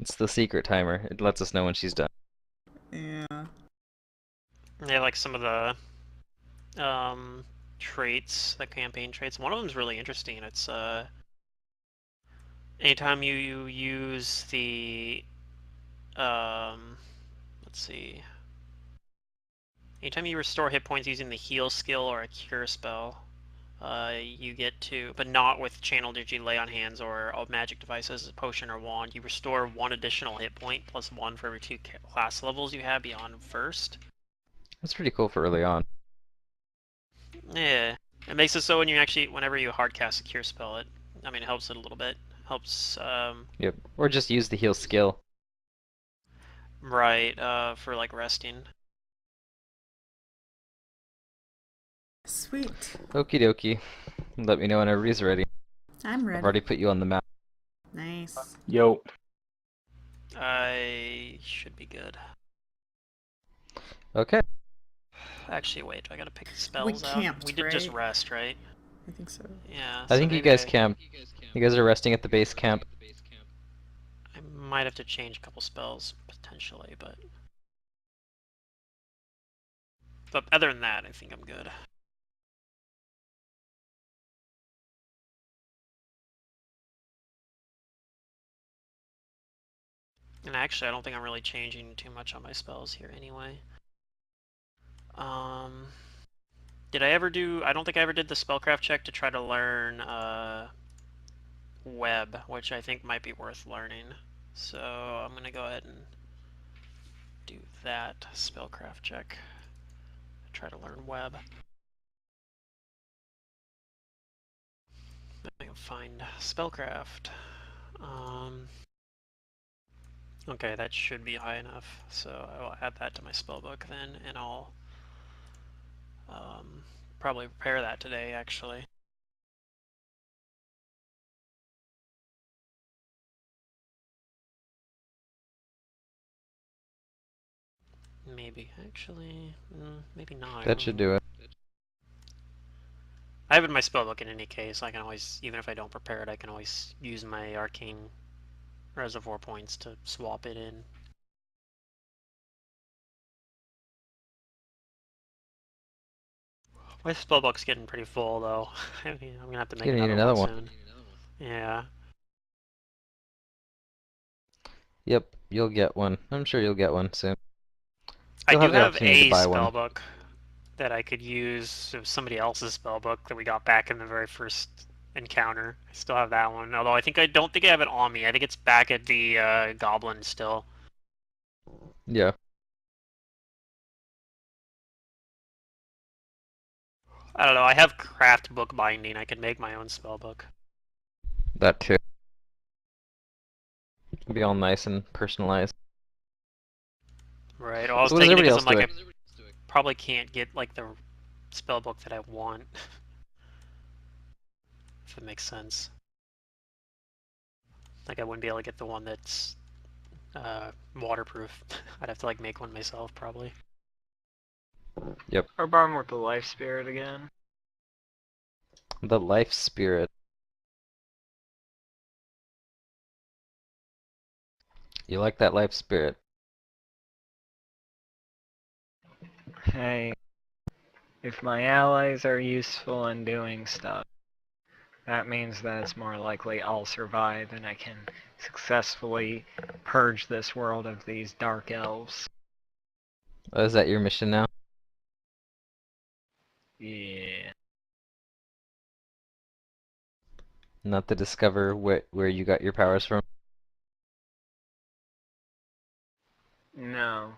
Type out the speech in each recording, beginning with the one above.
It's the secret timer. It lets us know when she's done. Yeah. Yeah, like some of the traits, the campaign traits. One of them's really interesting. It's anytime you use the let's see. Anytime you restore hit points using the heal skill or a cure spell, you get to, but not with channel digi, lay on hands, or magic devices, a potion or wand. You restore one additional hit point plus one for every two class levels you have beyond first. That's pretty cool for early on. Yeah, it makes it so when you actually, whenever you hardcast a cure spell, it helps it a little bit. Helps, Yep. Or just use the heal skill. right, for like resting. Sweet. Okie dokie. Let me know when everybody's ready. I'm I've ready. already put you on the map. Nice. Yo. I should be good. Okay. Actually, wait, I gotta pick the We spells out. camped, We did just right? rest, right? I think so. Yeah, I so think you maybe guys camp. You guys are resting at the base camp. I might have to change a couple spells, potentially, but other than that, I think I'm good. And actually, I don't think I'm really changing too much on my spells here anyway. Um, did I ever do... I don't think I ever did the spellcraft check to try to learn web, which I think might be worth learning. So I'm going to go ahead and do that spellcraft check. Try to learn web. I can find spellcraft. Okay, that should be high enough. So I will add that to my spellbook then, and I'll probably prepare that today, actually. Maybe, actually, maybe not. That should do it. I have it in my spellbook in any case. I can always, even if I don't prepare it, I can always use my arcane reservoir points to swap it in. My spellbook's getting pretty full, though. I'm gonna have to make You're gonna need another another one one. soon. Yeah. Yep, you'll get one. I'm sure you'll get one soon. I You'll do have the have opportunity to a buy one. spellbook that I could use of somebody else's spellbook that we got back in the very first encounter. I still have that one, although I don't think I have it on me. I think it's back at the goblin still. Yeah. I don't know. I have craft book binding. I could make my own spellbook. That too. It'll be all nice and personalized. Right. Well, I was So what is taking it everybody because else I'm like doing? I probably can't get like the spellbook that I want. If it makes sense. Like I wouldn't be able to get the one that's waterproof. I'd have to like make one myself probably. Yep. Or born with the life spirit again. The life spirit. You like that life spirit. Hey, if my allies are useful in doing stuff, that means that it's more likely I'll survive and I can successfully purge this world of these dark elves. Oh, is that your mission now? Yeah. Not to discover where you got your powers from? No.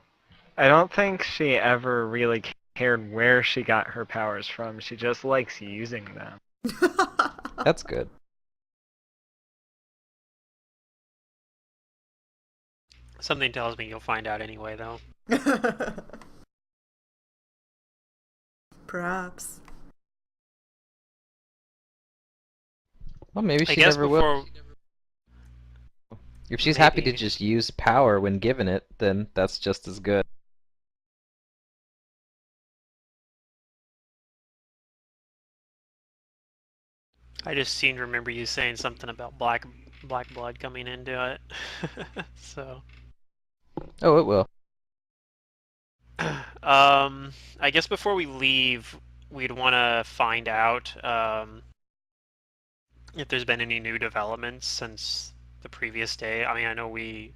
I don't think she ever really cared where she got her powers from. She just likes using them. That's good. Something tells me you'll find out anyway, though. Perhaps. Well, maybe I she guess never will. before If she's happy to maybe just use power when given it, then that's just as good. I just seem to remember you saying something about black blood coming into it. So, Oh, it will. I guess before we leave, we'd want to find out if there's been any new developments since the previous day. I mean, I know we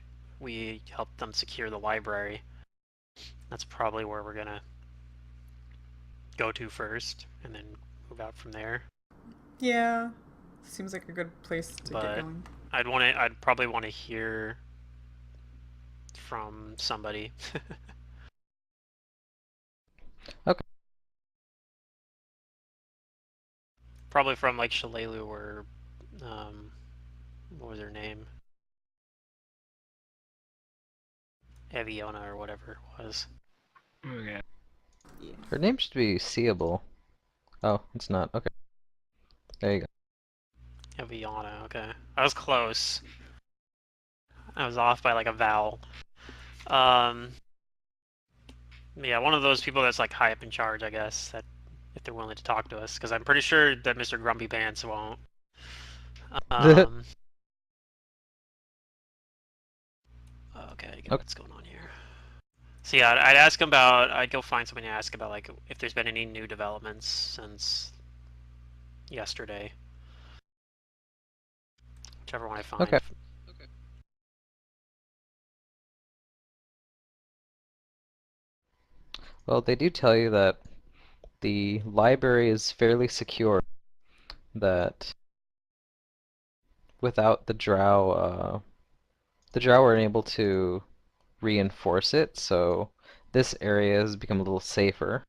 helped them secure the library. That's probably where we're gonna go to first, and then move out from there. Yeah. Seems like a good place to get But going. I'd probably want to hear from somebody. Okay. Probably from like Shalelu or what was her name? Eviona or whatever it was. Okay. Yeah. Her name should be seeable. Oh, it's not. Okay. There you go. Eviona, okay. I was close. I was off by like a vowel. Um, yeah, one of those people that's like high up in charge, I guess, that if they're willing to talk to us, because I'm pretty sure that Mr. Grumpy Pants won't. Um, okay, Okay. what's going on here? So yeah, I'd ask him about. I'd go find somebody to ask about like if there's been any new developments since yesterday. Whichever one I find. Okay. Well, they do tell you that the library is fairly secure, that without the drow are able to reinforce it, so this area has become a little safer.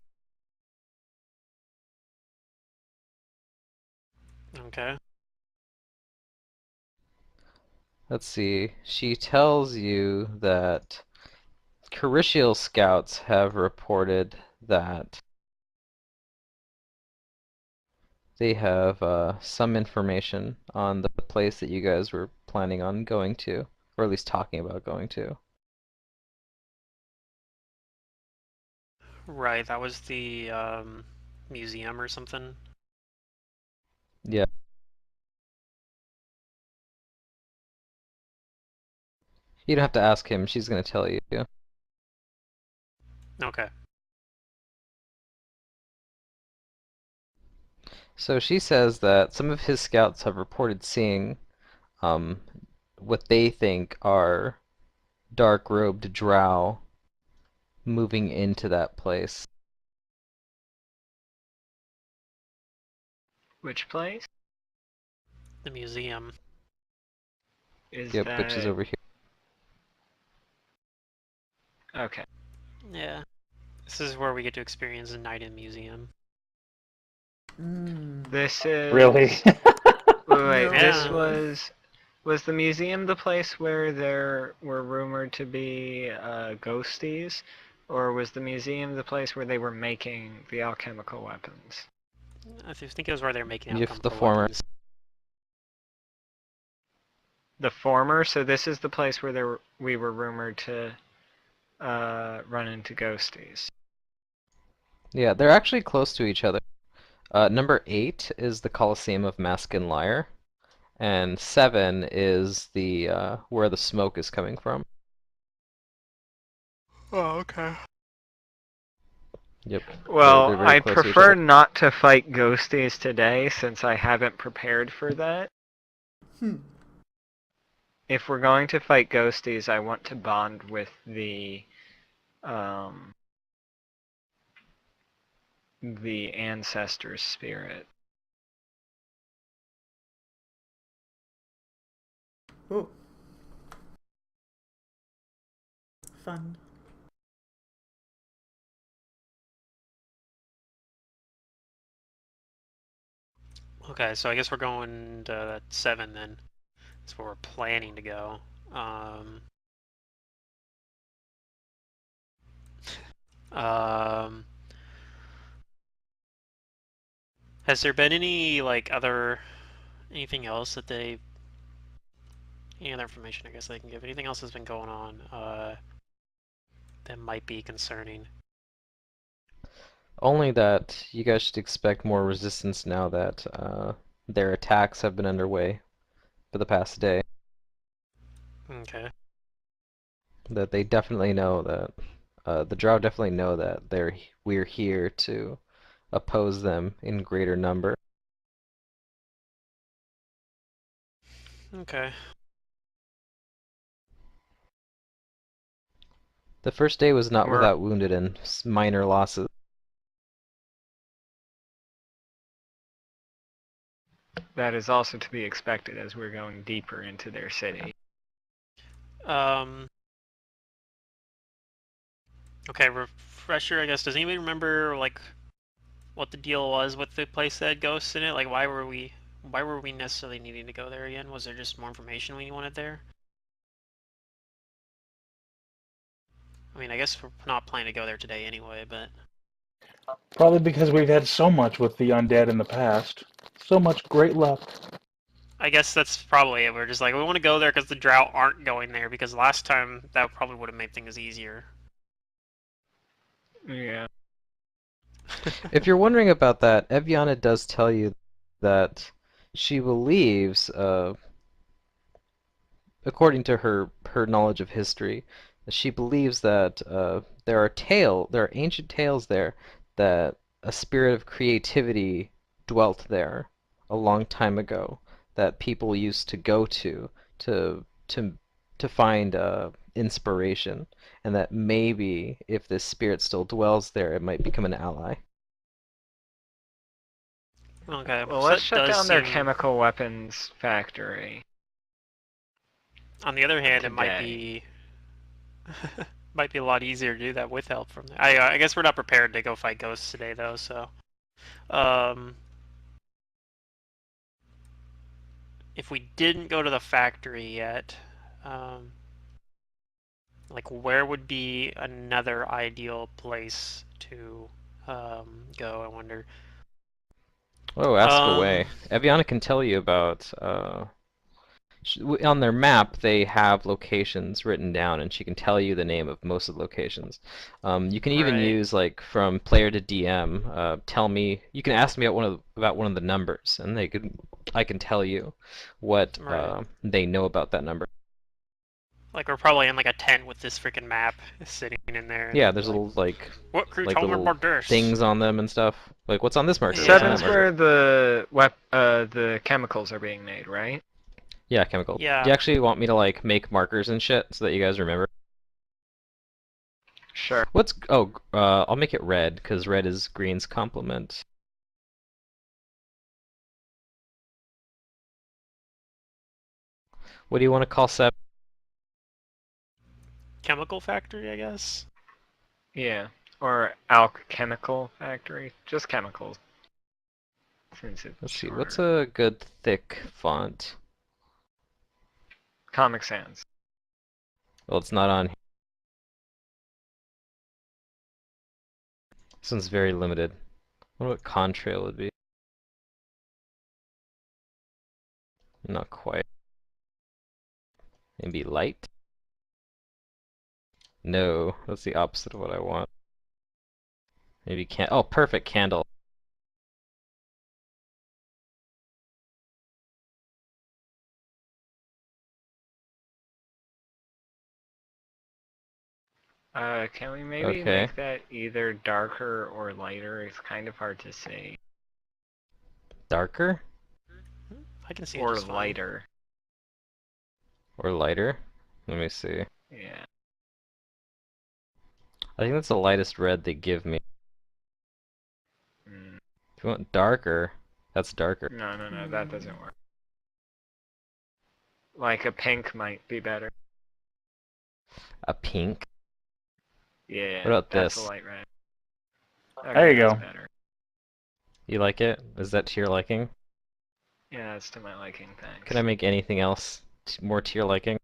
Okay. Let's see. She tells you that Carishiel scouts have reported that they have some information on the place that you guys were planning on going to, or at least talking about going to. Right, that was the museum or something. Yeah. You don't have to ask him, she's gonna tell you. Okay. So she says that some of his scouts have reported seeing um, what they think are dark-robed drow moving into that place. Which place The museum. is Yep, which is that? over here. Okay. Yeah. This is where we get to experience a night in museum. This is Really? Wait, this Yeah. was the museum the place where there were rumored to be ghosties, or was the museum the place where they were making the alchemical weapons? I think it was where they're making If the alchemical former. weapons. The former, so this is the place where we were rumored to run into ghosties. Yeah, they're actually close to each other. Number 8 is the Colosseum of Mask and Lyre, and 7 is the where the smoke is coming from. Oh, okay. Yep. Well, They're very I'd close to each prefer other. not to fight ghosties today since I haven't prepared for that. If we're going to fight ghosties, I want to bond with the ancestor's spirit. Ooh. Fun. Okay, so I guess we're going to that 7 then. That's where we're planning to go. Um, has there been any like anything else that any other information I guess they can give? Anything else that's been going on that might be concerning? Only that you guys should expect more resistance now that their attacks have been underway for the past day. Okay. That they definitely know that the Drow definitely know that we're here to oppose them in greater number. Okay. The first day was not We're without wounded and minor losses. That is also to be expected as we're going deeper into their city. Um. Okay, refresher, I guess. Does anybody remember, like, what the deal was with the place that had ghosts in it? Like, why were we necessarily needing to go there again? Was there just more information we wanted there? I mean, I guess we're not planning to go there today anyway, but... Probably because we've had so much with the undead in the past. So much great luck. I guess that's probably it. We're just like, we want to go there because the Drow aren't going there, because last time that probably would have made things easier. Yeah. If you're wondering about that, Eviana does tell you that she believes, according to her knowledge of history, she believes that there are ancient tales there that a spirit of creativity dwelt there a long time ago that people used to go to to to find inspiration, and that maybe if this spirit still dwells there, it might become an ally. Okay, Well, so let's it shut does down their seem... chemical weapons factory. On the other hand, it might Today. be might be a lot easier to do that with help from there. I guess we're not prepared to go fight ghosts today, though. So, um, if we didn't go to the factory yet, um, like where would be another ideal place to go? I wonder. Oh, ask Um, away. Eviana can tell you about on their map, they have locations written down, and she can tell you the name of most of the locations. You can even right, use like from player to DM. Tell me. You can ask me about one of the numbers, and I can tell you what right. they know about that number. Like we're probably in like a tent with this freaking map sitting in there, and Yeah, then there's like, little what can you like tell me little about this? things on them and stuff. Like what's on this marker? What's on that Yeah, Seven's marker? where the chemicals are being made, right? Yeah, chemical. Do yeah. you actually want me to like make markers and shit so that you guys remember? Sure. I'll make it red because red is green's complement. What do you want to call Seb? Chemical factory, I guess. Yeah. Or alchemical factory. Just chemicals. Since it's Let's see, what's shorter. a good thick font? Comic Sans. Well, it's not on here. This one's very limited. I wonder what contrail would be. Not quite. Maybe light? No, that's the opposite of what I want. Maybe can. Oh, perfect candle. Can we maybe Okay. make that either darker or lighter? It's kind of hard to say. Darker I can see it Or just fine. lighter. or lighter? Let me see. Yeah. I think that's the lightest red they give me. Mm. If you want darker, that's darker. No, that doesn't work. Like a pink might be better. A pink? Yeah, What about that's a this? light red. There you that's go. better. You like it? Is that to your liking? Yeah, that's to my liking, thanks. Can I make anything else more to your liking?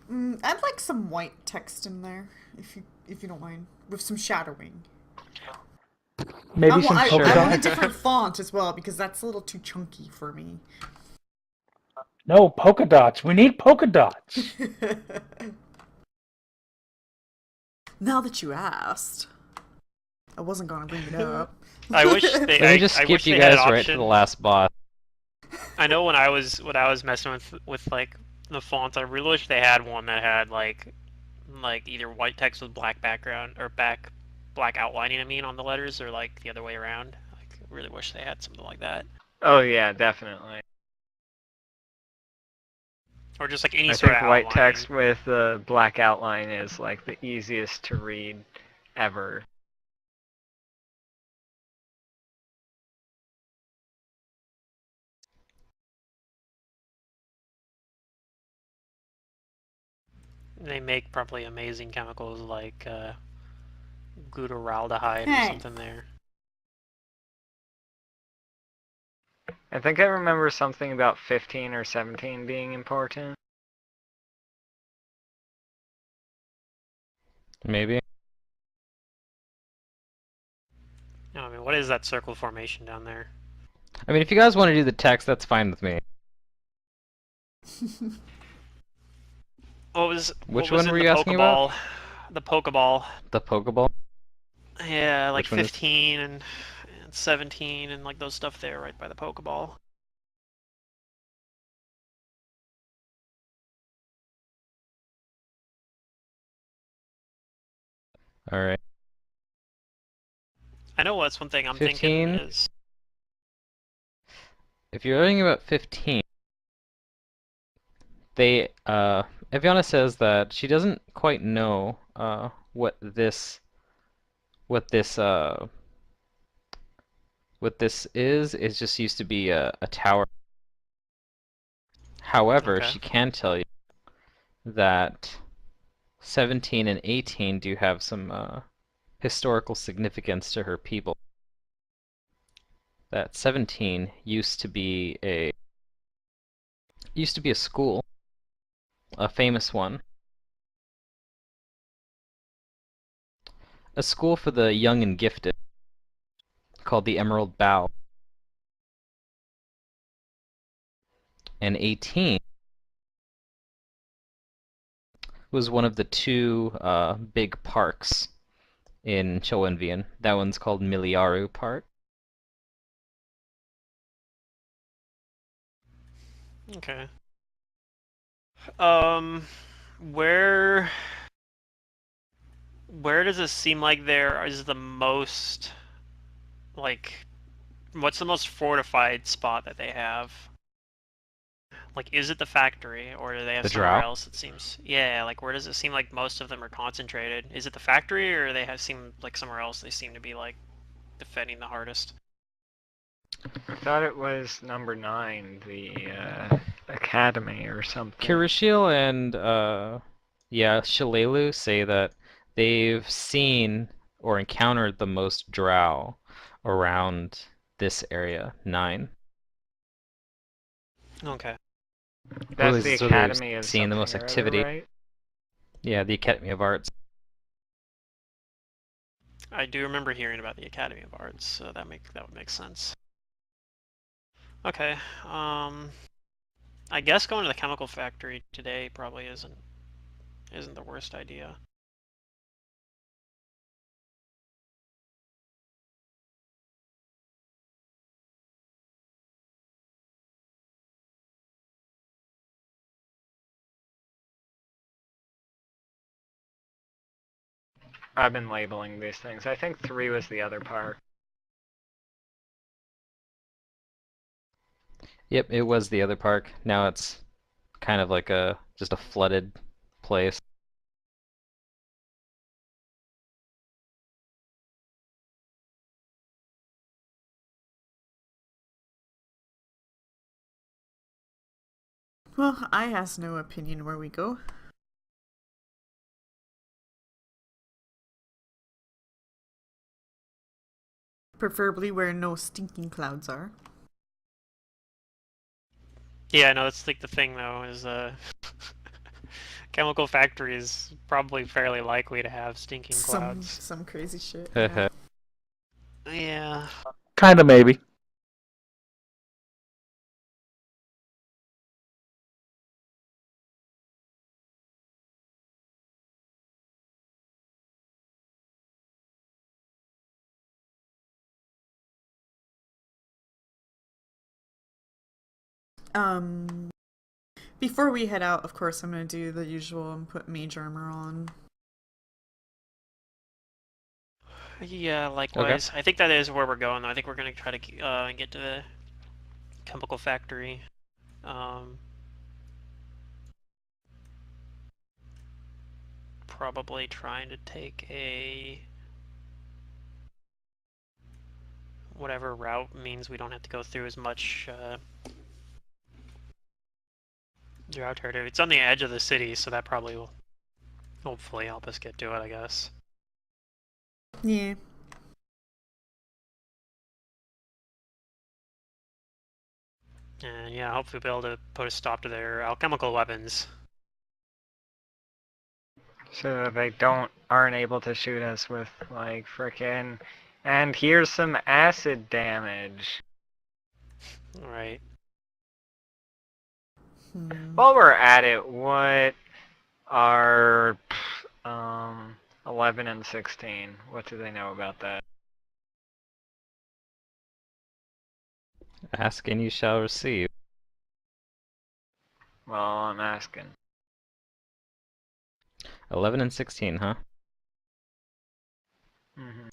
I'd like some white text in there, if you don't mind, with some shadowing. Maybe some polka I want a dots? different font as well because that's a little too chunky for me. No, polka dots. We need polka dots. Now that you asked, I wasn't gonna bring it up. I wish they. Let me just I skip wish you they had guys an right to option. the last boss. I know when I was messing with like the fonts. I really wish they had one that had like either white text with black background or black outlining. I mean, on the letters, or like the other way around. Like, I really wish they had something like that, Oh yeah, definitely. or just like any I sort of think white outlining. text with the black outline is like the easiest to read ever. They make probably amazing chemicals like glutaraldehyde or Hey. something there. I think I remember something about 15 or 17 being important. Maybe. No, I mean, what is that circle formation down there? I mean, if you guys want to do the text, that's fine with me. What was Which one in were the you asking about? Pokeball? The Pokeball. The Pokeball? Yeah, like Which one is... 15 and 17 and like those stuff there right by the Pokeball. Alright. I know what's one thing I'm 15. thinking is If you're learning about 15, Eviana says that she doesn't quite know, what what this, uh, what this is. It just used to be a tower. However, okay. she can tell you that 17 and 18 do have some, historical significance to her people. That 17 used to be a school, a famous one, a school for the young and gifted, called the Emerald Bow. And 18 was one of the two big parks in Chowenvian. That one's called Miliaru Park. Okay. Um, where does it seem like there is the most like what's the most fortified spot that they have? Like, is it the factory, or do they have The somewhere Drow. else? It seems, yeah. Like, where does it seem like most of them are concentrated? Is it the factory, or they have seem like somewhere else? They seem to be like defending the hardest. I thought it was number 9, the academy or something. Kirishiel and yeah, Shalelu say that they've seen or encountered the most Drow around this area, 9. Okay. Or at That's the least so they've academy of seen the something most or other, activity. right? Yeah, the Academy of Arts. I do remember hearing about the Academy of Arts, so that would make sense. Okay. I guess going to the chemical factory today probably isn't the worst idea. I've been labeling these things. I think 3 was the other part. Yep, it was the other park. Now it's kind of like just a flooded place. Well, I has no opinion where we go. Preferably where no stinking clouds are. Yeah, no, that's like the thing though, is chemical factory is probably fairly likely to have stinking clouds. Some crazy shit. Yeah. Yeah. Kinda maybe. Um, Before we head out, of course, I'm gonna do the usual and put mage armor on. Yeah, Okay. likewise. I think that is where we're going, though. I think we're going to try to get to the chemical factory. Probably trying to take a whatever route means we don't have to go through as much drought territory. It's on the edge of the city, so that probably will hopefully help us get to it, I guess. Yeah. And yeah, hopefully we'll be able to put a stop to their alchemical weapons. So that they aren't able to shoot us with like frickin' and here's some acid damage. Alright. While we're at it, what are 11 and 16? What do they know about that? Ask and you shall receive. Well, I'm asking. 11 and 16, huh? Mm-hmm.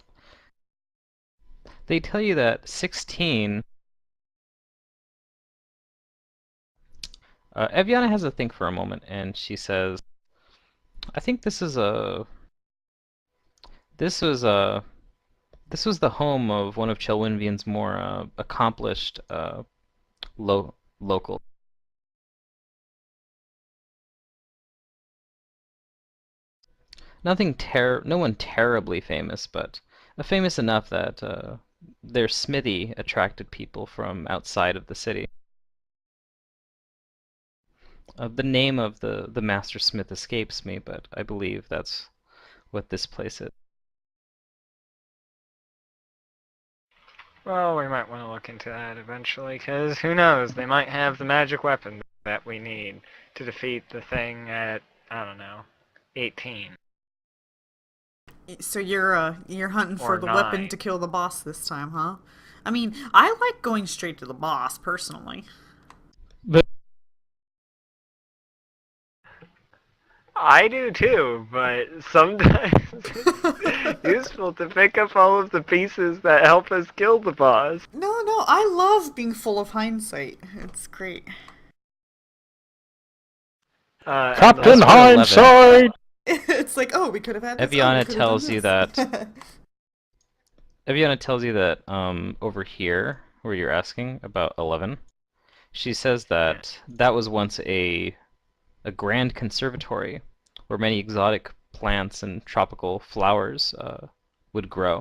They tell you that 16... Eviana has a think for a moment, and she says, I think this is a... This was a... This was the home of one of Chelwinvian's more accomplished local. No one terribly famous, but famous enough that their smithy attracted people from outside of the city. The name of the master smith escapes me, but I believe that's what this place is. Well, we might want to look into that eventually, because who knows? They might have the magic weapon that we need to defeat the thing at, I don't know, 18. So you're hunting for Or the weapon 9. to kill the boss this time, huh? I mean, I like going straight to the boss personally. But I do too, but sometimes it's useful to pick up all of the pieces that help us kill the boss. No, I love being full of hindsight. It's great. And the Captain As for 11, Hindsight! It's like, oh, we could have had this. Oh, we Eviana could have done tells you this. that Eviana tells you that over here, where you're asking about 11, she says that that was once a grand conservatory where many exotic plants and tropical flowers would grow.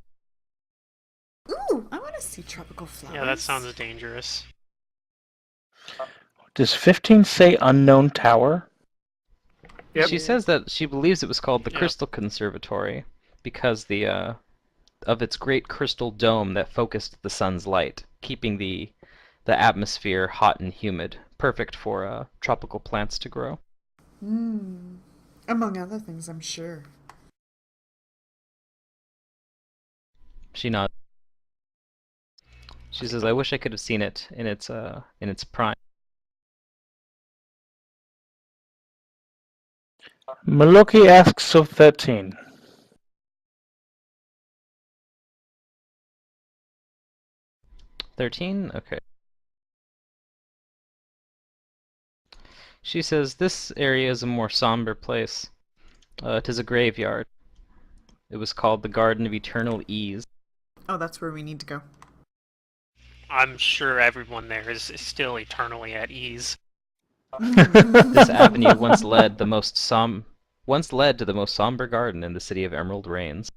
Ooh, I want to see tropical flowers. Yeah, that sounds dangerous. Does 15 say unknown tower? Yep. She says that she believes it was called the Yep. Crystal Conservatory because of its great crystal dome that focused the sun's light, keeping the atmosphere hot and humid, perfect for tropical plants to grow. Among other things, I'm sure. She nods. She says, "I wish I could have seen it in its prime." Maloki asks of 13. 13? Okay. She says, this area is a more somber place. It is a graveyard. It was called the Garden of Eternal Ease. Oh, that's where we need to go. I'm sure everyone there is still eternally at ease. This avenue once led to the most somber garden in the city of Emerald Rains.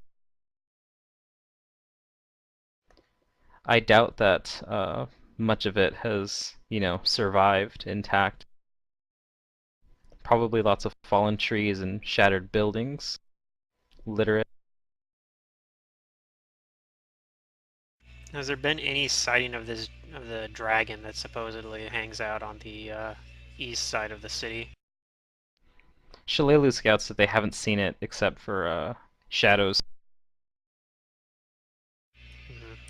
I doubt that much of it has, survived intact. Probably lots of fallen trees and shattered buildings litter it. Has there been any sighting of the dragon that supposedly hangs out on the east side of the city? Shalelu scouts that they haven't seen it except for shadows.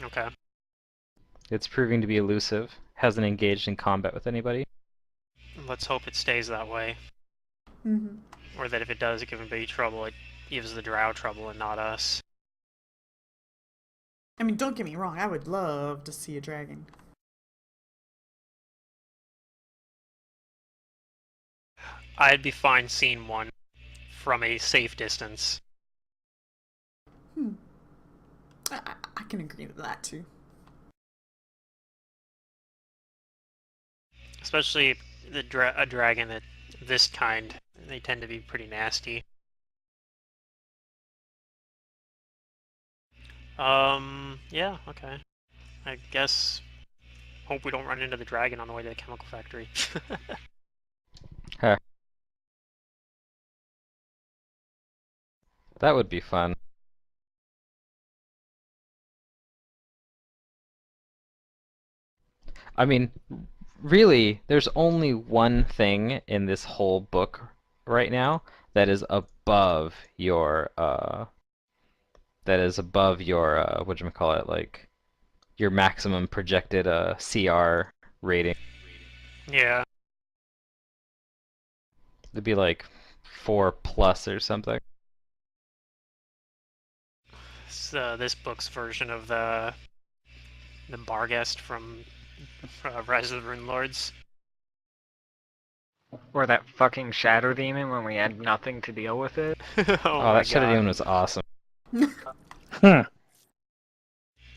Okay. It's proving to be elusive. Hasn't engaged in combat with anybody. Let's hope it stays that way. Mm-hmm. Or that if it does give anybody trouble, it gives the drow trouble and not us. I mean, don't get me wrong. I would love to see a dragon. I'd be fine seeing one from a safe distance. Hmm. I can agree with that too. Especially a dragon that this kind. They tend to be pretty nasty. Yeah, okay. I guess hope we don't run into the dragon on the way to the chemical factory. Heh. That would be fun. I mean, really, there's only one thing in this whole book right now that is above your whatchamacallit, like your maximum projected CR rating. Yeah. It'd be like 4+ or something. It's, this book's version of the Barghest from Rise of the Rune Lords. Or that fucking Shadow Demon when we had nothing to deal with it. Oh Oh, my that Shadow god. Demon was awesome. Huh.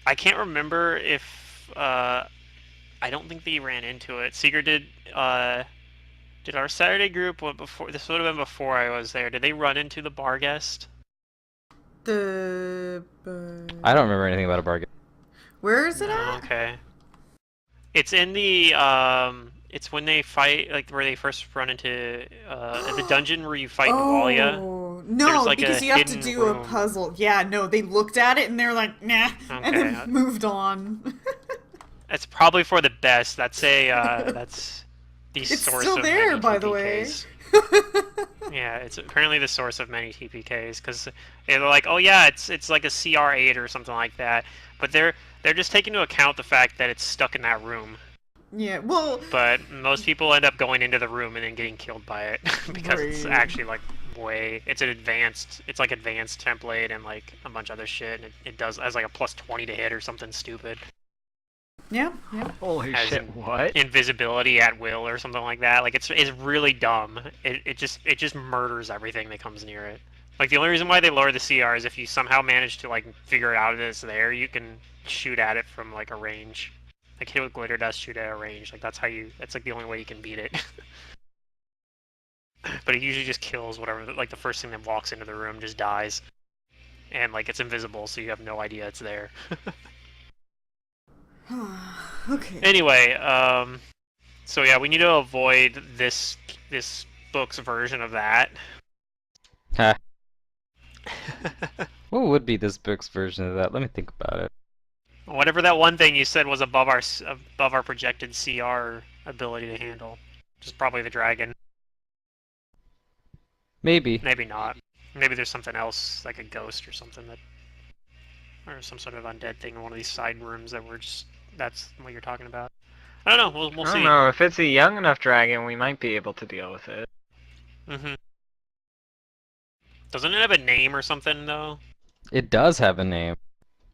I can't remember if I don't think they ran into it. Seeker did our Saturday group before this would have been before I was there. Did they run into the Barghest? The. I don't remember anything about a bargain. Where is it No, at? okay. It's in the it's when they fight, like where they first run into the dungeon where you fight Dwalia. Oh There's no, like because a you have to hidden do a room. puzzle. Yeah, no, they looked at it and they're like, nah, and Okay. then moved on. It's probably for the best. That's a that's the It's source still of there, many by the way. TPKs. Yeah, it's apparently the source of many TPKs because they're like, oh yeah, it's like a CR8 or something like that. But they're just taking into account the fact that it's stuck in that room. Yeah, well, But most people end up going into the room and then getting killed by it because it's Right. actually like it's like advanced template and like a bunch of other shit, and it does has like a +20 to hit or something stupid. yeah, yeah. Holy As shit, in what? invisibility at will or something like that. Like it's really dumb. It just murders everything that comes near it. Like the only reason why they lower the CR is if you somehow manage to like figure out that it's there, you can shoot at it from like a range. Like hit with glitter dust, shoot at a range. Like that's like the only way you can beat it. But it usually just kills whatever. Like the first thing that walks into the room just dies, and like it's invisible, so you have no idea it's there. Okay. Anyway, so yeah, we need to avoid this book's version of that. Ha. What would be this book's version of that? Let me think about it. Whatever that one thing you said was above our projected CR ability to handle, which is probably the dragon. Maybe. Maybe not. Maybe there's something else, like a ghost or something or some sort of undead thing in one of these side rooms that's what you're talking about. I don't know. We'll I see. don't know, if it's a young enough dragon, we might be able to deal with it. Mhm. Doesn't it have a name or something though? It does have a name.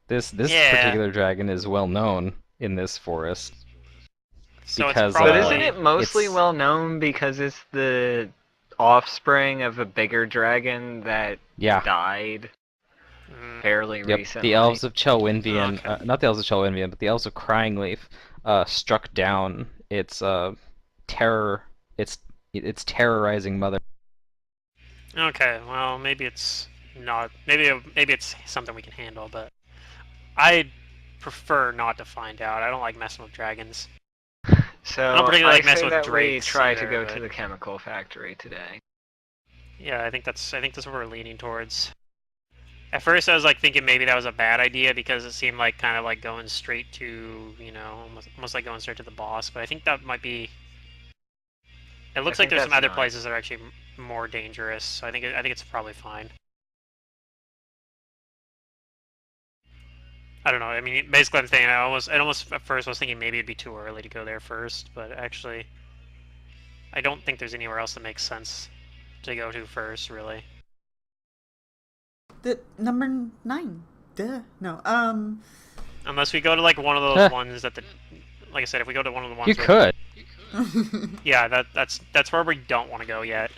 This Yeah. particular dragon is well known in this forest. So Because, it's But probably isn't it mostly it's- well known because it's the offspring of a bigger dragon that Yeah. died Mm, fairly Yep. recently? The elves of Chelwinvian, Okay. not the elves of Chelwinvian, but the elves of Cryingleaf, struck down its terror, its terrorizing mother. okay. Well, maybe it's not. Maybe it's something we can handle, but I'd prefer not to find out. I don't like messing with dragons. So I don't particularly like messing say with that we drakes try to either, go but- to the chemical factory today. Yeah, I think that's what we're leaning towards. At first, I was like thinking maybe that was a bad idea because it seemed like kind of like going straight to, almost like going straight to the boss. But I think that might be. It looks like think there's some that's other not. places that are actually more dangerous. So I think it's probably fine. I don't know. I mean, basically, I'm thinking I almost at first was thinking maybe it'd be too early to go there first, but actually, I don't think there's anywhere else that makes sense to go to first, really. The number 9. Duh. No. Unless we go to like one of those ones that like I said, if we go to one of the ones You where could. yeah, that's where we don't want to go yet.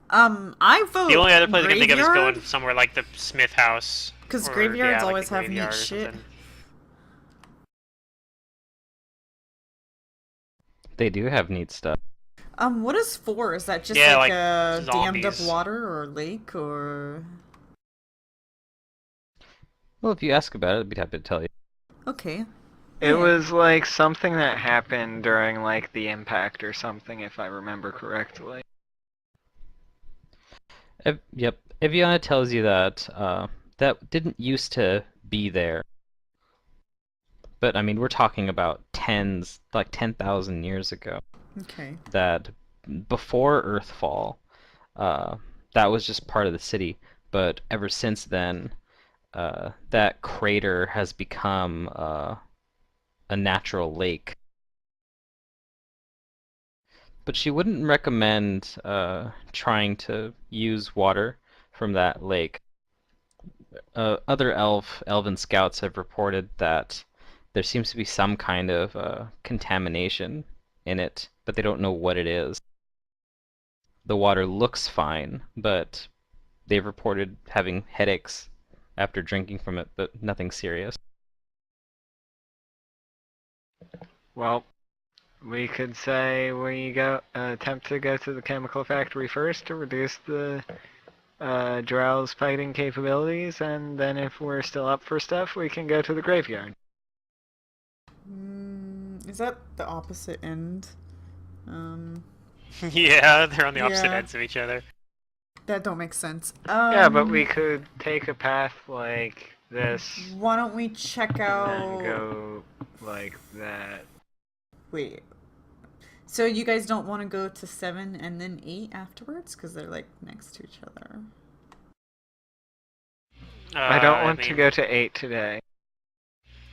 I vote The only other place I can think of is graveyard, going somewhere like the Smith House. because or, graveyards yeah, like always the have neat graveyard or shit. something. They do have neat stuff. What is 4? Is that just Yeah, like like a dammed up zombies. water or lake or? Well, if you ask about it, I'd be happy to tell you. Okay. It Yeah. was like something that happened during like the impact or something, if I remember correctly. Yep, Eviana tells you that that didn't used to be there. But I mean, we're talking about like 10,000 years ago. Okay. That before Earthfall, that was just part of the city. But ever since then, that crater has become a natural lake. But she wouldn't recommend trying to use water from that lake. Other elven scouts have reported that there seems to be some kind of contamination in it, but they don't know what it is. The water looks fine, but they've reported having headaches after drinking from it, but nothing serious. Well, we could say we attempt to go to the chemical factory first to reduce the Drow's fighting capabilities, and then if we're still up for stuff, we can go to the graveyard. Is that the opposite end? Yeah, they're on the opposite Yeah. ends of each other. That don't make sense. Yeah, but we could take a path like this Why don't we check and out? then go like that. Wait. So you guys don't want to go to 7 and then 8 afterwards, because they're like next to each other. I don't want mean, to go to 8 today.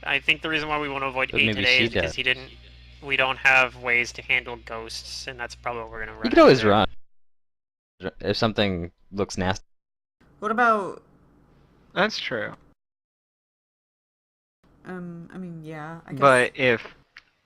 I think the reason why we want to avoid But 8 maybe today she is because does. we don't have ways to handle ghosts, and that's probably what we're gonna run You could always into. run if something looks nasty. What about? That's true. I mean, yeah. I guess. But if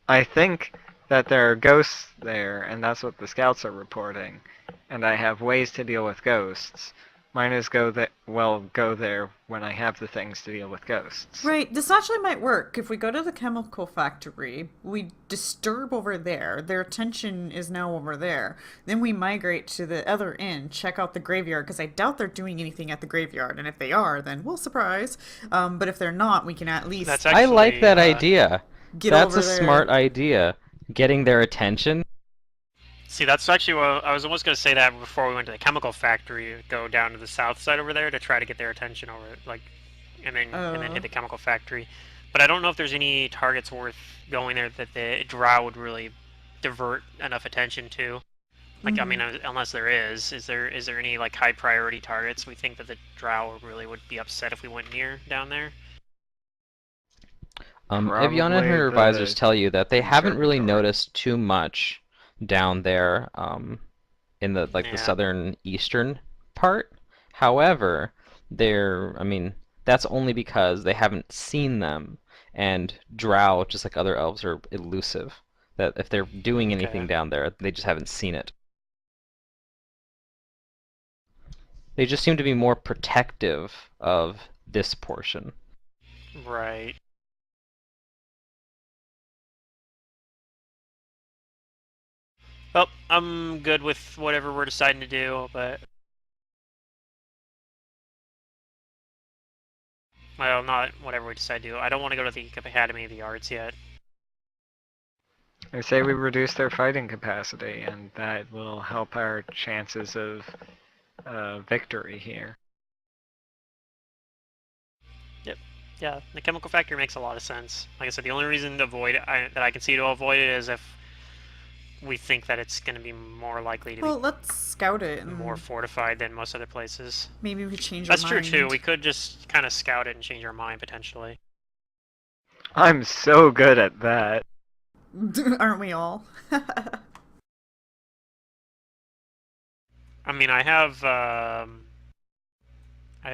I think that there are ghosts there, and that's what the scouts are reporting, and I have ways to deal with ghosts, might as go there when I have the things to deal with ghosts. Right, this actually might work. If we go to the chemical factory, we disturb over there, their attention is now over there. Then we migrate to the other end, check out the graveyard, because I doubt they're doing anything at the graveyard. And if they are, then well, surprise. But if they're not, we can at least That's I like actually, that idea. get That's over a there. smart idea. Getting their attention. See, that's actually what I was almost going to say that before we went to the chemical factory. Go down to the south side over there to try to get their attention over, like, and then hit the chemical factory. But I don't know if there's any targets worth going there that the drow would really divert enough attention to. Like, I mean, unless there is there any like high priority targets we think that the drow really would be upset if we went near down there? Eviana and Probably her advisors the tell you that they haven't really conservatory. noticed too much down there in the the Yeah. southern eastern part. However, I mean, that's only because they haven't seen them, and drow, just like other elves, are elusive. That if they're doing anything Okay. down there, they just haven't seen it. They just seem to be more protective of this portion. Right. Well, I'm good with whatever we're deciding to do, but well, not whatever we decide to do. I don't want to go to the Academy of the Arts yet. I say we reduce their fighting capacity, and that will help our chances of victory here. Yep. Yeah, the chemical factory makes a lot of sense. Like I said, the only reason to avoid that I can see to avoid it is if we think that it's going to be more likely to Well, let's scout it be and more fortified than most other places. maybe we change That's our true mind. too. We could just kind of scout it and change our mind potentially. I'm so good at that. Aren't we all? I mean, I have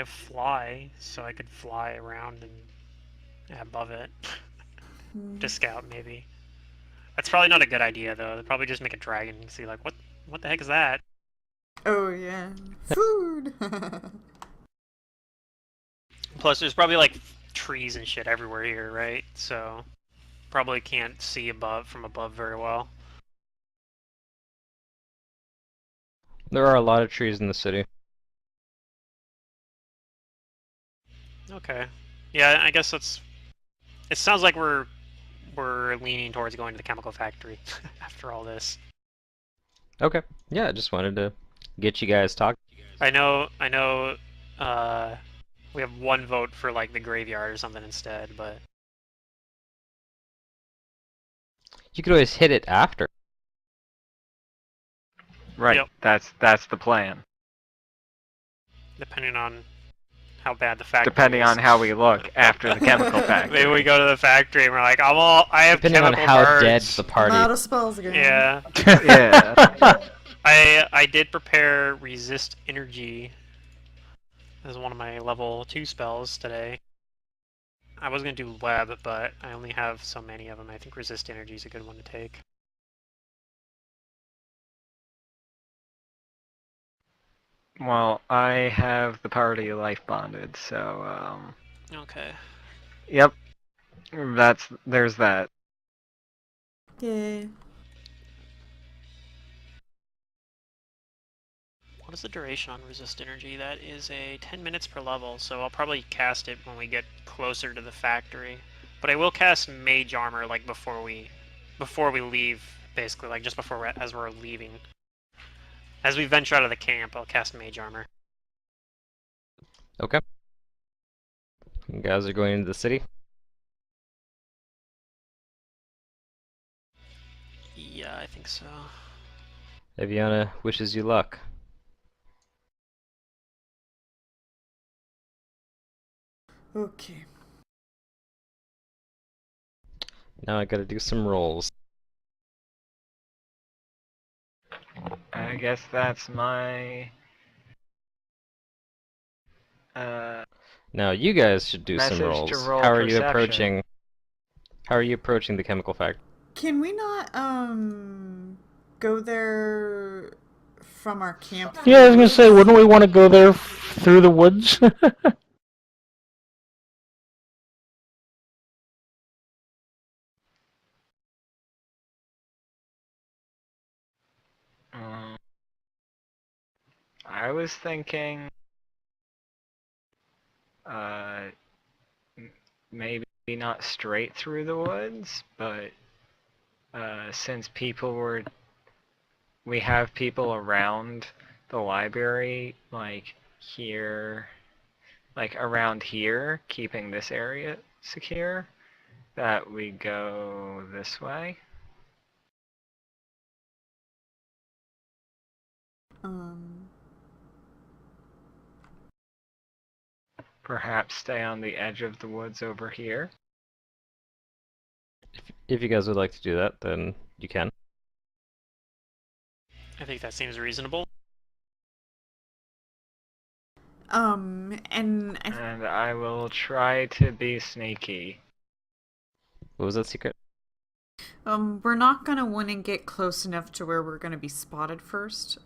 fly, so I could fly around and above it to scout maybe. That's probably not a good idea though. They'd probably just make a dragon and see like what the heck is that? Oh yeah, food. Plus, there's probably like trees and shit everywhere here, right? So probably can't see from above very well. There are a lot of trees in the city. Okay. Yeah, I guess that's. It sounds like we're leaning towards going to the chemical factory after all this. Okay. Yeah, I just wanted to get you guys talking. I know. Uh, we have one vote for like the graveyard or something instead, but You could always hit it after. Right. Yep. That's the plan. depending on how bad the factory Depending is. on how we look after the chemical factory. Maybe we go to the factory and we're like, I have Depending on chemical how burns. dead the I'm party. out of spells again. Yeah. Yeah. I did prepare resist energy as one of my level 2 spells today. I was gonna do web, but I only have so many of them. I think resist energy is a good one to take. Well, I have the party life bonded, so Okay. yep. There's that. Yay. What is the duration on resist energy? That is a 10 minutes per level, so I'll probably cast it when we get closer to the factory. But I will cast mage armor like before we leave, basically, like just as we're leaving. As we venture out of the camp, I'll cast mage armor. Okay. You guys are going into the city? Yeah, I think so. Eviana wishes you luck. Okay. Now I gotta do some rolls. I guess that's my Now you guys should do some message to rolls. roll How are you perception. approaching? How are you approaching the chemical factory? Can we not go there from our camp? Yeah, I was gonna say, wouldn't we want to go there through the woods? I was thinking uh maybe not straight through the woods, but since we have people around the library, like here, like around here, keeping this area secure, that we go this way. Um, Perhaps stay on the edge of the woods over here. If you guys would like to do that, then you can. I think that seems reasonable. and And I will try to be sneaky. What was that secret? we're not gonna want to get close enough to where we're gonna be spotted first.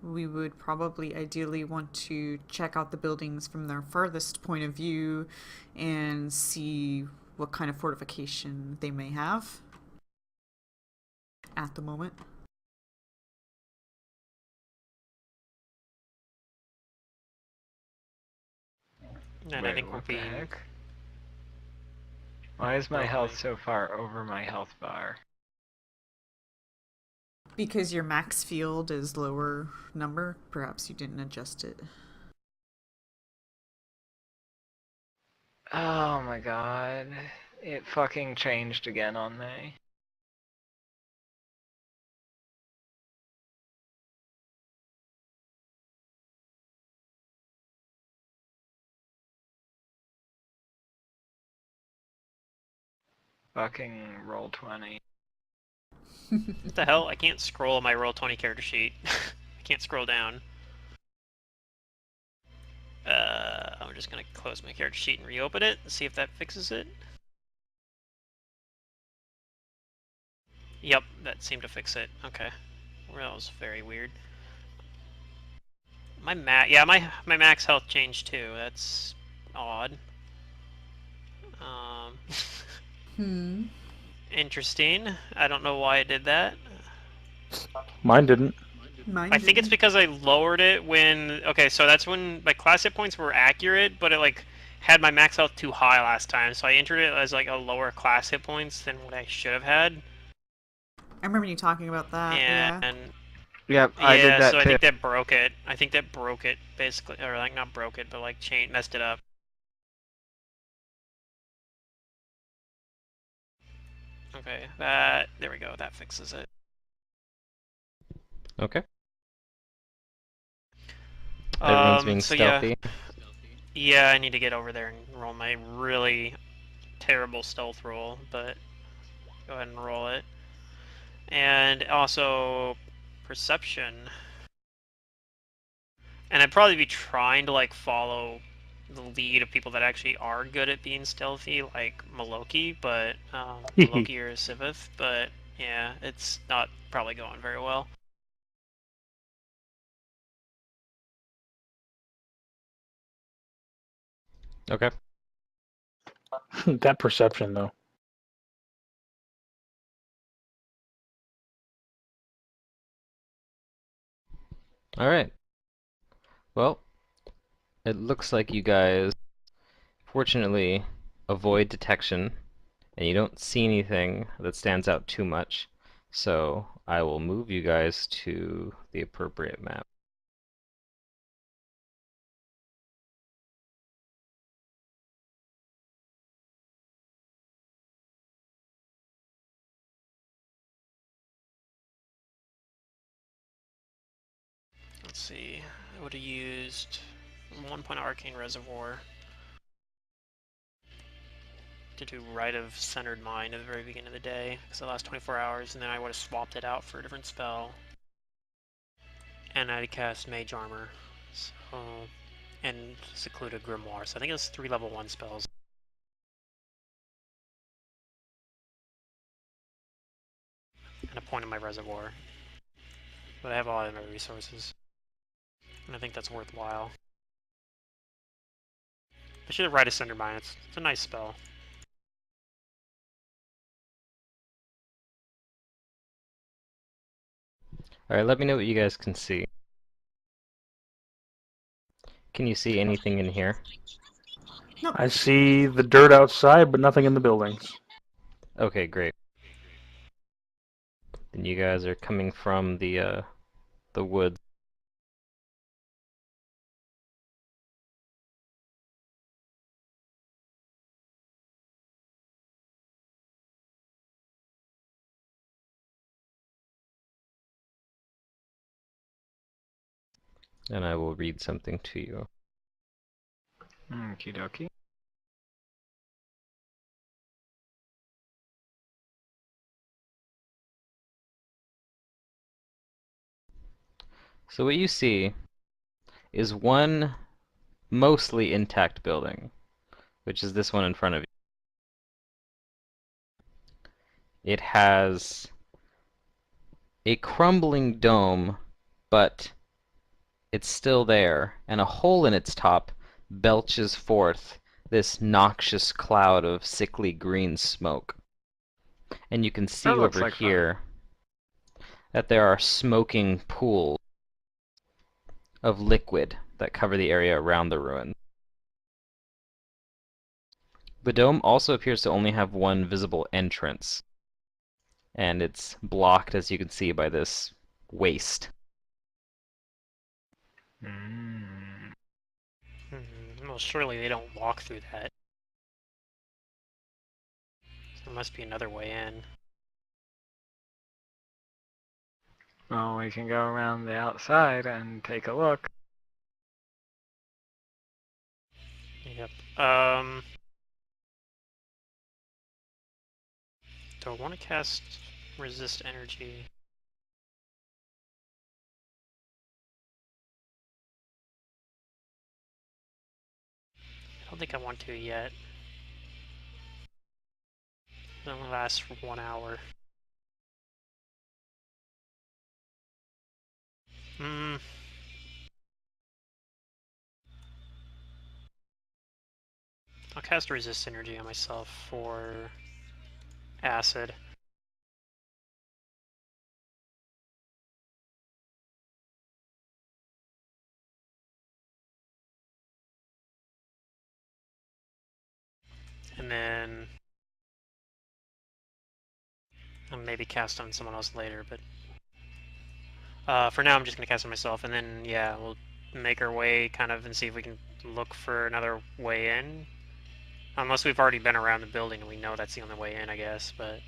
We would probably ideally want to check out the buildings from their farthest point of view and see what kind of fortification they may have at the moment. And Wait, I think we'll what the be. heck? Why is my health so far over my health bar? Because your max field is lower number, perhaps you didn't adjust it. Oh my god. It fucking changed again on me. Fucking roll 20. What the hell? I can't scroll my roll 20 character sheet. I Can't scroll down. I'm just gonna close my character sheet and reopen it and see if that fixes it. Yep, that seemed to fix it. Okay. Well, that was very weird. My max health changed too. That's odd. Um, interesting. I don't know why it did that. Mine didn't. Mine I think it's didn't. because I lowered it when... Okay, so that's when my class hit points were accurate, but it, like, had my max health too high last time, so I entered it as, like, a lower class hit points than what I should have had. I remember you talking about that. Yeah. And... Yep, I did Yeah, that so I too. think that broke it. I think that broke it, basically. Or, like, not broke it, but, like, messed it up. Okay, there we go, that fixes it. Okay. Everyone's being So yeah. stealthy. Yeah, I need to get over there and roll my really terrible stealth roll, but go ahead and roll it. And also perception. And I'd probably be trying to like follow the lead of people that actually are good at being stealthy, like Maloki, but Maloki or Sivith, but yeah, it's not probably going very well. Okay. That perception, though. All right. Well, it looks like you guys fortunately avoid detection, and you don't see anything that stands out too much. So I will move you guys to the appropriate map. Let's see. I would have used 1 point Arcane Reservoir to do Rite of Centered Mind at the very beginning of the day, because it lasts 24 hours, and then I would have swapped it out for a different spell. And I'd cast Mage Armor. So, and Secluded Grimoire. So I think it's 3 level 1 spells. And a point in my reservoir. But I have a lot of other resources. And I think that's worthwhile. I should have Rite of Centered Mind. It's a nice spell. All right, let me know what you guys can see. Can you see anything in here? Nope. I see the dirt outside, but nothing in the buildings. Okay, great. Then you guys are coming from the woods. And I will read something to you. Okie dokie. So what you see is one mostly intact building, which is this one in front of you. It has a crumbling dome, but it's still there, and a hole in its top belches forth this noxious cloud of sickly green smoke. And you can see That looks over like fun. here that there are smoking pools of liquid that cover the area around the ruin. The dome also appears to only have one visible entrance, and it's blocked, as you can see, by this waste. Well, surely they don't walk through that. There must be another way in. Well, we can go around the outside and take a look. Yep. Do I want to cast Resist Energy? don't think I want to yet. It only lasts for 1 hour. Hmm. I'll cast Resist Energy on myself for acid. And then I'll maybe cast on someone else later, but for now I'm just gonna cast on myself, and then yeah, we'll make our way kind of and see if we can look for another way in. Unless we've already been around the building and we know that's the only way in, I guess, but...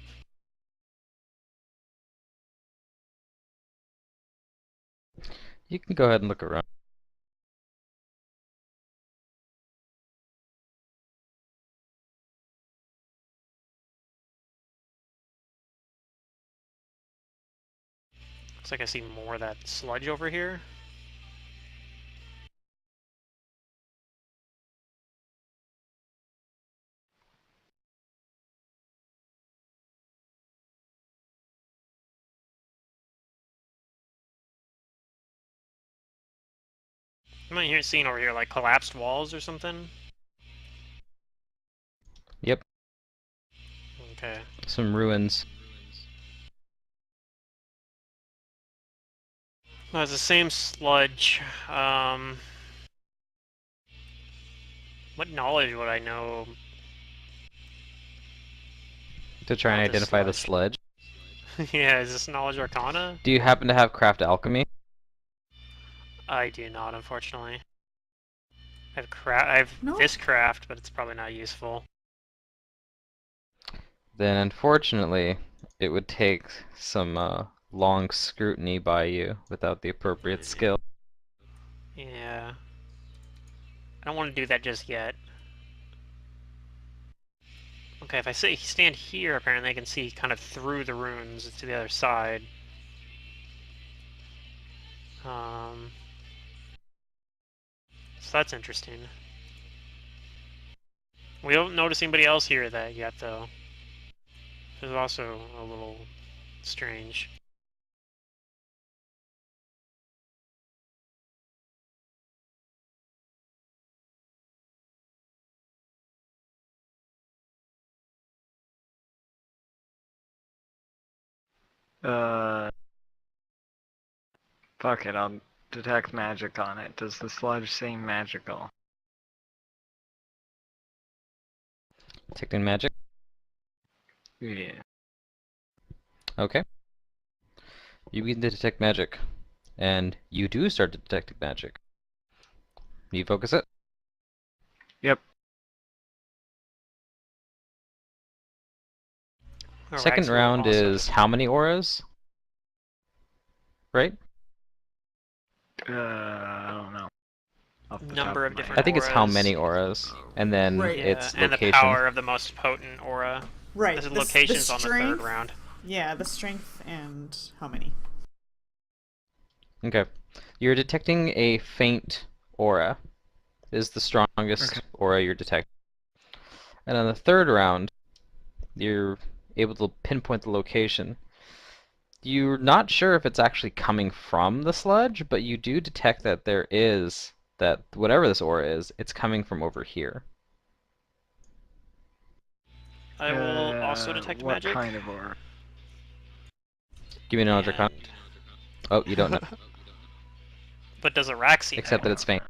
You can go ahead and look around. Looks like I see more of that sludge over here. You might hear seeing over here like collapsed walls or something. Yep, Okay. some ruins. No, it's the same sludge. What knowledge would I know To try and about this identify the sludge? sludge. Yeah, is this knowledge arcana? Do you happen to have craft alchemy? I do not, unfortunately. I have No. this craft, but it's probably not useful. Then unfortunately, it would take some long scrutiny by you without the appropriate skill. Yeah. I don't want to do that just yet. Okay, if I stand here, apparently I can see kind of through the runes to the other side. So that's interesting. We don't notice anybody else here that yet, though. This is also a little strange. Fuck it, I'll detect magic on it. Does the sludge seem magical? Detecting magic? Yeah. Okay. You begin to detect magic. And you do start to detect magic. You focus it? Yep. Second round is how many auras? Right? I don't know. Number of I different think it's how auras. many auras, and then Right. its Yeah, and the location. power of the most potent aura. Right. The The location's on the third strength. round. Yeah, the strength and how many? Okay. You're detecting a faint aura. Is the strongest aura you're detecting. And on the third round, you're able to pinpoint the location. You're not sure if it's actually coming from the sludge, but you do detect that there is, that whatever this aura is, it's coming from over here. I will also detect what magic. What kind of aura? Give me an knowledge arcana. Oh, you don't know. But does Araxi Except know? that it's faint.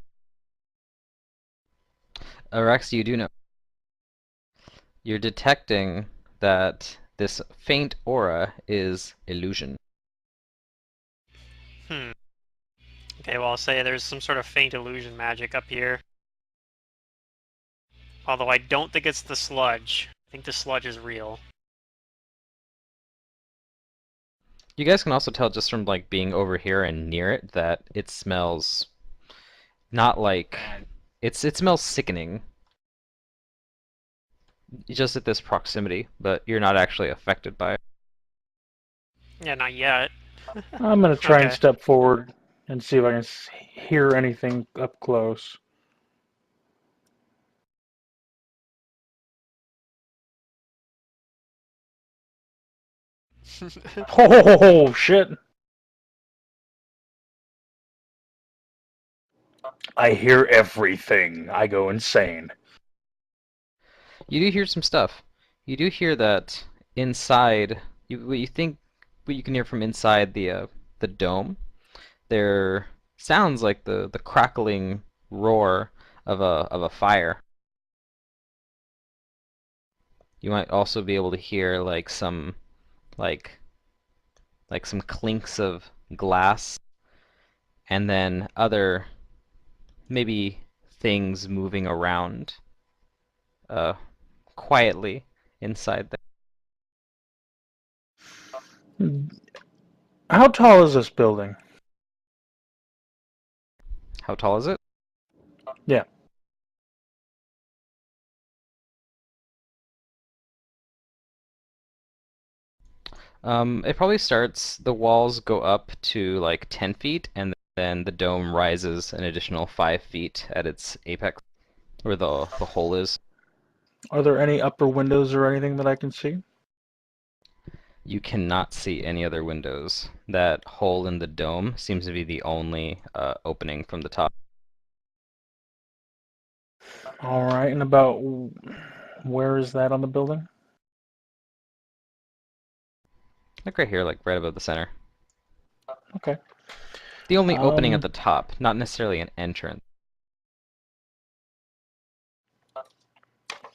Araxi, you do know. You're detecting that this faint aura is illusion. Okay, well, I'll say there's some sort of faint illusion magic up here. Although I don't think it's the sludge. I think the sludge is real. You guys can also tell just from like being over here and near it that it smells not like it smells sickening. Just at this proximity, but you're not actually affected by it. Yeah, not yet. I'm going to try and Okay. step forward and see if I can hear anything up close. Oh, shit. I hear everything. I go insane. You do hear some stuff. You do hear that inside, what you can hear from inside the dome. There sounds like the crackling roar of a fire. You might also be able to hear like like some clinks of glass, and then other maybe things moving around uh, quietly inside there. How tall is this building? How tall is it? Yeah. It probably starts, the walls go up to like 10 feet, and then the dome rises an additional 5 feet at its apex, where the hole is. Are there any upper windows or anything that I can see? You cannot see any other windows. That hole in the dome seems to be the only opening from the top. All right, and about where is that on the building? Like right here, like right above the center. Okay. The only opening at Um, the top, not necessarily an entrance.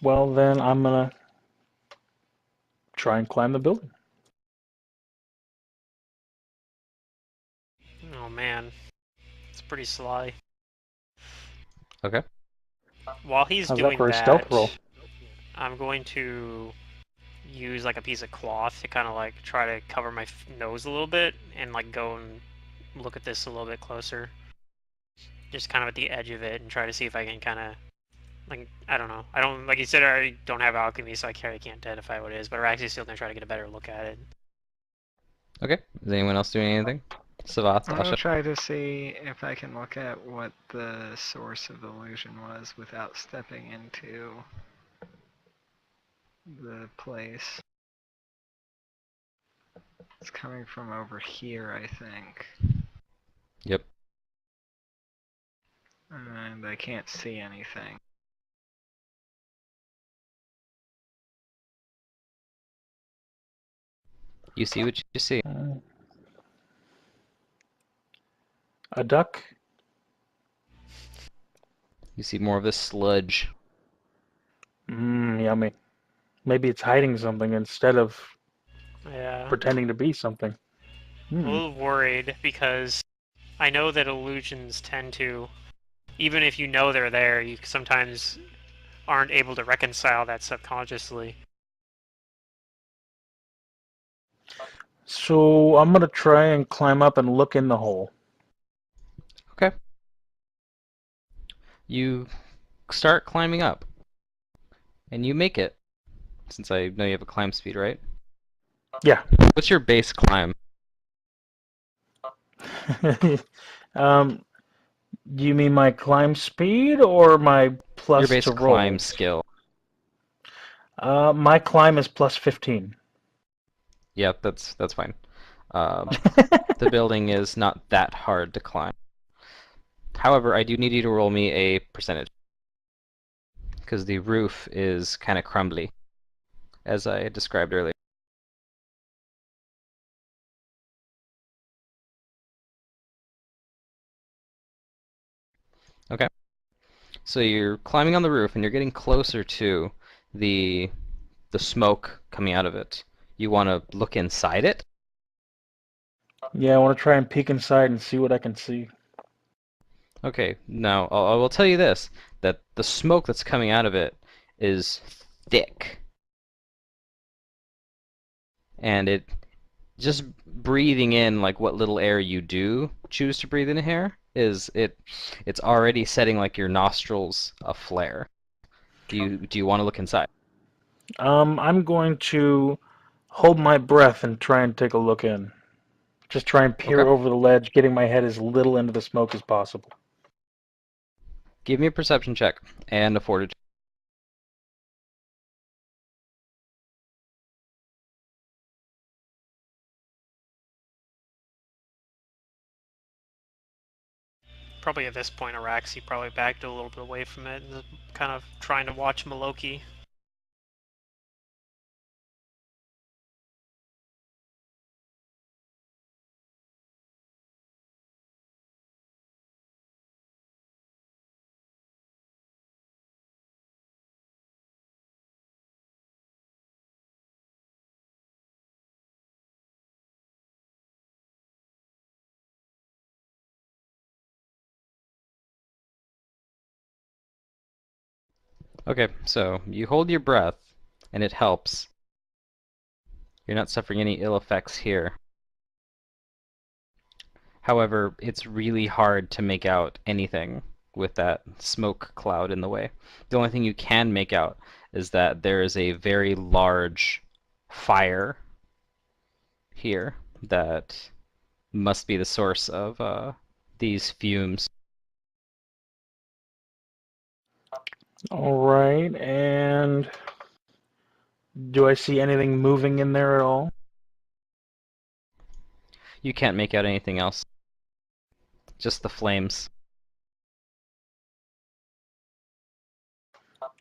well, then I'm gonna try and climb the building. Oh man, it's pretty sly. Okay. While he's How's that doing for a stealth roll? that, I'm going to use like a piece of cloth to kind of like try to cover my nose a little bit and like go and look at this a little bit closer. Just kind of at the edge of it and try to see if I can kind of like I don't know. I don't like you said I don't have alchemy, so I can't identify what it is. But we're actually still gonna try to get a better look at it. Okay. Is anyone else doing anything? Savat, I'm gonna Asha? try to see if I can look at what the source of the illusion was without stepping into the place. It's coming from over here, I think. Yep. And I can't see anything. You see what you see. A duck? You see more of this sludge. Mmm, yummy. Maybe it's hiding something instead of Yeah, pretending to be something. I'm a Hmm. little worried because I know that illusions tend to, even if you know they're there, you sometimes aren't able to reconcile that subconsciously. So I'm gonna try and climb up and look in the hole. Okay. You start climbing up, and you make it, since I know you have a climb speed, right? Yeah. What's your base climb? um, do you mean my climb speed or my Your plus base to climb rolls? skill. My climb is plus 15. Yeah, that's fine. The building is not that hard to climb. However, I do need you to roll me a percentage, because the roof is kind of crumbly, as I described earlier. Okay. So you're climbing on the roof, and you're getting closer to the the smoke coming out of it. You want to look inside it? Yeah, I want to try and peek inside and see what I can see. Okay, now I will tell you this, that the smoke that's coming out of it is thick. And it just breathing in like what little air you do choose to breathe in here it's already setting like your nostrils aflare. Do you want to look inside? I'm going to hold my breath and try and take a look in. Just try and Okay. peer over the ledge, getting my head as little into the smoke as possible. Give me a perception check and a fortitude. Probably at this point, Araxi probably backed a little bit away from it and kind of trying to watch Maloki. Okay, so you hold your breath, and it helps. You're not suffering any ill effects here. However, it's really hard to make out anything with that smoke cloud in the way. The only thing you can make out is that there is a very large fire here that must be the source of these fumes. All right, and do I see anything moving in there at all? You can't make out anything else. Just the flames.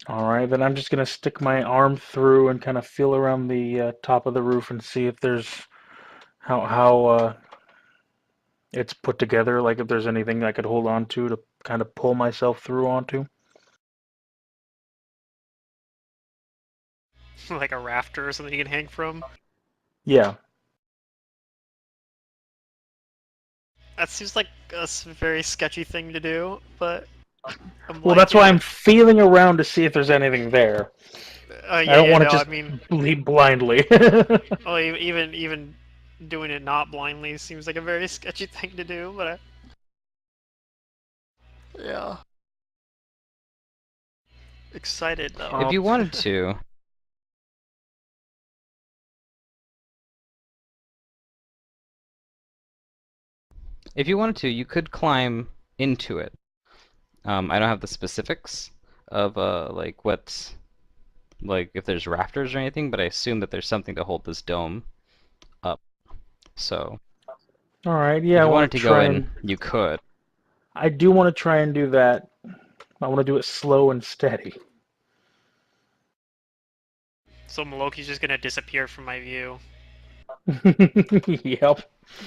All right, then I'm just gonna stick my arm through and kind of feel around the top of the roof and see if there's how it's put together. Like if there's anything I could hold on to kind of pull myself through onto. Like a rafter or something you can hang from. Yeah. That seems like a very sketchy thing to do, but I'm Well, that's why liking I'm it. feeling around to see if there's anything there. I Yeah, don't yeah, want to no, I just mean, leap blindly. oh, even doing it not blindly seems like a very sketchy thing to do, but yeah. Excited though. If Oh. you wanted to, you could climb into it. I don't have the specifics of like what's like if there's rafters or anything, but I assume that there's something to hold this dome up. So All right, yeah, if I you wanted want to to go try in, and you could. I do want to try and do that. I want to do it slow and steady. So Maloki's just gonna disappear from my view. Yep.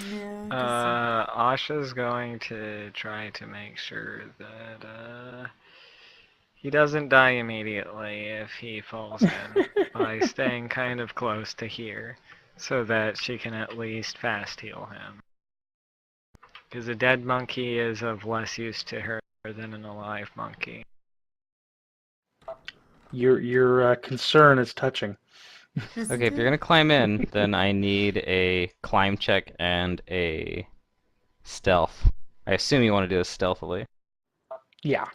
Yeah, I guess so. Asha's going to try to make sure that he doesn't die immediately if he falls in by staying kind of close to here so that she can at least fast heal him. Because a dead monkey is of less use to her than an alive monkey. Your concern is touching. Okay, Isn't if you're it? gonna climb in, then I need a climb check and a stealth. I assume you want to do this stealthily. Yeah.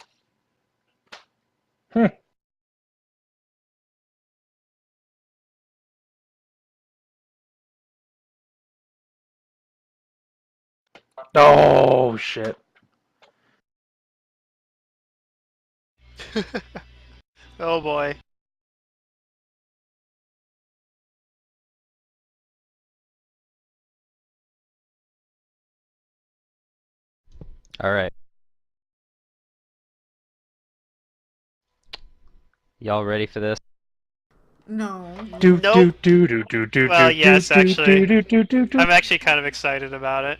Oh shit. Oh boy. All right. Y'all ready for this? No. Do Nope. do do do do do Well, do do yes, do actually. do do do do. I'm actually kind of excited about it.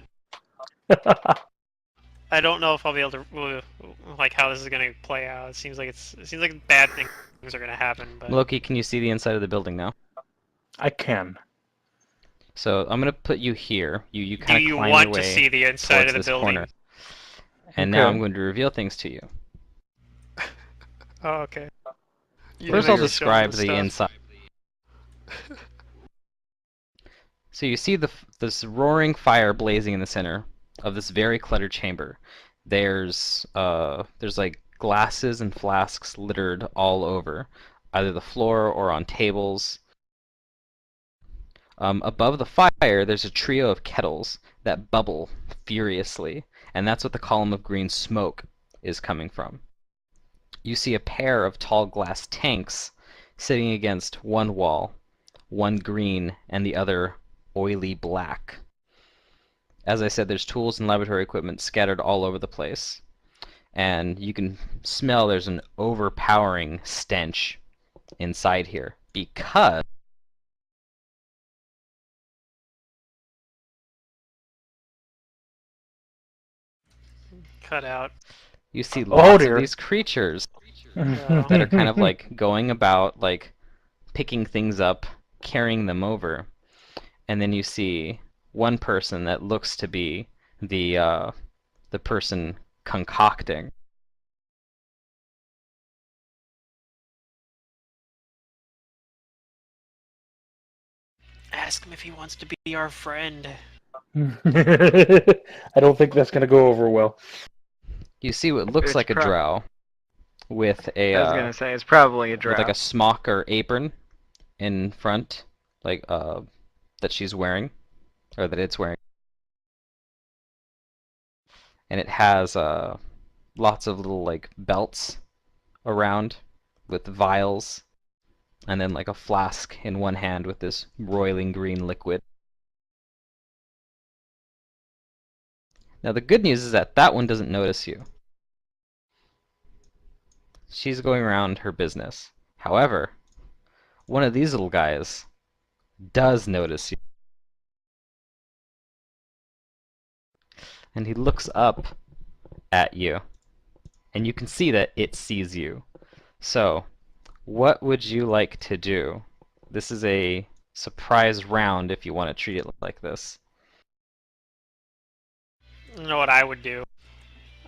I don't know if I'll be able to like how this is gonna play out. It seems like bad things are gonna happen, but Loki, can you see the inside of the building now? I can. So I'm gonna put you here. You do kind of you climb your want to way see the inside towards of the this building? corner. And now Okay. I'm going to reveal things to you. Oh, okay. You First, didn't I'll actually show me describe this the stuff. inside. So you see this roaring fire blazing in the center of this very cluttered chamber. There's like glasses and flasks littered all over, either the floor or on tables. Above the fire, there's a trio of kettles that bubble furiously, and that's what the column of green smoke is coming from. You see a pair of tall glass tanks sitting against one wall, one green and the other oily black. As I said, there's tools and laboratory equipment scattered all over the place. and you can smell there's an overpowering stench inside here because Cut out. you see Oh lots of dear. these creatures Oh. that are kind of like going about, like picking things up, carrying them over, and then you see one person that looks to be the person concocting. Ask him if he wants to be our friend. I don't think that's gonna go over well. You see what looks It's like a drow with a I was gonna say it's probably a with like drow. a smock or apron in front, like that she's wearing, or that it's wearing, and it has lots of little like belts around with vials, and then like a flask in one hand with this roiling green liquid. Now the good news is that that one doesn't notice you. She's going around her business. However, one of these little guys does notice you. And he looks up at you, and you can see that it sees you. So, what would you like to do? This is a surprise round if you want to treat it like this. You know what I would do?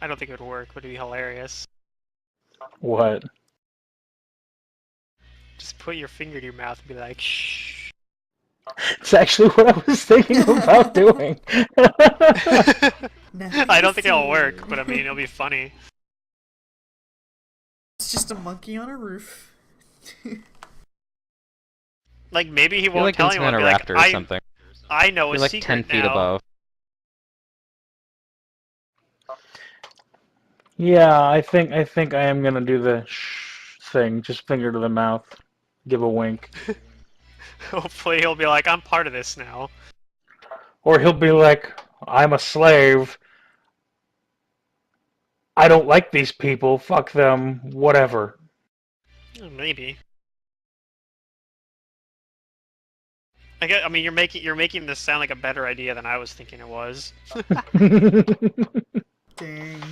I don't think it would work, but it'd be hilarious. What? Just put your finger to your mouth and be like, shh. It's actually what I was thinking about doing. I don't think it'll work, but I mean, it'll be funny. It's just a monkey on a roof. Like, maybe he You're won't like tell in some anyone. kind Be of like, raptor or something. I know a You're like secret 10 feet now. above. Yeah, I think I am gonna do the shh thing. Just finger to the mouth, give a wink, Hopefully he'll be like, I'm part of this now. or he'll be like, "I'm a slave. I don't like these people. Fuck them. Whatever." Maybe. I mean, you're making this sound like a better idea than I was thinking it was. Dang.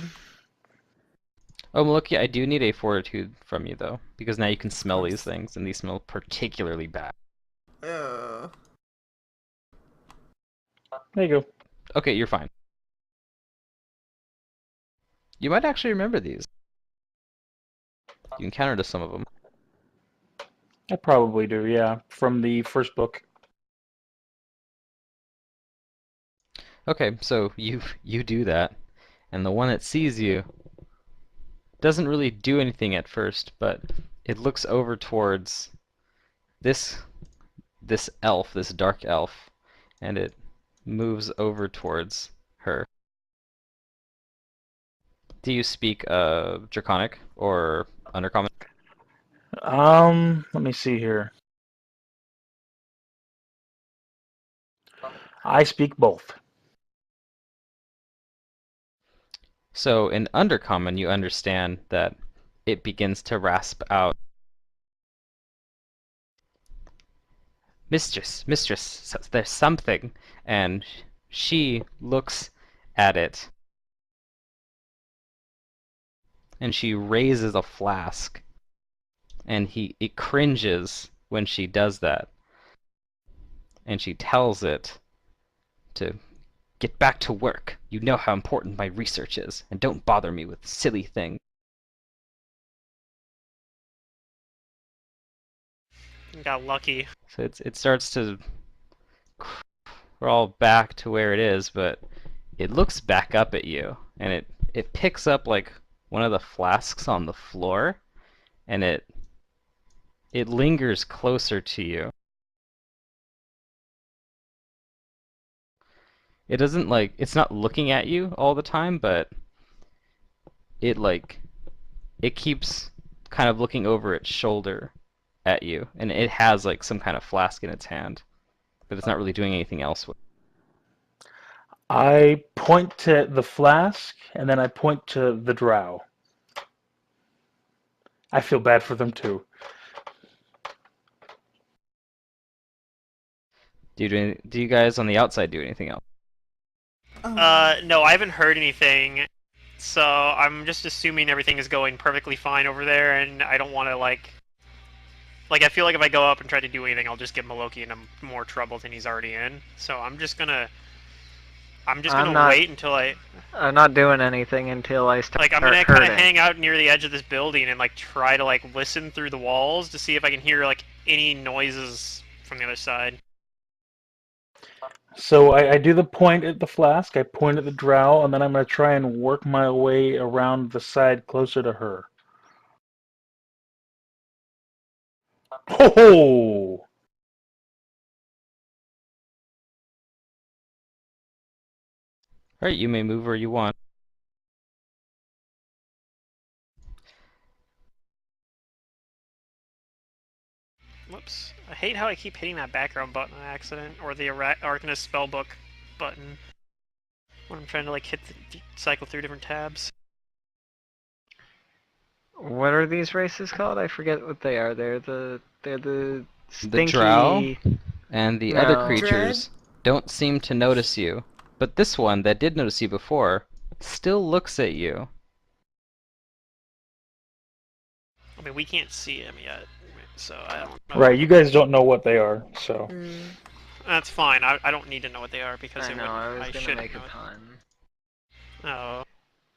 Oh, Maloki, I do need a fortitude from you, though, because now you can smell course. these things, and these smell particularly bad. Ugh. There you go. Okay, you're fine. You might actually remember these. You encountered some of them. I probably do. Yeah, from the first book. Okay, so you do that, and the one that sees you doesn't really do anything at first, but it looks over towards this elf, this dark elf, and it moves over towards her. Do you speak Draconic or Undercommon? Let me see here. I speak both. So in Undercommon, you understand that it begins to rasp out, Mistress, mistress, there's something, and she looks at it, and she raises a flask, and it cringes when she does that, and she tells it to get back to work. You know how important my research is, and don't bother me with silly things. Got lucky. So it starts to crawl back to where it is, but it looks back up at you, and it picks up like one of the flasks on the floor, and it lingers closer to you. It doesn't like it's not looking at you all the time, but it like it keeps kind of looking over its shoulder at you, and it has like some kind of flask in its hand, but it's not really doing anything else with. I point to the flask, and then I point to the drow. I feel bad for them too. Do you guys on the outside do anything else? No, I haven't heard anything, so I'm just assuming everything is going perfectly fine over there, and I don't want to I feel like if I go up and try to do anything, I'll just get Maloki into more trouble than he's already in. So I'm just gonna wait until I'm not doing anything until I start I'm gonna kind of hurting. hang out near the edge of this building and try to listen through the walls to see if I can hear any noises from the other side. So I do the point at the flask, I point at the drow, and then I'm going to try and work my way around the side closer to her. Ho ho! Alright, you may move where you want. Whoops. I hate how I keep hitting that background button on accident, or the Arcanist spellbook button when I'm trying to cycle through different tabs. What are these races called? I forget what they are. They're the stinky. The drow and the other No. creatures don't seem to notice you, but this one that did notice you before still looks at you. I mean, we can't see him yet, so I don't know. Right, you guys don't know what they are, so. That's fine. I don't need to know what they are because I know. I was gonna should make a know it. pun. Oh.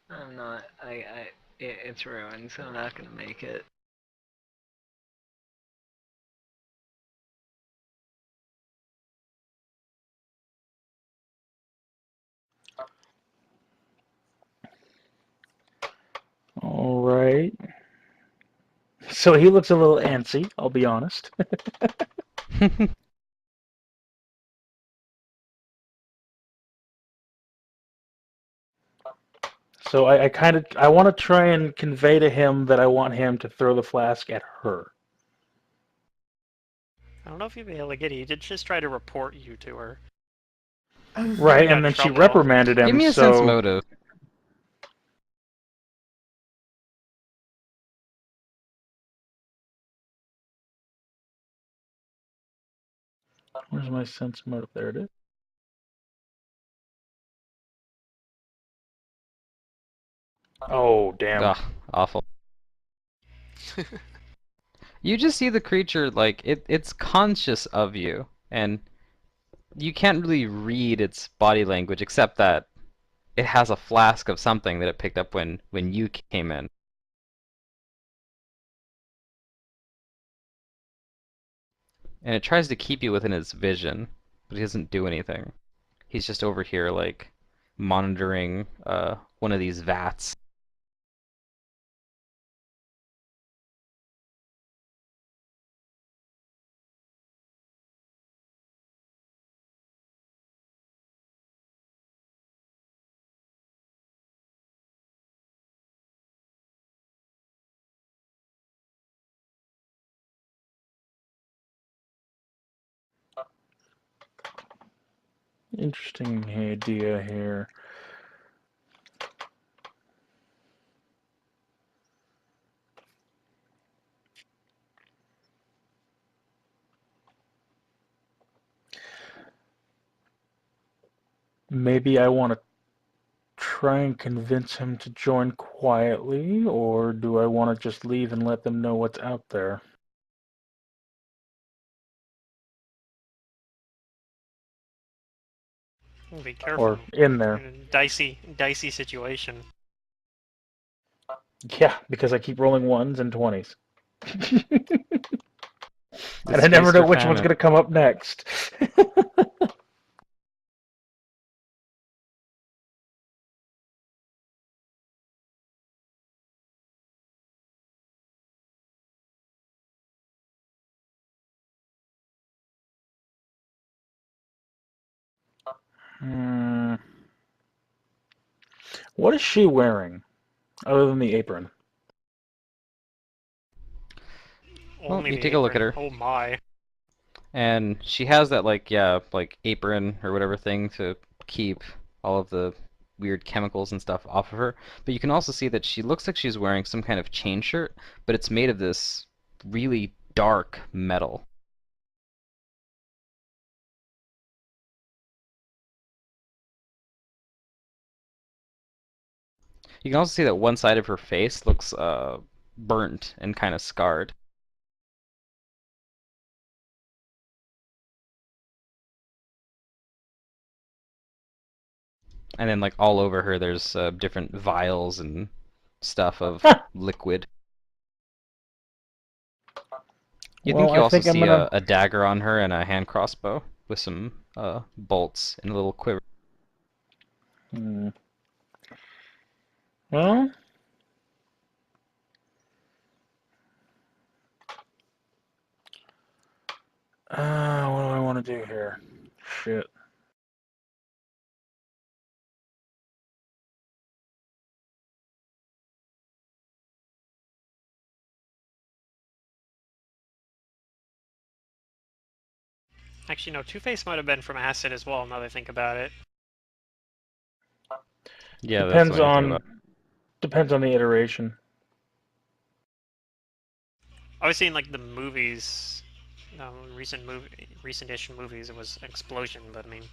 I'm not. It's ruined, so I'm not gonna make it. Alright. So he looks a little antsy, I'll be honest. So I want to try and convey to him that I want him to throw the flask at her. I don't know if you'll be able to get it. He did just try to report you to her. Right, got and then she trouble. reprimanded him, Give me a so... sense motive. Where's my sense motive? There it is. Oh, damn. Ugh, awful. You just see the creature it's conscious of you, and you can't really read its body language except that it has a flask of something that it picked up when you came in. And it tries to keep you within its vision, but he doesn't do anything. He's just over here monitoring one of these vats. Interesting idea here. Maybe I want to try and convince him to join quietly, or do I want to just leave and let them know what's out there? Be careful. Or in there. In a dicey situation. Yeah, because I keep rolling 1s and 20s. And I It's never feast know or which one's famine. going to come up next. Hmm. What is she wearing, other than the apron? Well, Only you the take a look at apron. her. Oh my. And she has that apron or whatever thing to keep all of the weird chemicals and stuff off of her. But you can also see that she looks like she's wearing some kind of chain shirt, but it's made of this really dark metal. You can also see that one side of her face looks burnt and kind of scarred. And then like all over her there's different vials and stuff of liquid. You Well, think you I also think I'm see gonna. a dagger on her and a hand crossbow with some bolts and a little quiver. Hmm. Well, what do I want to do here? Shit. Actually, no, Two-Face might have been from acid as well, now that I think about it. Yeah, that's the Depends way I think about on depends on the iteration. I was seeing like the movies, recent-ish movies, it was an explosion, but I mean,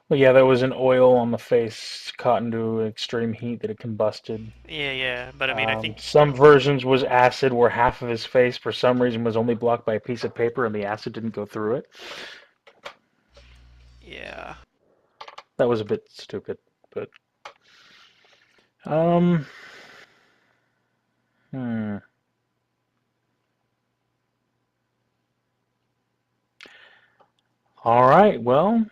Well, yeah, there was an oil on the face caught into extreme heat that it combusted. yeah, but I mean, I think, Some versions was acid, where half of his face, for some reason, was only blocked by a piece of paper, and the acid didn't go through it. yeah. That was a bit stupid, but um, hmm. All right, well,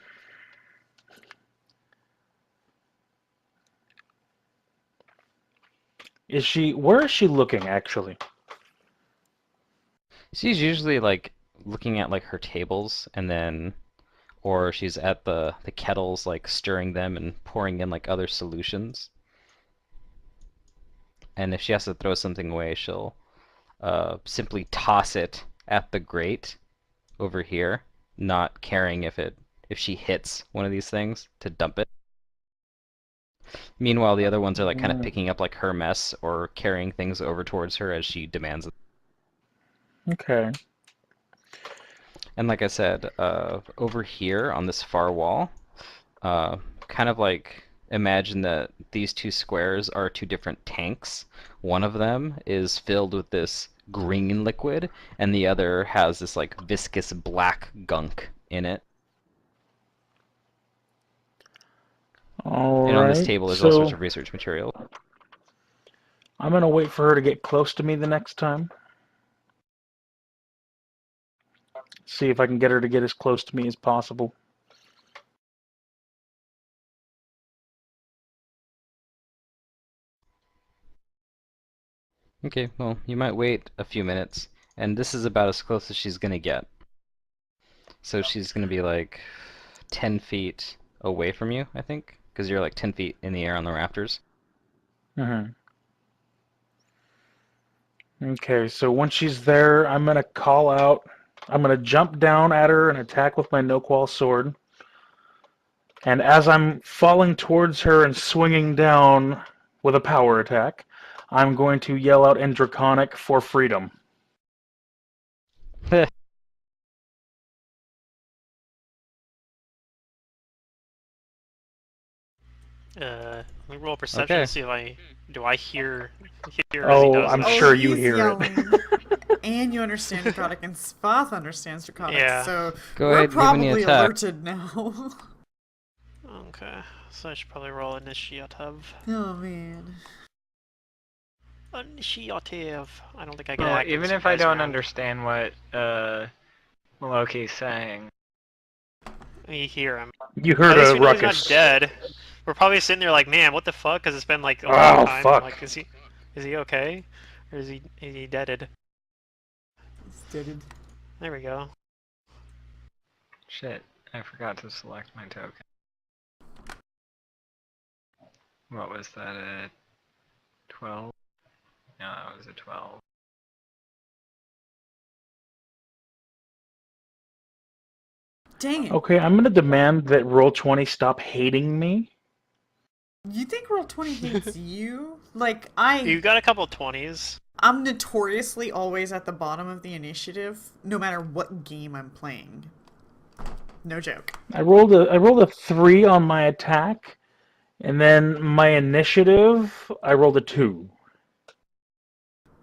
where is she looking actually? She's usually like looking at like her tables and then or she's at the kettles like stirring them and pouring in like other solutions. And if she has to throw something away, she'll simply toss it at the grate over here, not caring if she hits one of these things to dump it. Meanwhile, the other ones are like kind of Hmm, picking up like her mess or carrying things over towards her as she demands it. okay. And like I said, over here on this far wall, uh, kind of like imagine that these two squares are two different tanks. One of them is filled with this green liquid, and the other has this like viscous black gunk in it. All And on this right. table, there's all sorts So of research material. I'm gonna wait for her to get close to me the next time. See if I can get her to get as close to me as possible. Okay, well, you might wait a few minutes, and this is about as close as she's gonna get. So she's gonna be like 10 feet away from you, I think, because you're like 10 feet in the air on the rafters. Mm-hmm. Okay, so once she's there, I'm gonna call out. I'm gonna jump down at her and attack with my no-qual sword. And as I'm falling towards her and swinging down with a power attack, I'm going to yell out in Draconic for freedom. Let me roll perception to Okay. see if I hear as he Oh, does I'm Oh, this. sure you he's hear it. yelling. And you understand Draconic, and Spoth understands Draconic, Yeah. so Go we're ahead, give me an probably attack. alerted now. Okay, so I should probably roll initiative. Oh man. Initiative. I don't think I get Well, active even this if I guy's don't round. understand what Maloki's saying, You hear him. You At heard least a we know he's not ruckus. dead. We're probably sitting there like, man, what the fuck? Because it's been like a long Oh, time. I'm fuck. like, is he okay, or is he deaded? Deaded. There we go. shit, I forgot to select my token. What was that, a 12? No, it was a 12. Dang it. Okay, I'm gonna demand that Roll20 stop hating me. You think Roll20 hates you? Like, You got a couple 20s. I'm notoriously always at the bottom of the initiative, no matter what game I'm playing. No joke. I rolled a 3 on my attack, and then my initiative, I rolled a 2.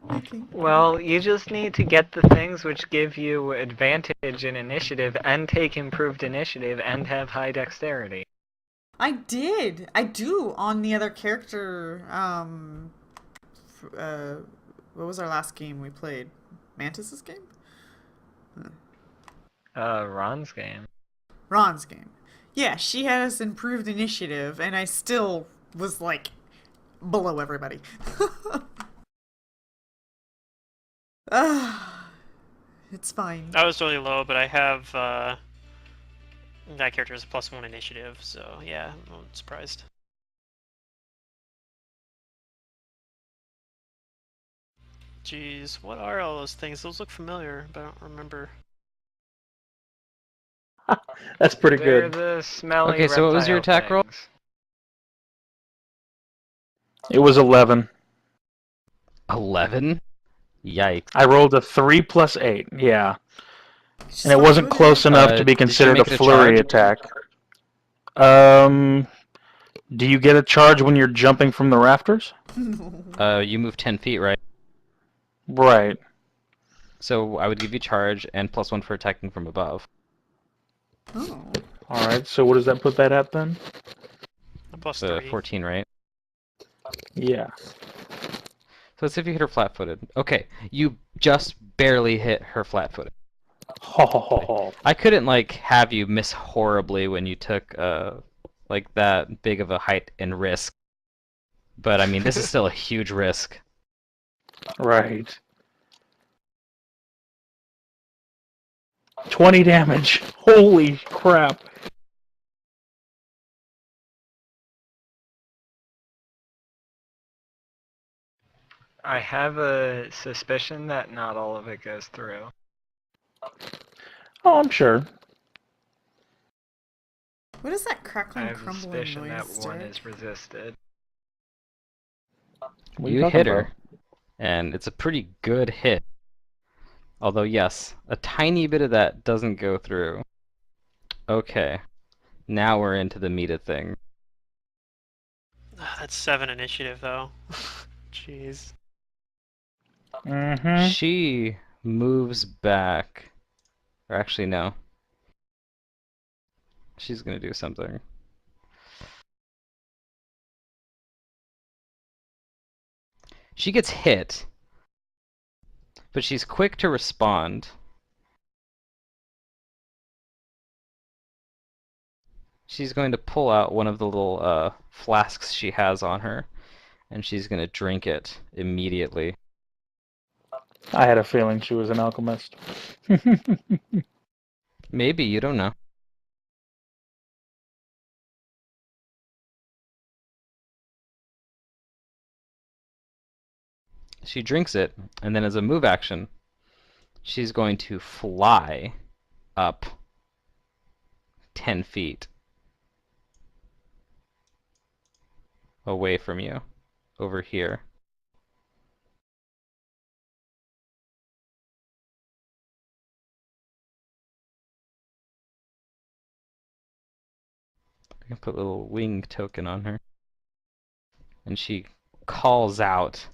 Okay. Well, you just need to get the things which give you advantage in initiative and take improved initiative and have high dexterity. I did. I do on the other character. What was our last game we played? Mantis's game? Ron's game. Ron's game. Yeah, she has improved initiative, and I still was like below everybody. It's fine. I was really low, but I have that character is a +1 initiative, so yeah, I'm not surprised. Jeez, what are all those things? Those look familiar, but I don't remember. That's pretty They're good. the smelly Okay, so what was your reptile attack roll? things. It was 11. 11? Yikes. I rolled a 3 plus 8. Yeah, Just and it like wasn't go close there. enough to be Did you considered a make it a flurry charge? attack. Do you get a charge when you're jumping from the rafters? You move 10 feet, right? Right. So I would give you charge and +1 for attacking from above. Oh. All right. So what does that put that at then? A +3. 14, right? Yeah. So let's see if you hit her flat-footed. Okay, you just barely hit her flat-footed. Ho ho ho ho. I couldn't like have you miss horribly when you took like that big of a height and risk. But I mean, this is still a huge risk. Right. 20 damage. Holy crap. I have a suspicion that not all of it goes through. Oh, I'm sure. What is that I crackling, have a crumbling suspicion that noise, one Derek? is resisted. What are You talking hit about? her, and it's a pretty good hit. Although, yes, a tiny bit of that doesn't go through. Okay, now we're into the meat of things. That's 7 initiative, though. Jeez. Mm-hmm. She moves back. Or actually, no. She's gonna do something. She gets hit, but she's quick to respond. She's going to pull out one of the little flasks she has on her, and she's going to drink it immediately. I had a feeling she was an alchemist. Maybe, you don't know. She drinks it, and then as a move action, she's going to fly up 10 feet away from you, over here. I can put a little wing token on her. And she calls out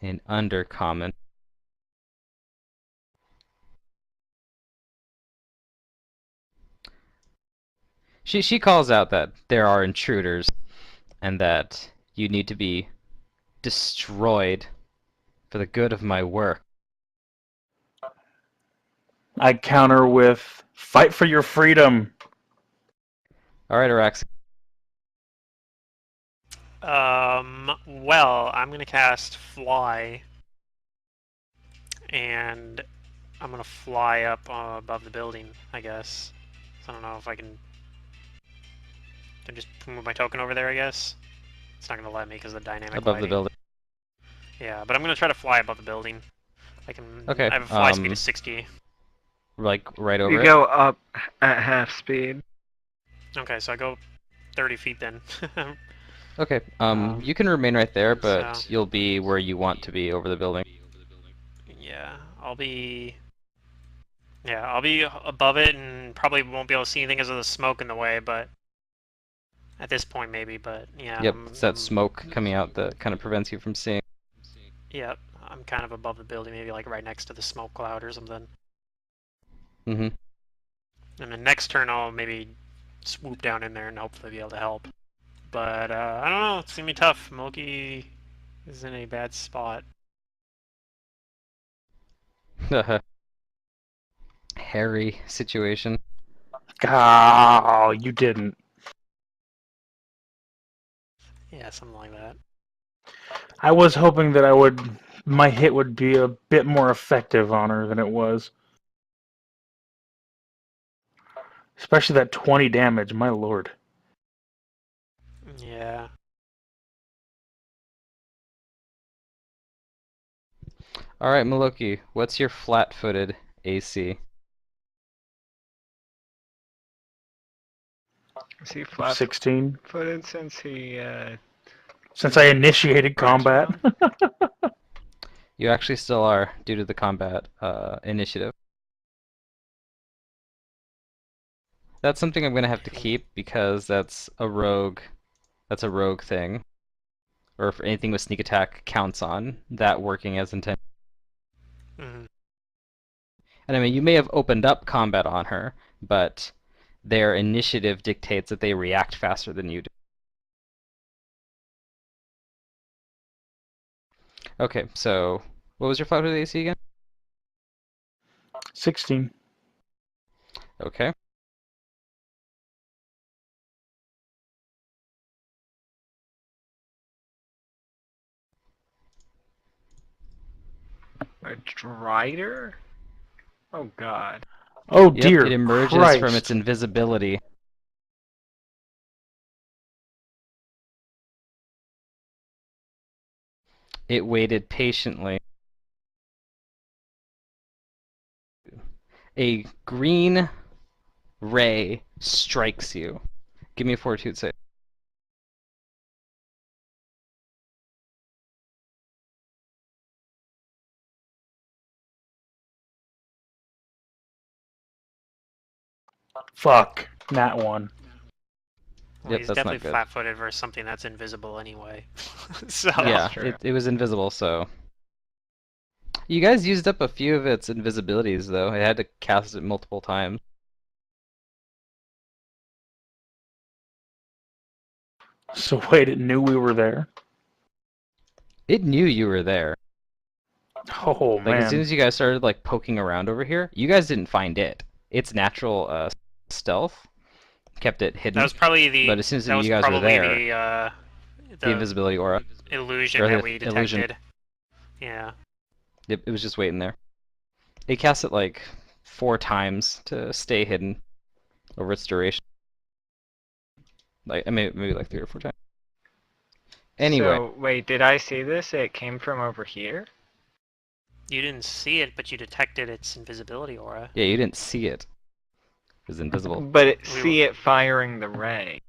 in Undercommon. She calls out that there are intruders and that you need to be destroyed for the good of my work. I counter with, fight for your freedom. Alright, Arax. Well, I'm gonna cast Fly. And I'm gonna fly up above the building, I guess. So I don't know if I can just move my token over there, I guess. It's not gonna let me because of the dynamic Above the lighting. building. Yeah, but I'm gonna try to fly above the building. I can. Okay, I have a fly speed of 60. like right over You it? go up at half speed. Okay, so I go 30 feet then. Okay. Um, You can remain right there, so but you'll be where you want to be over the building. yeah, I'll be above it and probably won't be able to see anything because of the smoke in the way, but at this point maybe, but yeah, Yep, it's that smoke coming out that kind of prevents you from seeing. yep, I'm kind of above the building, maybe like right next to the smoke cloud or something. Mm-hmm. And the next turn I'll maybe swoop down in there and hopefully be able to help. But I don't know, it's gonna be tough. Moki is in a bad spot. Hairy situation. Oh, you didn't. Yeah, something like that. I was hoping that my hit would be a bit more effective on her than it was. Especially that 20 damage, my lord. Yeah. Alright, Maloki, what's your flat-footed AC? Is he flat 16. footed since he Since I initiated runs combat. around? You actually still are, due to the combat initiative. That's something I'm gonna have to keep because that's a rogue thing. Or if anything with sneak attack counts on that working as intended. Mhm. And I mean, you may have opened up combat on her, but their initiative dictates that they react faster than you do. Okay, so what was your flat-footed AC again? 16. Okay. A Drider? Oh god. Oh Yep, it dear emerges from its Christ. invisibility. It waited patiently. A green ray strikes you. Give me a fortitude save. Fuck. That one. Well, Yep, he's that's definitely not good. flat-footed versus something that's invisible anyway. So That's Yeah, true. it was invisible, so. You guys used up a few of its invisibilities, though. I had to cast it multiple times. So wait, it knew we were there? It knew you were there. Oh Like, as soon man. as you guys started, like, poking around over here, you guys didn't find it. Its natural stealth kept it that hidden. was probably But as soon as you the guys were there, the the invisibility aura, illusion or that the we illusion, detected. Yeah. it was just waiting there. It cast it, like, 4 times to stay hidden over its duration. Like, I mean, maybe like 3 or 4 times. Anyway, So, wait, did I see this? It came from over here? You didn't see it, but you detected its invisibility aura. yeah, you didn't see it. It was invisible. But We were... see it firing the ray.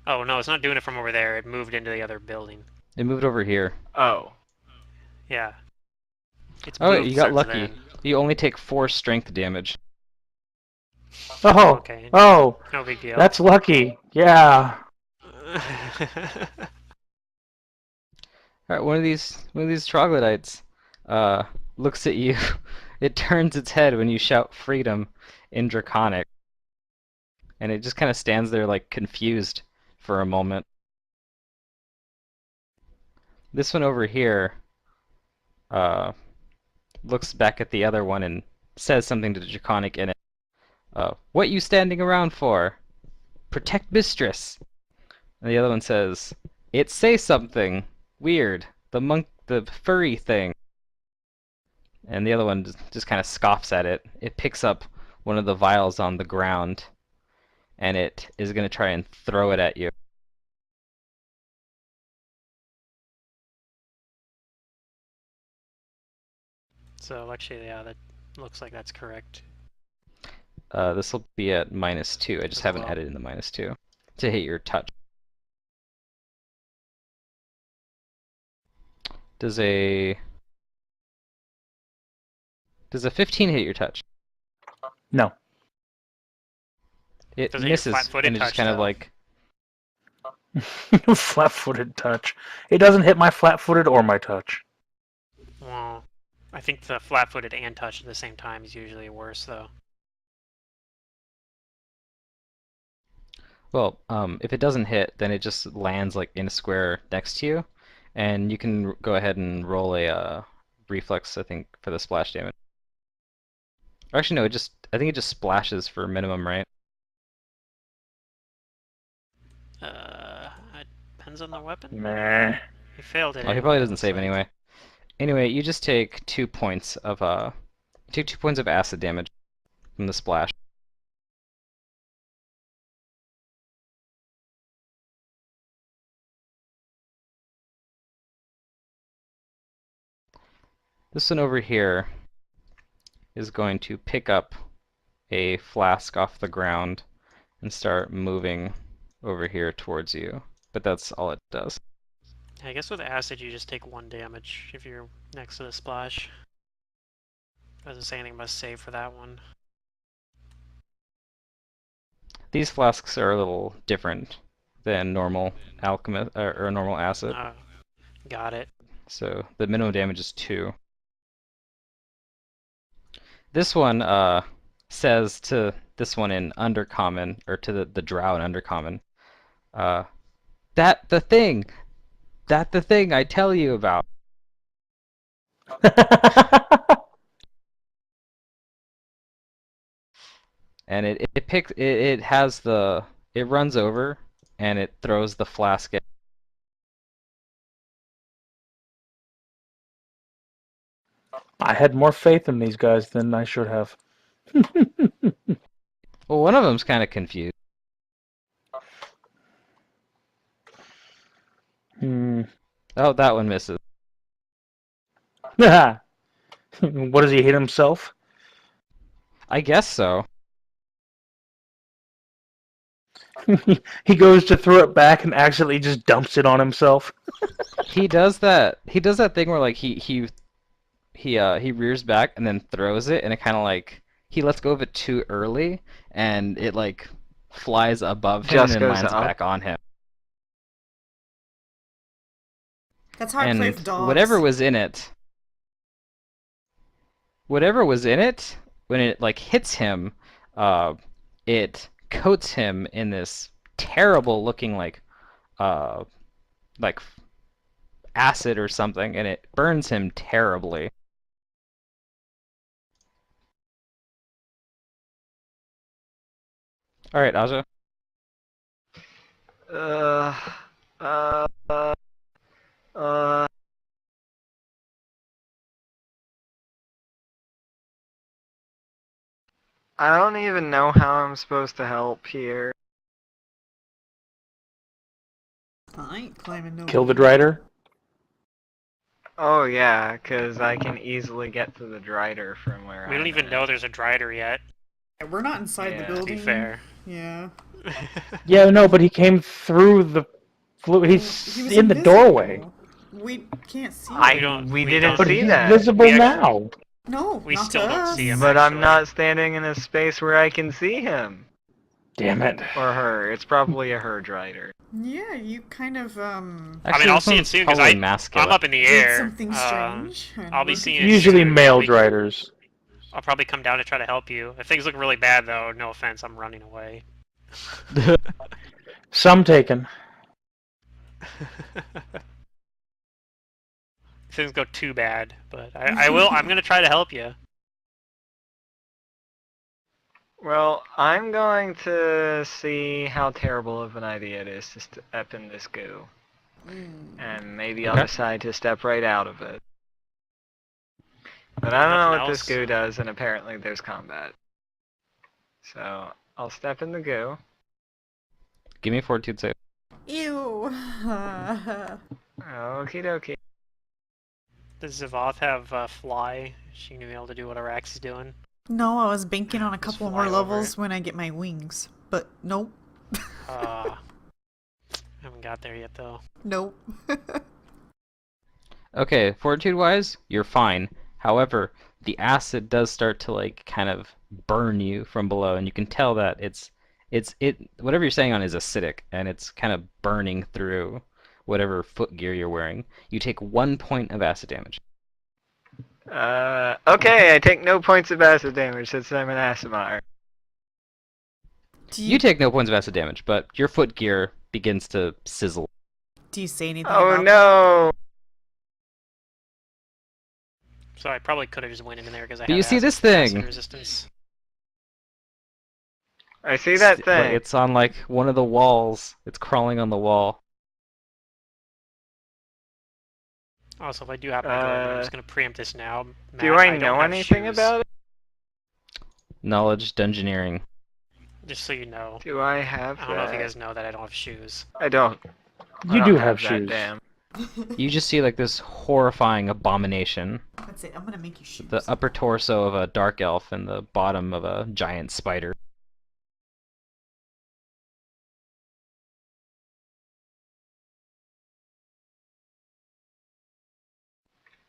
Oh no, it's not doing it from over there. It moved into the other building. It moved over here. Oh. Yeah. It's Oh, moved you got since lucky. then. You only take 4 strength damage. Oh, Okay. oh, No big deal. that's lucky. Yeah. Alright, one of these troglodytes looks at you. It turns its head when you shout freedom in Draconic. And it just kind of stands there like confused for a moment. This one over here uh, looks back at the other one and says something to Draconic in it. What you standing around for? Protect mistress. And the other one says, it say something weird. The furry thing. And the other one just kind of scoffs at it. It picks up one of the vials on the ground, and it is going to try and throw it at you. So actually, yeah, that looks like that's correct. this will be at -2. I just As haven't well. added in the -2 to hit your touch. Does a 15 hit your touch? No. It Does it hit your misses, flat-footed and it just touch, kind of though? like Flat-footed touch. It doesn't hit my flat-footed or my touch. Well, I think the flat-footed and touch at the same time is usually worse, though. well, if it doesn't hit, then it just lands like in a square next to you, and you can go ahead and roll a reflex, I think, for the splash damage. Or actually, no, I think it just splashes for minimum, right? It depends on the weapon. Nah. He failed it Oh, he anyway, probably it doesn't looks save like. anyway. Anyway, you just take 2 points of acid damage from the splash. This one over here is going to pick up a flask off the ground and start moving over here towards you. But that's all it does. I guess with acid, you just take 1 damage if you're next to the splash. Doesn't say anything about save for that one. These flasks are a little different than normal alchemist or normal acid. Oh, got it. So the minimum damage is 2. This one says to this one in Undercommon, or to the drow in Undercommon, that the thing I tell you about. And it runs over and it throws the flask at. I had more faith in these guys than I should have. Well, one of them's kind of confused. Hmm. Oh, that one misses. What does he hit himself? I guess so. He goes to throw it back and accidentally just dumps it on himself. He does that. He does that thing where like he rears back and then throws it, and it kind of like he lets go of it too early, and it like flies above him and Just then goes lands up. back on him. That's how I play And with dogs. whatever was in it, when it like hits him, it coats him in this terrible looking like acid or something, and it burns him terribly. All right, Aja. Uh, uh, uh, uh. I don't even know how I'm supposed to help here. I ain't claiming no. Kill the drider. Oh yeah, because I can easily get to the drider from where We don't I'm even at. know there's a drider yet, We're not inside Yeah, the to be building. to be fair. Yeah. Yeah, no, but he came through the. He's He was in the invisible. doorway. We can't see don't- We we didn't don't- But see he's that. visible We now. No, We not still to don't us. see him. But I'm actually. not standing in a space where I can see him. Damn it. Or her. It's probably a her drider. Yeah, you kind of Actually, I'll this see it one's soon because probably I'm masculine. up in the did air. something strange. and I'll be we're seeing it Usually soon. male driders. I'll probably come down to try to help you. If things look really bad, though, no offense, I'm running away. Some taken. If things go too bad, but I will. I'm gonna try to help you. Well, I'm going to see how terrible of an idea it is to step in this goo. And maybe I'll Okay. decide to step right out of it. But I don't know Nothing what this else? goo does, and apparently there's combat. So, I'll step in the goo. Give me a fortitude save. Ew. Okie dokie. Does Zavoth have fly? Is she gonna be able to do what Arax is doing? No, I was banking on a Just couple fly more over levels it. when I get my wings. But nope. Haven't got there yet though. Nope. Okay, fortitude-wise, you're fine. However, the acid does start to like kind of burn you from below, and you can tell that whatever you're standing on is acidic, and it's kind of burning through whatever foot gear you're wearing. You take 1 point of acid damage. Okay, I take no points of acid damage since I'm an Asimar. Do You take no points of acid damage, but your foot gear begins to sizzle. do you say anything Oh about no! So I probably could have just went in there because I But have you see this acid thing. resistance. I see that thing. It's on like one of the walls. It's crawling on the wall. Also, if I do happen to go in there, I'm just gonna preempt this now. Do Matt, I don't know have anything shoes, about it? Knowledge dungeoneering. just so you know. Do I have I don't know if you that? guys know that I don't have shoes. I don't. I You don't do have that shoes. damn. You just see like this horrifying abomination. That's it. I'm gonna make you shoes. The upper torso of a dark elf and the bottom of a giant spider.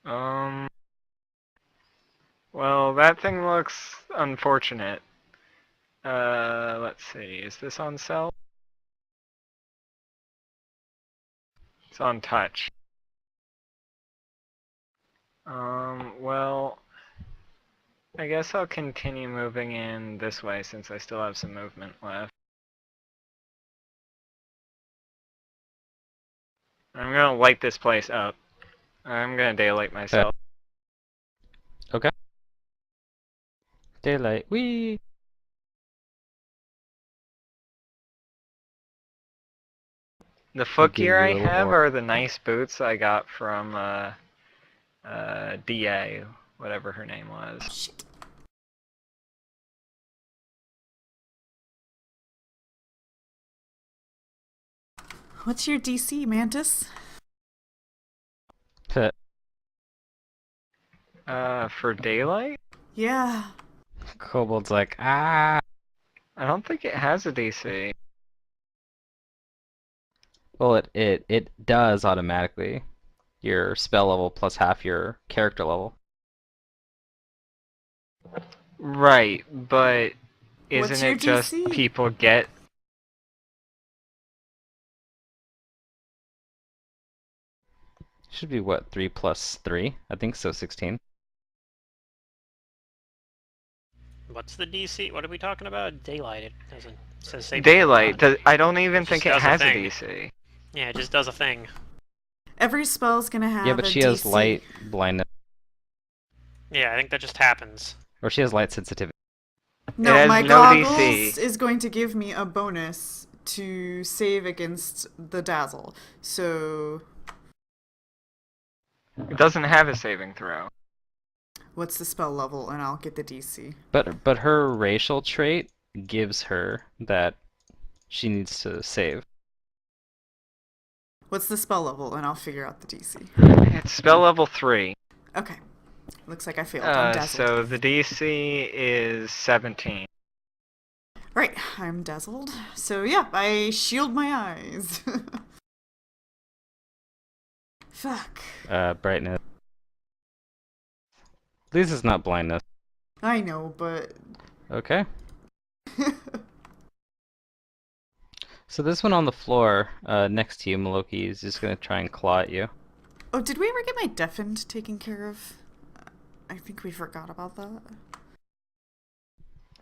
Um. Well, that thing looks unfortunate. Let's see. Is this on cell? It's on touch. Well, I guess I'll continue moving in this way since I still have some movement left. I'm gonna light this place up. I'm gonna daylight myself. Okay. Daylight. Whee! The foot Give gear you a I little have aura. are the nice boots I got from DA, whatever her name was. Shit. What's your DC, Mantis? Pet. For daylight? Yeah. Kobold's like, ah! I don't think it has a DC. Well, it does automatically. Your spell level plus half your character level. Right, but What's isn't your it just DC? people get... Should be what, 3 plus 3? I think so, 16. What's the DC? What are we talking about? Daylight. It doesn't. It says saving Daylight, throw. I don't even It think just it does a has a thing. DC. Yeah, it just does a thing. Every spell's gonna have Yeah, but a she DC. has light blindness. Yeah, I think that just happens. Or she has light sensitivity. No, It has my no goggles DC. is going to give me a bonus to save against the dazzle. So, It doesn't have a saving throw. what's the spell level? And I'll get the DC. But her racial trait gives her that she needs to save. What's the spell level? And I'll figure out the DC. It's spell level 3. Okay. Looks like I failed. I'm dazzled. So the DC is 17. Right, I'm dazzled. So yeah, I shield my eyes. Fuck. Brightness. At least it's not blindness. I know, but... Okay. So this one on the floor, next to you, Maloki, is just gonna try and claw at you. Oh, did we ever get my deafened taken care of? I think we forgot about that.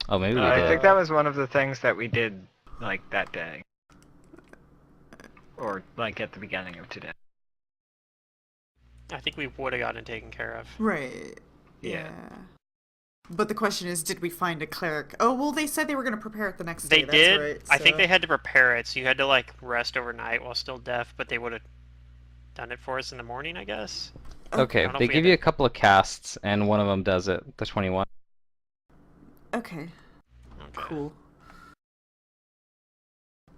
Oh, maybe we I did. think that was one of the things that we did, like, that day. Or, like, at the beginning of today. I think we would have gotten it taken care of. Right. Yeah. But the question is, did we find a cleric? Oh, well, they said they were going to prepare it the next They day. did. That's right, I think so- they had to prepare it, so you had to like rest overnight while still deaf. But they would have done it for us in the morning, I guess. Okay, I don't know they if we give had you a couple of casts, and one of them does it, the 21. Okay, Okay. cool.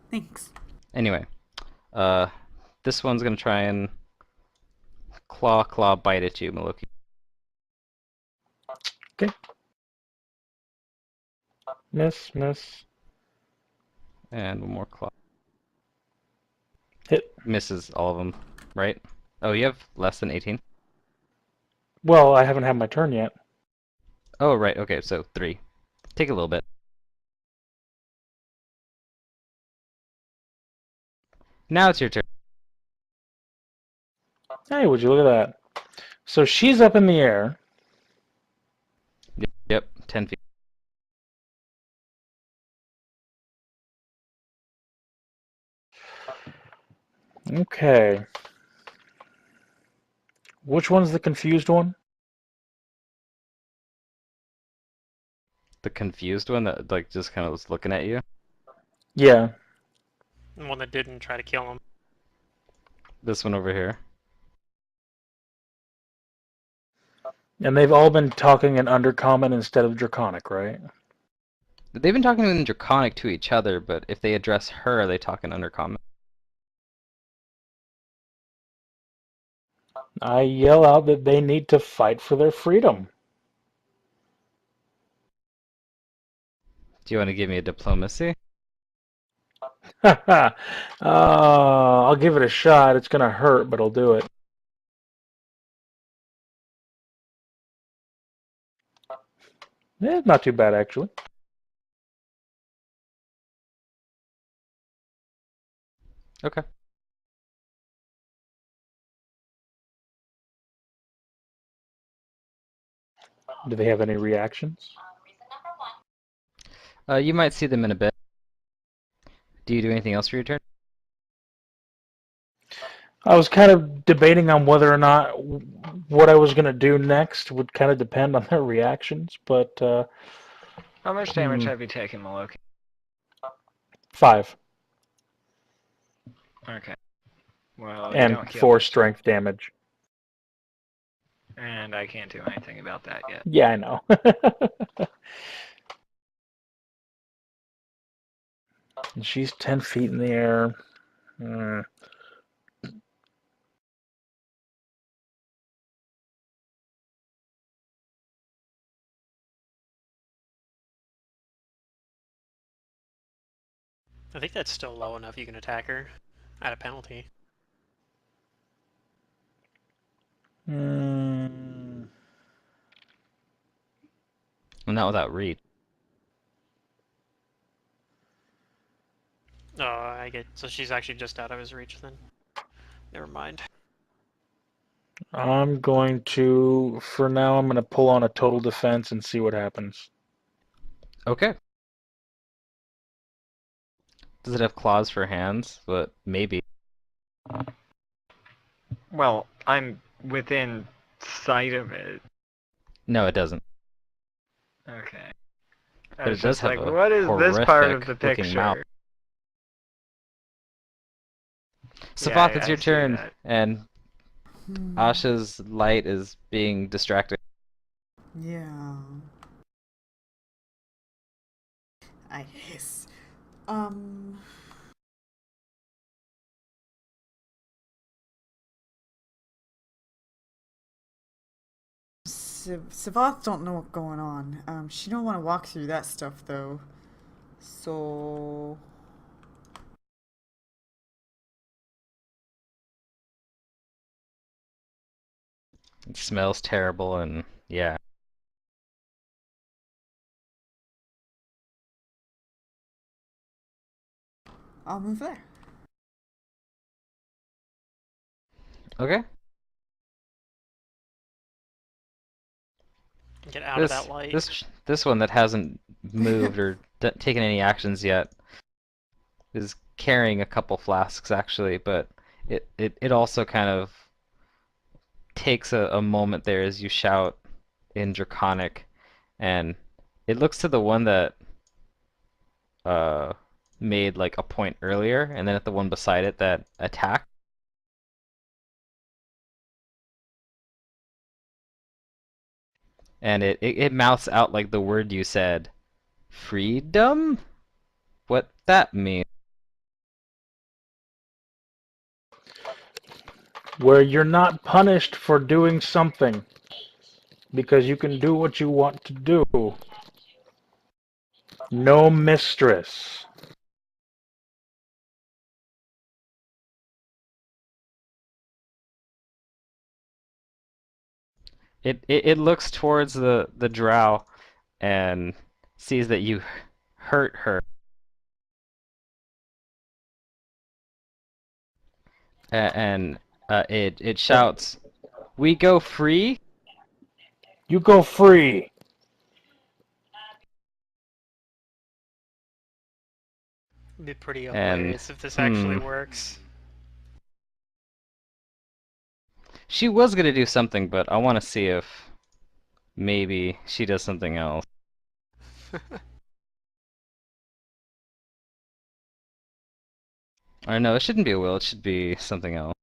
Thanks. Anyway, this one's gonna try and claw, bite at you, Maloki. Okay. Miss. And one more claw. Hit. Misses all of them, right? Oh, you have less than 18? Well, I haven't had my turn yet. Oh, right, okay, so 3. Take a little bit. Now it's your turn. Hey, would you look at that? So she's up in the air. Yep, 10 feet. Okay. Which one's the confused one? The confused one that like just kind of was looking at you. Yeah. The one that didn't try to kill him. This one over here. And they've all been talking in Undercommon instead of Draconic, right? They've been talking in Draconic to each other, but if they address her, are they talking Undercommon? I yell out that they need to fight for their freedom. Do you want to give me a diplomacy? I'll give it a shot. It's gonna hurt, but I'll do it. Not too bad, actually. Okay. Do they have any reactions? You might see them in a bit. Do you do anything else for your turn? I was kind of debating on whether or not what I was gonna do next would kind of depend on their reactions, but How much damage have you taken, Maloki? 5 Okay. Well, you and don't heal 4 this, strength damage. and I can't do anything about that yet. Yeah, I know. And she's 10 feet in the air. Mm. I think that's still low enough you can attack her at a penalty. Mm. Well, not without reach. Oh, I get. So she's actually just out of his reach then. Never mind. I'm going to, for now, I'm going to pull on a total defense and see what happens. Okay. Does it have claws for hands? But maybe. Well, I'm within sight of it. No, it doesn't. Okay. I But was it does just have like, a what is this part of horrific the looking mouth. picture? Savath, Yeah, it's I your see turn, that. and Asha's light is being distracted. Yeah. I hiss. Savath don't know what's going on. She don't want to walk through that stuff though. So It smells terrible, and yeah. I'll move there. Okay. Get out of This that light. this one that hasn't moved or taken any actions yet is carrying a couple flasks actually, but it also kind of takes a moment there as you shout in Draconic, and it looks to the one that uh made like a point earlier, and then at the one beside it that attacked. And it mouths out like the word you said, freedom? What that means? Where you're not punished for doing something because you can do what you want to do. No mistress. It looks towards the drow and sees that you hurt her, and it shouts, "We go free!" You go free. It'd be pretty And hilarious if this actually works. she was gonna do something, but I want to see if maybe she does something else. Or no, it shouldn't be a will. It should be something else.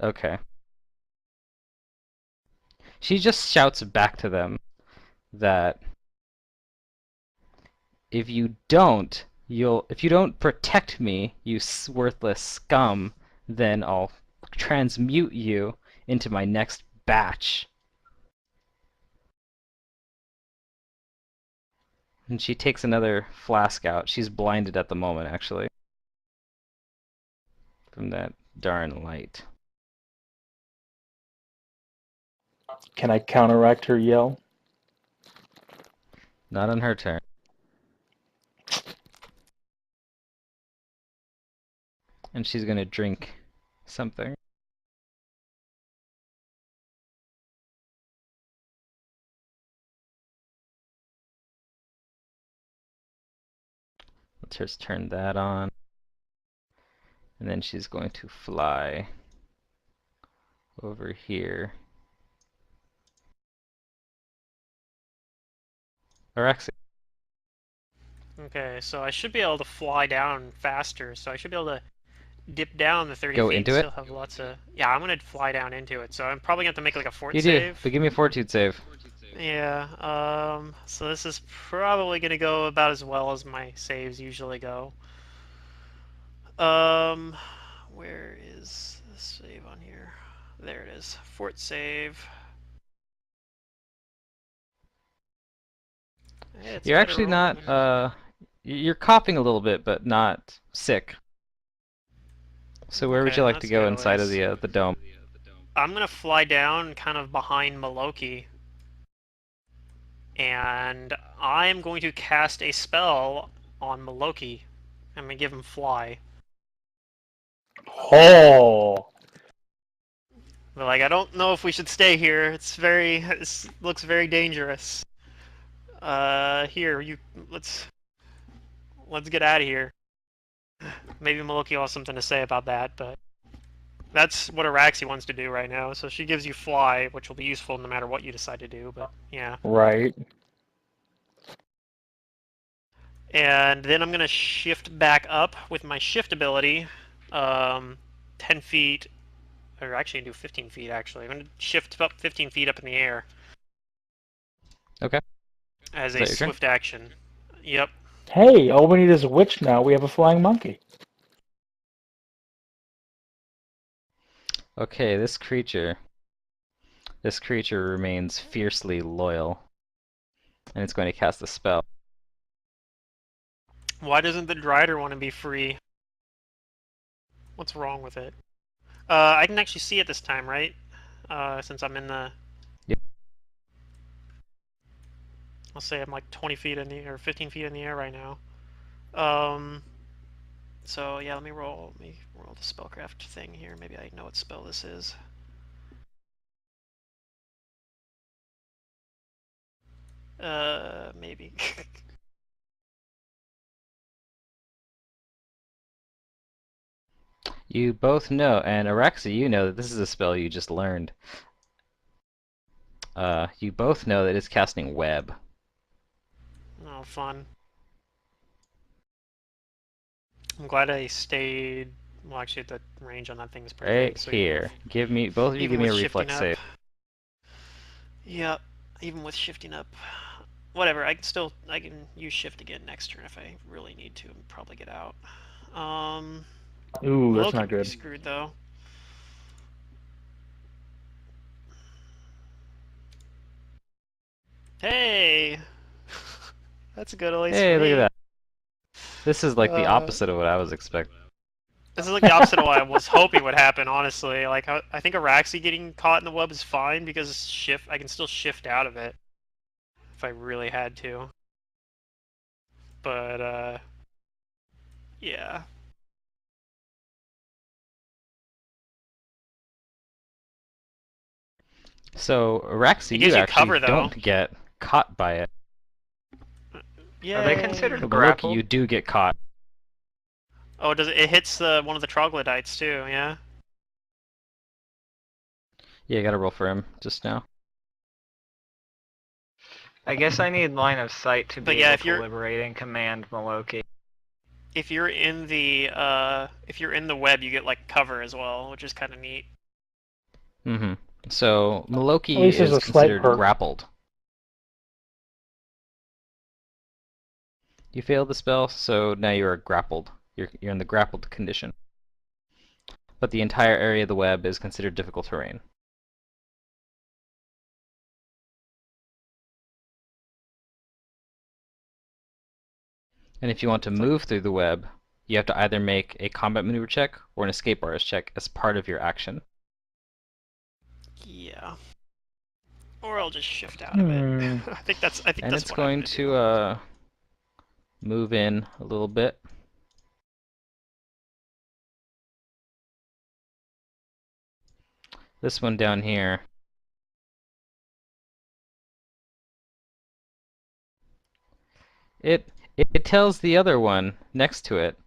Okay. She just shouts back to them that if you don't protect me, you worthless scum, then I'll transmute you into my next batch. And she takes another flask out. She's blinded at the moment, actually, from that darn light. Can I counteract her yell? Not on her turn. And she's gonna drink something. Let's just turn that on. And then she's going to fly over here. Alexi. Okay, so I should be able to fly down faster, so I should be able to dip down the 30 Go feet into and it? still have lots of... Yeah, I'm gonna fly down into it, so I'm probably gonna have to make like a fort You do, save. but give me a fortitude save. Yeah, so this is probably gonna go about as well as my saves usually go. Um, where is the save on here? There it is. Fort save. It's You're better actually rolling not, than... you're coughing a little bit, but not sick. So where would you Okay, like to that's go good at inside of least. the dome? I'm gonna fly down kind of behind Maloki, and I'm going to cast a spell on Maloki. I'm gonna give him fly. Oh. But like, I don't know if we should stay here. It looks very dangerous. Here, let's get out of here. Maybe Maloki will have something to say about that, but that's what Araxi wants to do right now. So she gives you fly, which will be useful no matter what you decide to do. But yeah. Right. And then I'm gonna shift back up with my shift ability, 10 feet, or actually do 15 feet. Actually, I'm gonna shift up 15 feet up in the air Okay. as Is a that your turn? swift action. Yep. Hey, all we need is a witch now. We have a flying monkey. Okay, this creature remains fiercely loyal, and it's going to cast a spell. Why doesn't the Drider want to be free? What's wrong with it? I can actually see it this time, right? Since I'm in the... Yep. I'll say I'm like 20 feet in the or 15 feet in the air right now. So yeah, let me roll the spellcraft thing here. Maybe I know what spell this is. Maybe. You both know, and Araxi, you know that this is a spell you just learned. You both know that it's casting web. Oh, fun. I'm glad I stayed. Well, actually, the range on that thing is pretty Right big. So here. Both of you even give me with a shifting reflex up. save. Yep. Even with shifting up. Whatever. I can use shift again next turn if I really need to and probably get out. Ooh, that's Loki not would be good. screwed though. Hey! That's good, at least for Hey, look at me. that. This is like the Uh, opposite of what I was expecting. this is like the opposite of what I was hoping would happen, honestly. Like, I think Araxi getting caught in the web is fine because I can still shift out of it if I really had to. But, yeah. So, It Araxi, gives you you actually cover, though. don't get caught by it. Are they Yay! considered But Maloki, you grappled? do get caught. Oh, it hits one of the troglodytes, too, yeah? Yeah, you gotta roll for him just now. I guess I need line of sight to But be yeah, able to liberate and command Maloki. if you're in the web, you get like cover as well, which is kind of neat. Mm-hmm. So, At Maloki least there's is a slight considered perk. grappled. You failed the spell, so now you are grappled. You're in the grappled condition. But the entire area of the web is considered difficult terrain. And if you want to It's like, move through the web, you have to either make a combat maneuver check or an escape artist check as part of your action. yeah. Or I'll just shift out of it. Hmm. I think And that's it's what I'm going gonna do. to move in a little bit. This one down here. It it tells the other one next to it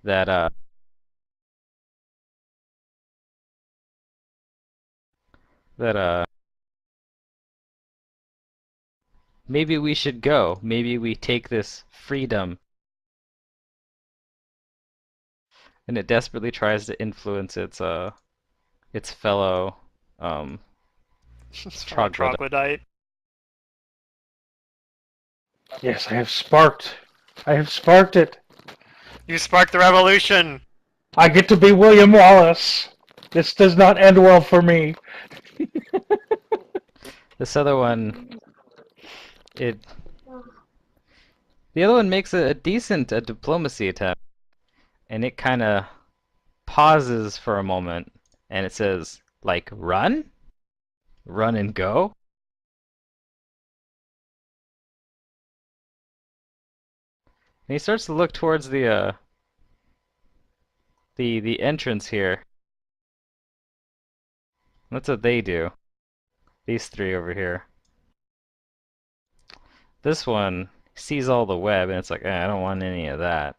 that that maybe we should go. Maybe we take this freedom. And it desperately tries to influence its fellow um Fellow troglodyte. troglodyte. Yes, I have sparked. I have sparked it. You sparked the revolution. I get to be William Wallace. This does not end well for me. This other one, it the other one makes a decent diplomacy attempt, and it kind of pauses for a moment, and it says, like, run? Run and go? And he starts to look towards the entrance here. That's what they do. These three over here. This one sees all the web, and it's like, I don't want any of that.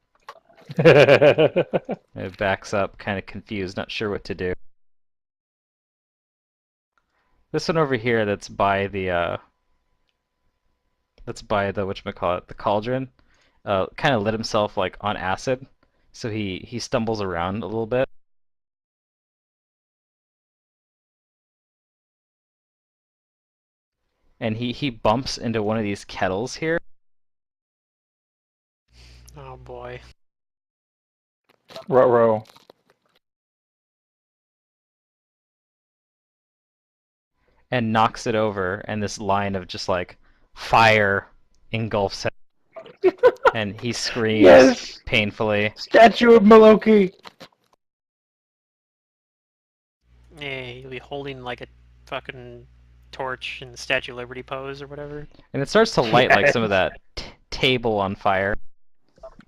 And it backs up, kind of confused, not sure what to do. This one over here that's by the whatchamacallit, the cauldron, kind of lit himself like on acid, so he stumbles around a little bit. And he bumps into one of these kettles here, Oh boy. Ruh-roh. and knocks it over, and this line of just like fire engulfs him, and he screams Yes! painfully. Statue of Maloki! Yeah, you'll be holding like a fucking torch in the Statue of Liberty pose or whatever. And it starts to light like some of Yes. that table on fire,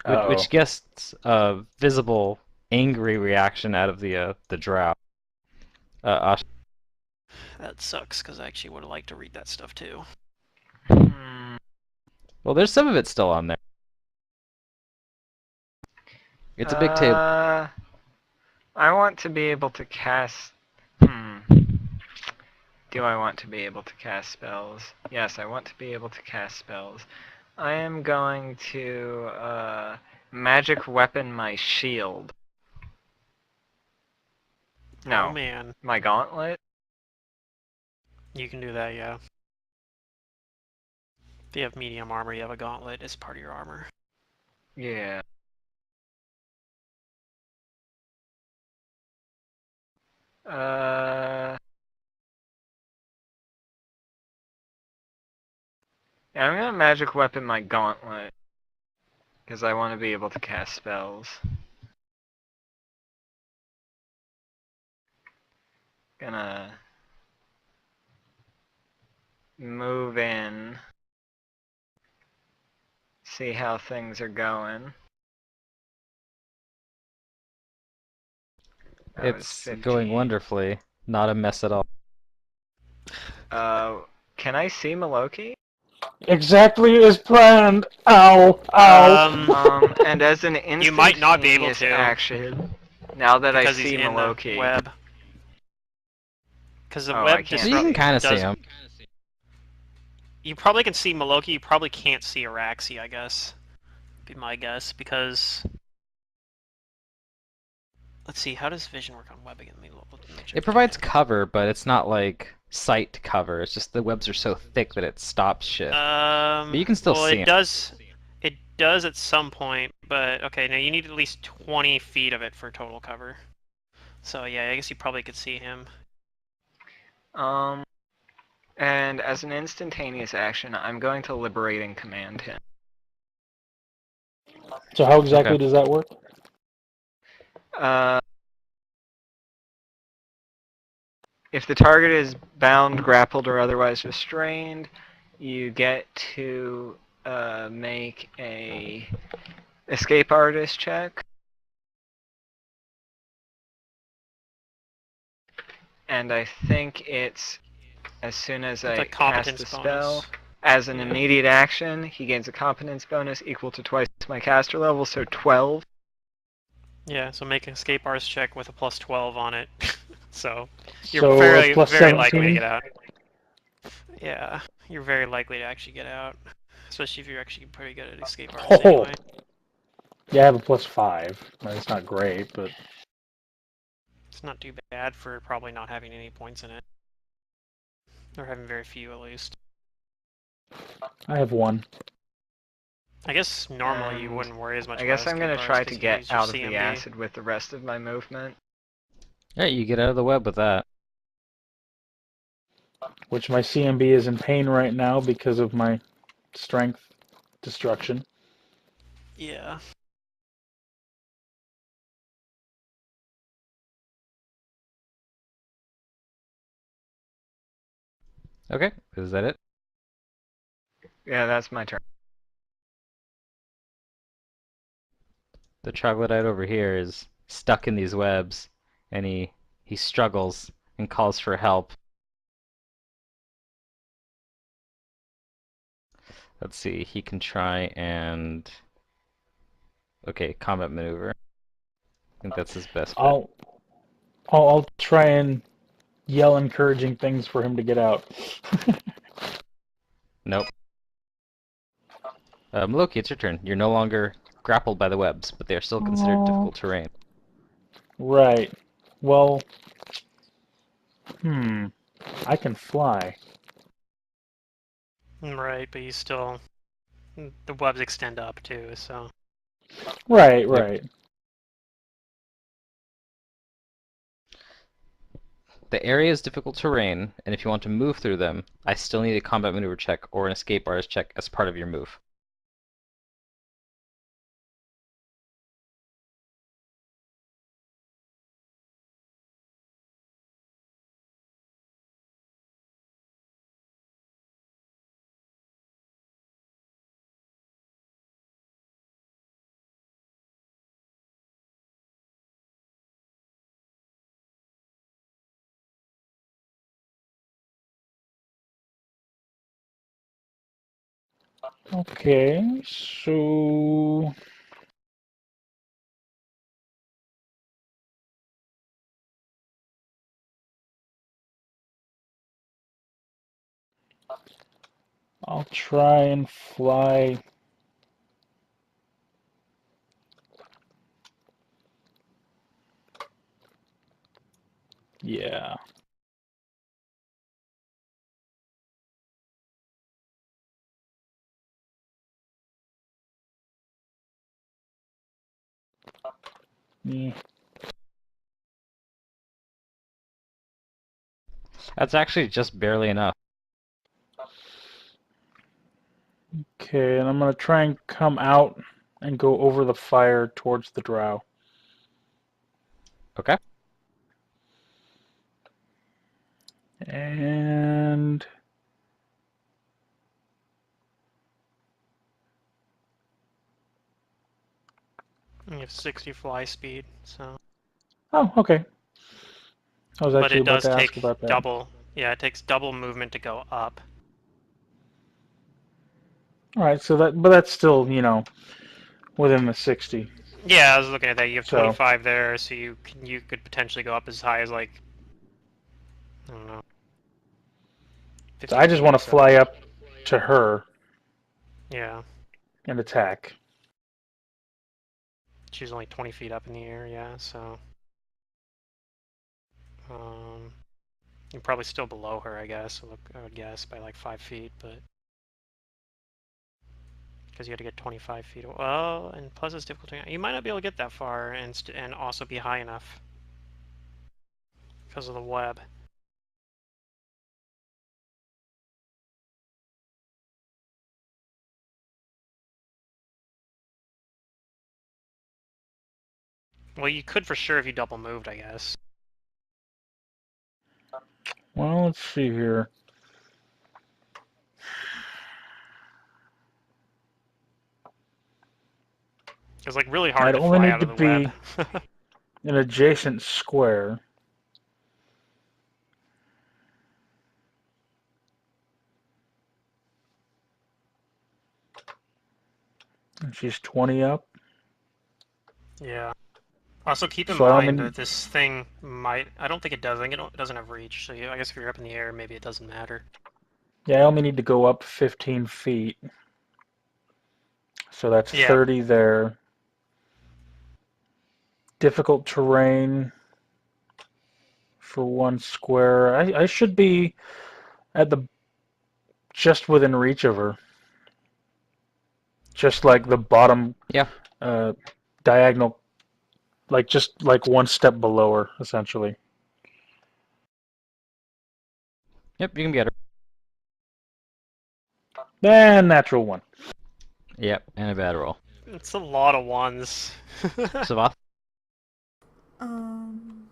Uh-oh. which gets a visible angry reaction out of the drow. Uh, That sucks because I actually would have liked to read that stuff too. Hmm. well, there's some of it still on there. It's a big table. I want to be able to cast. Do I want to be able to cast spells? Yes, I want to be able to cast spells. I am going to magic weapon my shield. No, Oh man, my gauntlet. you can do that, yeah. If you have medium armor, you have a gauntlet as part of your armor. Yeah. Uh. Yeah, I'm gonna magic weapon my gauntlet. Because I want to be able to cast spells. Gonna move in. See how things are going. That was It's going 15. wonderfully. Not a mess at all. Can I see Maloki? Exactly as planned. Ow, ow. And as an You might not be able instantaneous to action, now that I because he's see in the Maloki. web. Because the Oh, I web can't So you can see. kind of see does. him. You probably can see Maloki. You probably can't see Araxi, I guess. Be my guess, because let's see. How does vision work on web again? Let me check It provides again. cover, but it's not like sight cover. It's just the webs are so thick that it stops shit. But you can still Well, see it him. does. It does at some point, but okay. Now you need at least 20 feet of it for total cover. So yeah, I guess you probably could see him. And as an instantaneous action, I'm going to liberate and command him. So how exactly Okay. does that work? If the target is bound, grappled, or otherwise restrained, you get to make a escape artist check. And I think it's as soon as It's I a cast competence the bonus. spell, as an Yeah. immediate action, he gains a competence bonus equal to twice my caster level, so 12. Yeah, so make an escape artist check with a plus 12 on it. So you're So very, plus very likely to 17. get out. Yeah, you're very likely to actually get out. Especially if you're actually pretty good at escape artists Oh, anyway. yeah, I have a +5. It's not great, but It's not too bad for probably not having any points in it. Or having very few at least. I have 1. I guess normally you And wouldn't worry as much I about guess I'm escape going to artists try to because you get use your out of the CMB. acid with the rest of my movement. Yeah, you get out of the web with that. Which my CMB is in pain right now because of my strength destruction. Yeah. Okay, is that it? Yeah, that's my turn. The troglodyte over here is stuck in these webs, and he struggles and calls for help. Let's see, he can try and... Okay, combat maneuver. I think that's his best bet. I'll try and yell encouraging things for him to get out. Nope. Loki, it's your turn. You're no longer grappled by the webs, but they are still considered Oh, difficult terrain. right. Well, I can fly. Right, but you still... The webs extend up too, so... Right, Yep. right. The area is difficult terrain, and if you want to move through them, I still need a combat maneuver check or an escape artist check as part of your move. Okay, so I'll try and fly. Yeah. Yeah. That's actually just barely enough. Okay, and I'm gonna try and come out and go over the fire towards the drow. Okay. And You have 60 fly speed, so. oh, okay. I was But actually it about does to ask take about that. double. Yeah, it takes double movement to go up. All right, so but that's still, within the 60. Yeah, I was looking at that. You have So 25 there, so you could potentially go up as high as like, I don't know, So 50 I just feet want or to so. fly up to her Yeah, and attack. she's only 20 feet up in the air. Yeah, so you're probably still below her, I guess. I would guess by like 5 feet, but because you had to get 25 feet. Well, and plus it's difficult. You might not be able to get that far and also be high enough because of the web. Well, you could for sure if you double moved, I guess. Well, let's see here. It's like really hard I'd to only fly need out to of the web. be an adjacent square. And she's 20 up. Yeah. Also, keep in So I mind only that this thing might. I don't think it does. I think it doesn't have reach. So I guess if you're up in the air, maybe it doesn't matter. Yeah, I only need to go up 15 feet. So that's Yeah. 30 there. Difficult terrain for one square. I should be at the just within reach of her. Just like the bottom Yeah. diagonal, like just like one step below her, essentially. Yep, you can get her. And natural one. Yep, and a bad roll. It's a lot of ones. Savath? Um,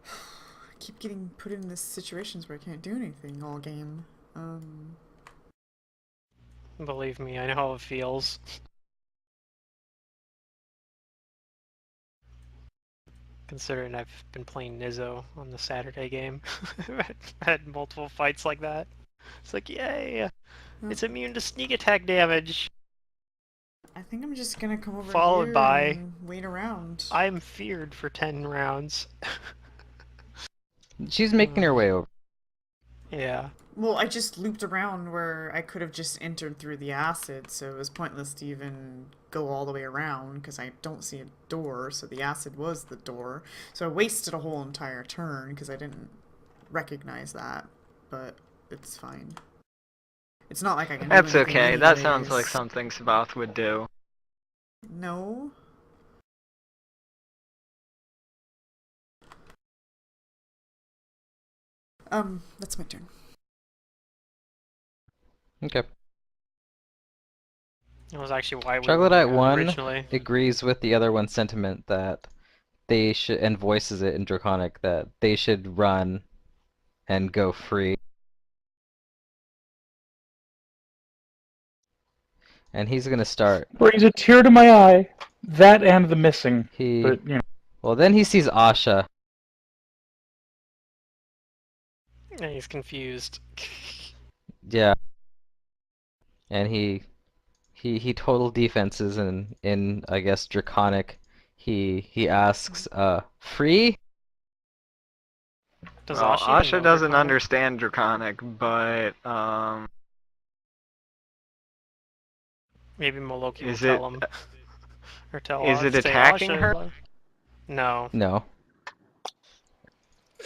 I keep getting put in this situations where I can't do anything all game. Believe me, I know how it feels. Considering I've been playing Nizzo on the Saturday game. I've had multiple fights like that. It's like, yay! It's immune to sneak attack damage! I think I'm just gonna come over Followed here by, and wait around. I'm feared for 10 rounds. She's making her way over. Yeah. Well, I just looped around where I could have just entered through the acid, so it was pointless to even go all the way around because I don't see a door, so the acid was the door. So I wasted a whole entire turn because I didn't recognize that, but it's fine. It's not like I can do That's anything okay. That sounds like anyways. something Sabath would do. No. That's my turn. Okay. That was actually why we were Troglodyte 1 originally. agrees with the other one's sentiment that they should, and voices it in Draconic, that they should run and go free. And he's gonna start. Brings a tear to my eye. That and the missing. He, But, well, then he sees Asha. And he's confused. Yeah. And he total defenses in I guess Draconic. He asks, free? Does Well, Ashi even Asha know doesn't Draconic? understand Draconic, but Maybe Moloki will is it tell him. Or tell is it say attacking Asha. her? No. No.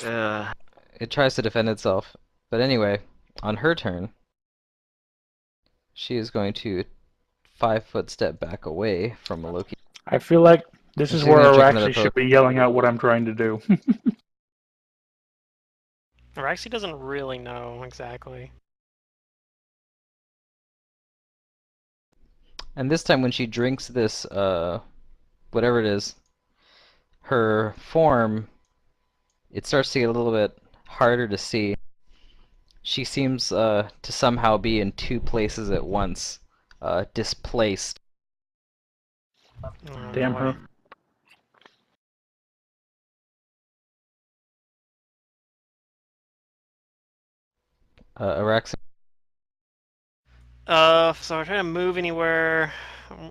Uh, It tries to defend itself. But anyway, on her turn, she is going to 5-foot step back away from Maloki. I feel like This And is she's where gonna drink another Araxi potion. should be yelling out what I'm trying to do. Araxi doesn't really know exactly. And this time when she drinks this, whatever it is, her form, it starts to get a little bit harder to see. She seems to somehow be in two places at once, displaced. Oh Damn boy. her. Araxi. So I'm trying to move anywhere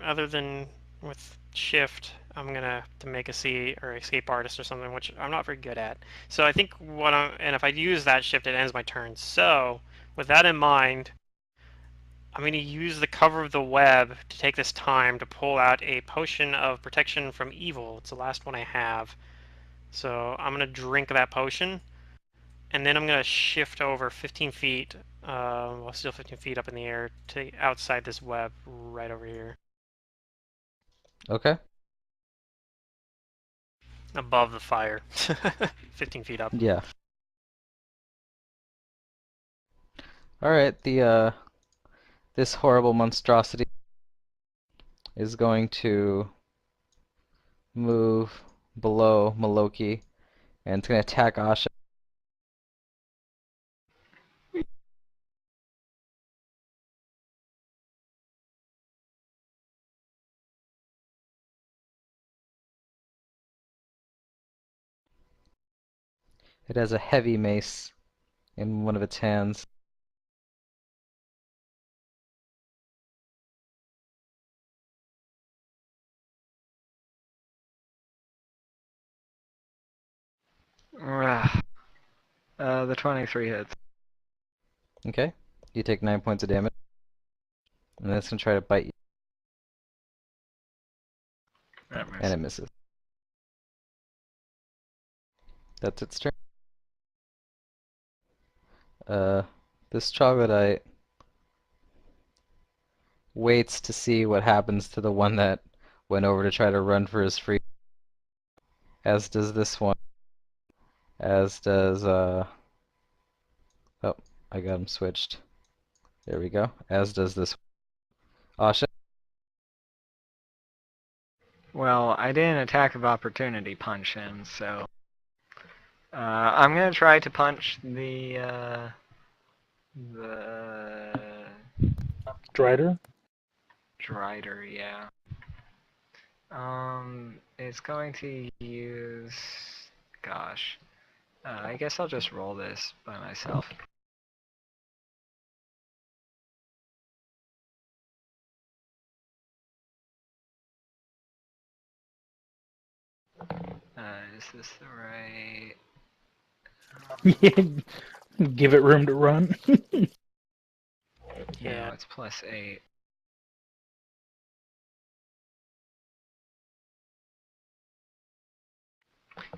other than with shift. I'm gonna have to make a C or escape artist or something, which I'm not very good at. So I think and if I use that shift, it ends my turn. So with that in mind, I'm gonna use the cover of the web to take this time to pull out a potion of protection from evil. It's the last one I have. So I'm gonna drink that potion, and then I'm gonna shift over 15 feet. Well, still 15 feet up in the air to outside this web right over here, Okay. above the fire. 15 feet up. Yeah. All right. This horrible monstrosity is going to move below Maloki, and it's gonna attack Asha. It has a heavy mace in one of its hands. The 23 hits. Okay. You take 9 points of damage, and it's gonna try to bite you, That and misses. it misses. That's its turn. Uh, this troglodyte waits to see what happens to the one that went over to try to run for his freedom. As does this one. As does, oh, I got him switched. There we go. As does this one. Asha. Well, I didn't attack of opportunity punch him, so I'm gonna try to punch the Drider? Drider, yeah. It's going to use, gosh, I guess I'll just roll this by myself. Is this the right? Give it room to run. Yeah. No, it's +8.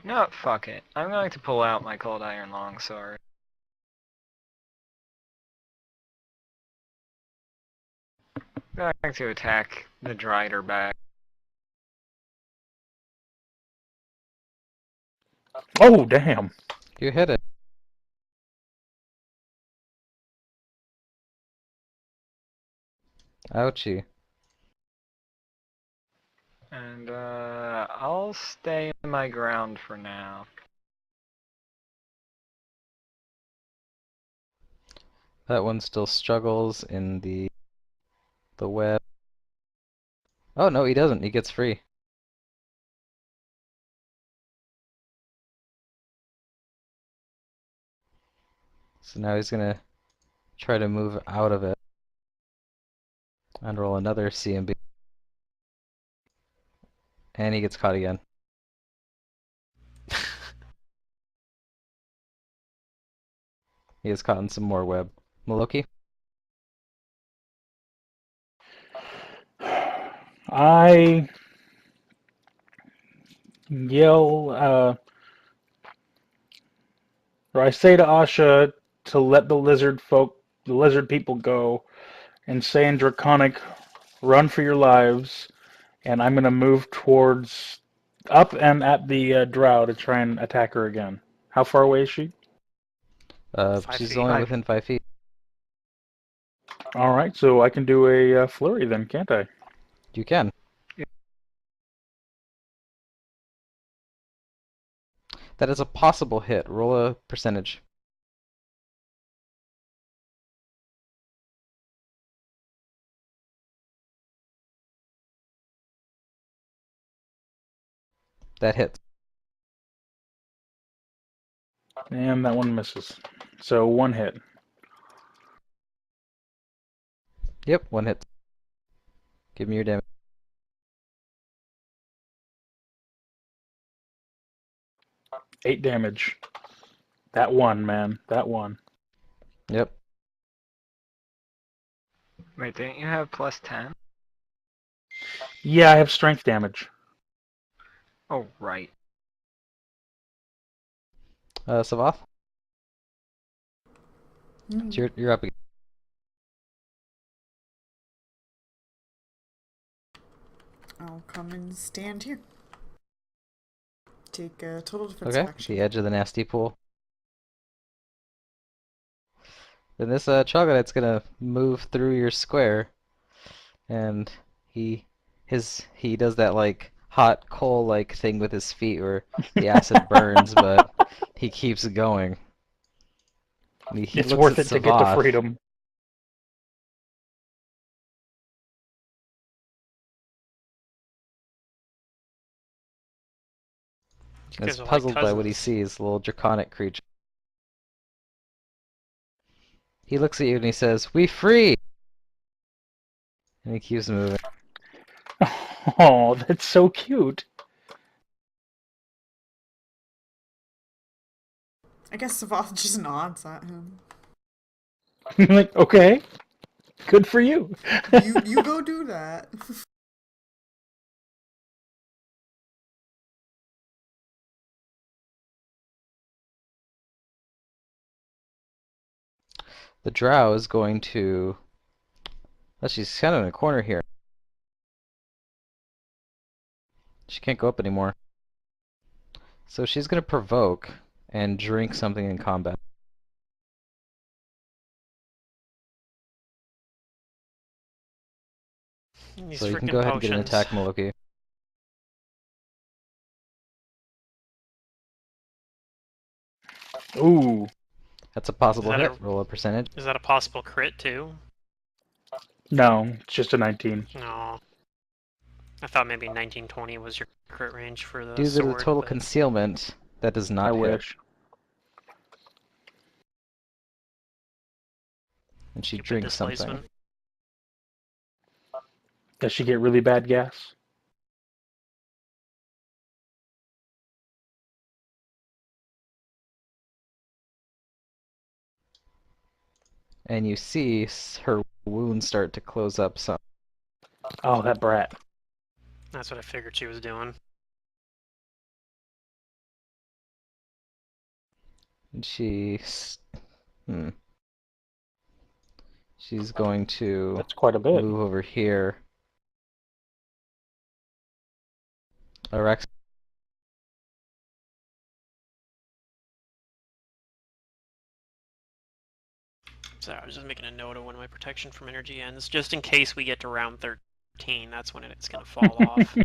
No, fuck it. I'm going to pull out my cold iron longsword. I'm going to attack the Drider back. Oh, damn. You hit it. Ouchie. And I'll stay my ground for now. That one still struggles in the web. Oh no, he doesn't. He gets free. So now he's gonna try to move out of it and roll another CMB. And he gets caught again. He gets caught in some more web. Maloki? I yell, or I say to Asha to let the lizard people go, and say in Draconic, run for your lives, and I'm gonna move towards up and at the drow to try and attack her again. How far away is she? 5 She's feet. only within 5 feet. All right, so I can do a flurry then, can't I? You can. That is a possible hit. Roll a percentage. That hits. And that one misses. So one hit. Yep, one hit. Give me your damage. 8 damage. That one, man. That one. Yep. Wait, didn't you have plus 10? Yeah, I have strength damage. Oh, right. Savath, Hmm. you're up again. I'll come and stand here. Take a total defense Okay, action. the edge of the nasty pool. Then this troglodyte's gonna move through your square, and he does that like hot coal like thing with his feet where the acid burns, but he keeps going. And he It's looks at worth it to get to Savath. freedom. You And is guys are like puzzled by what he cousins. sees, the little draconic creature. He looks at you and he says, "We free!" And he keeps moving. Oh, that's so cute. I guess Savath just nods at him. Like, okay, good for you. You go do that. The drow is going to... Well, she's kind of in a corner here. She can't go up anymore. So she's going to provoke and drink something in combat. These So you can freaking go ahead and get an potions. attack, Maloki. Ooh, That's a possible that hit. a- Roll a percentage. Is that a possible crit too? no, it's just a 19. No. I thought maybe 1920 was your crit range for the Due to the sword, total but concealment, that does I not hit. wish. And she stupid drinks something. displacement. Does she get really bad gas? And you see her wounds start to close up some. Oh, that brat. That's what I figured she was doing. And she's going to That's quite a bit. move over here. Rex. So I was just making a note of when my protection from energy ends, just in case we get to round 13. That's when it's gonna fall off.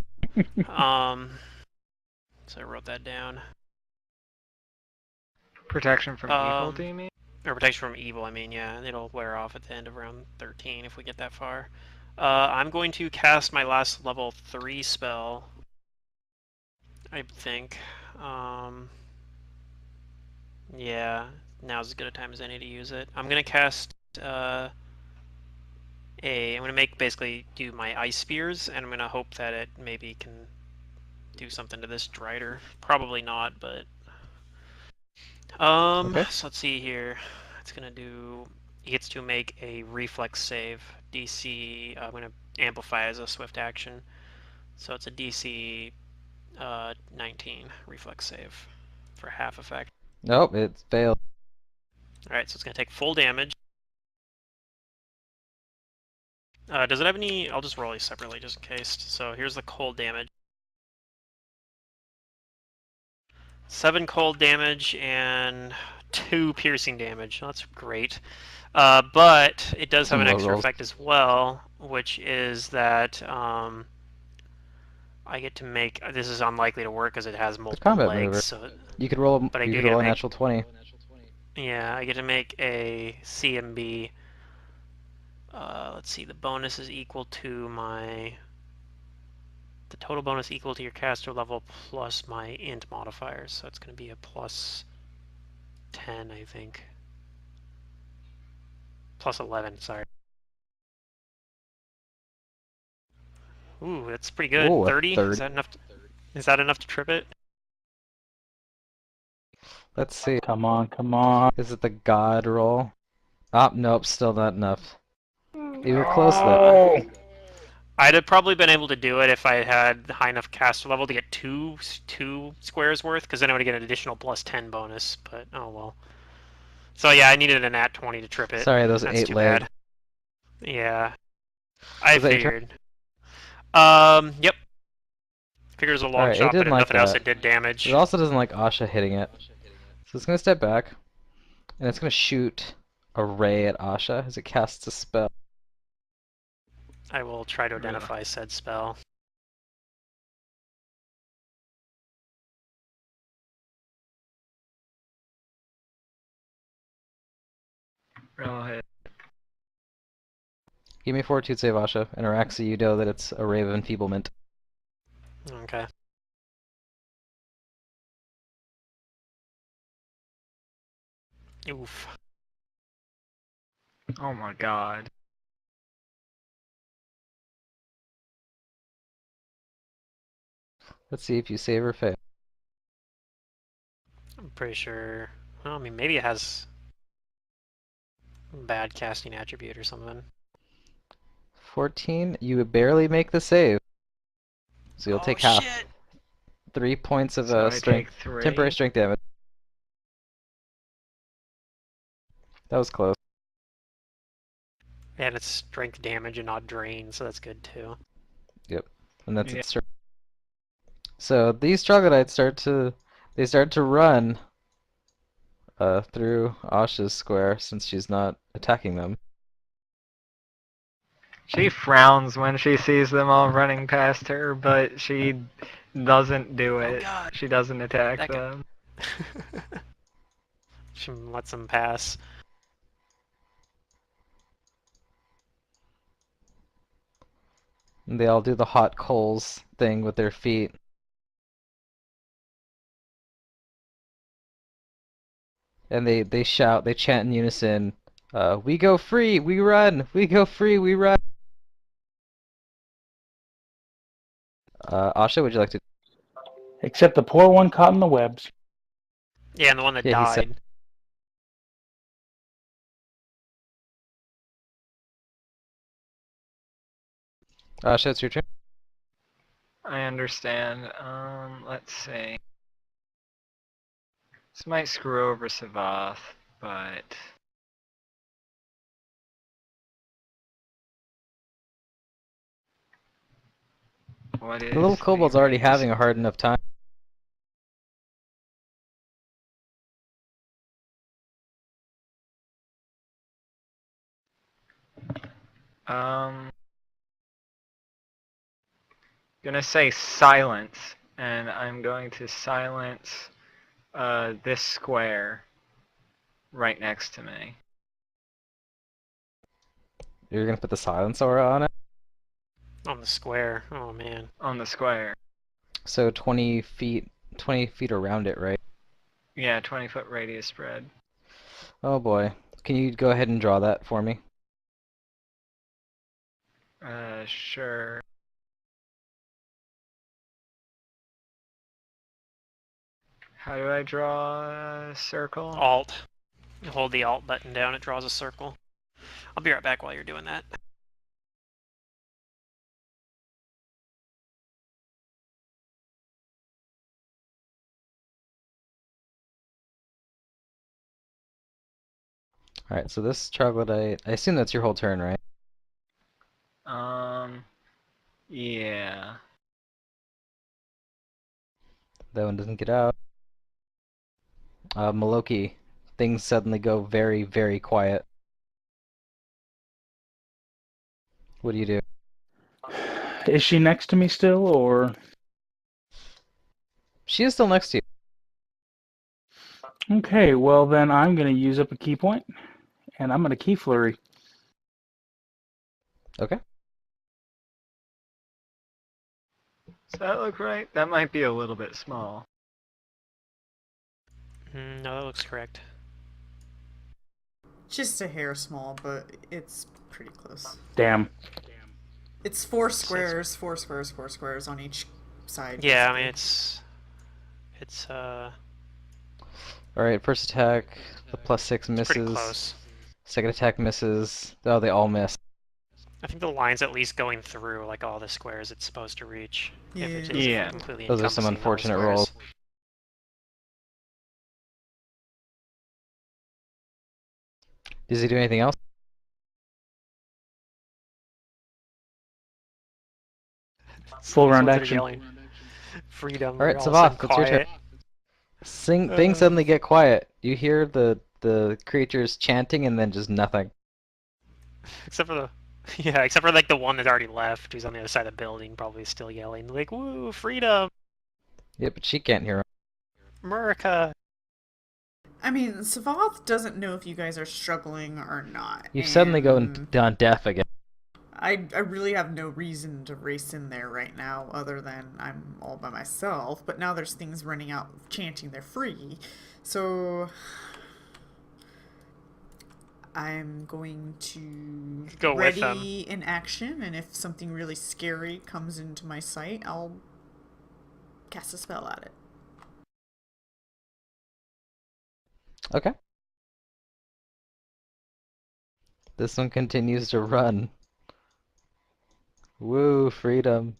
So I wrote that down. Protection from evil, do you mean? Or protection from evil, I mean, yeah. It'll wear off at the end of round 13 if we get that far. I'm going to cast my last level 3 spell, I think. Yeah, now's as good a time as any to use it. I'm going to cast I'm going to basically do my ice spears, and I'm going to hope that it maybe can do something to this Drider. Probably not, but... Okay. So let's see here. It's gonna do. He gets to make a reflex save. DC. I'm gonna amplify as a swift action. So it's a DC 19 reflex save for half effect. Nope, it failed. Alright, so it's gonna take full damage. Does it have any? I'll just roll these separately just in case. So here's the cold damage. 7 cold damage and 2 piercing damage. That's great. But it does have Some an low extra rolls. effect as well, which is that I get to make. This is unlikely to work because it has The multiple combat legs. maneuver. So, You could roll. but I You do could get to roll a make. natural 20. Yeah, I get to make a CMB. Let's see. The bonus is equal to my. The total bonus equal to your caster level plus my int modifiers. So it's going to be a plus 10, I think. Plus 11. Sorry. Ooh, that's pretty good. Ooh, a 30. Is 30. that enough? Is that enough to trip it? Let's see. Come on, come on. Is it the god roll? Ah, nope, still not enough. You were close though. No! I'd have probably been able to do it if I had high enough caster level to get two squares worth, because then I would get an additional plus 10 bonus. But oh well. So yeah, I needed a nat 20 to trip it. Sorry, those That's 8 too legs. bad. Yeah, I Was that your turn? figured. Yep. Figures a long Alright, it shot, but didn't if like nothing else, that. it did It damage. also doesn't like Asha hitting it. So it's gonna step back, and it's gonna shoot a ray at Asha as it casts a spell. I will try to Ugh. identify said spell. Roll hit. Give me a fortitude save, Asha, and Araxi, you know that it's a ray of enfeeblement. Okay. Oof. Oh my god. Let's see if you save or fail. I'm pretty sure. Well, I mean, maybe it has bad casting attribute or something. 14, you would barely make the save. So you'll Oh take half. shit! 3 points of So I strength, take temporary 3. strength damage. That was close. And it's strength damage and not drain, so that's good too. Yep. And that's Yeah. its turn. So these troglodytes start to run through Asha's square since she's not attacking them. She frowns when she sees them all running past her, but she doesn't do Oh it. god! She doesn't attack That guy. them. She lets them pass. And they all do the hot coals thing with their feet. And they shout, they chant in unison, we go free, we run, we go free, we run. Asha, would you like to? Except the poor one caught in the webs. Yeah, and the one that Yeah, he said. died. Asha, it's your turn. I understand. Let's see. This might screw over Savath, but what The little is the kobold's already radius? having a hard enough time. Um, gonna say silence, and I'm going to silence this square right next to me. You're gonna put the silence aura on it. On the square. Oh man. On the square. So 20 feet around it, right? Yeah, 20-foot radius spread. Oh boy. Can you go ahead and draw that for me? Sure. How do I draw a circle? Alt. Hold the Alt button down, it draws a circle. I'll be right back while you're doing that. Alright, so this troglodyte, I assume that's your whole turn, right? Yeah. That one doesn't get out. Maloki, things suddenly go very, very quiet. What do you do? Is she next to me still, or? She is still next to you. Okay, well then I'm going to use up a key point, and I'm going to key flurry. Okay. Does that look right? That might be a little bit small. No, that looks correct. Just a hair small, but it's pretty close. Damn. It's 4 squares, 4 squares, 4 squares on each side. Yeah, I basically. mean it's Alright, first attack, the +6 it's pretty misses. close. Second attack misses. Oh, they all miss. I think the line's at least going through like all the squares it's supposed to reach. If it is Yeah. completely Those are some encompassing all the unfortunate squares. rolls. Does he do anything else? Full round Someone's action. yelling, freedom. Alright, You're all of a sudden Savath, it's your turn. quiet. Things suddenly get quiet. You hear the creatures chanting and then just nothing. Except for the yeah, except for like the one that already left, who's on the other side of the building, probably still yelling like, "Woo, freedom, Yeah, but she can't hear him. America!" I mean, Savath doesn't know if you guys are struggling or not. You've suddenly gone and down deaf again. I really have no reason to race in there right now other than I'm all by myself. But now there's things running out chanting they're free. So I'm going to Go with ready in action, and if something really scary comes into my sight, I'll cast a spell at it. Okay. This one continues to run. Woo, freedom.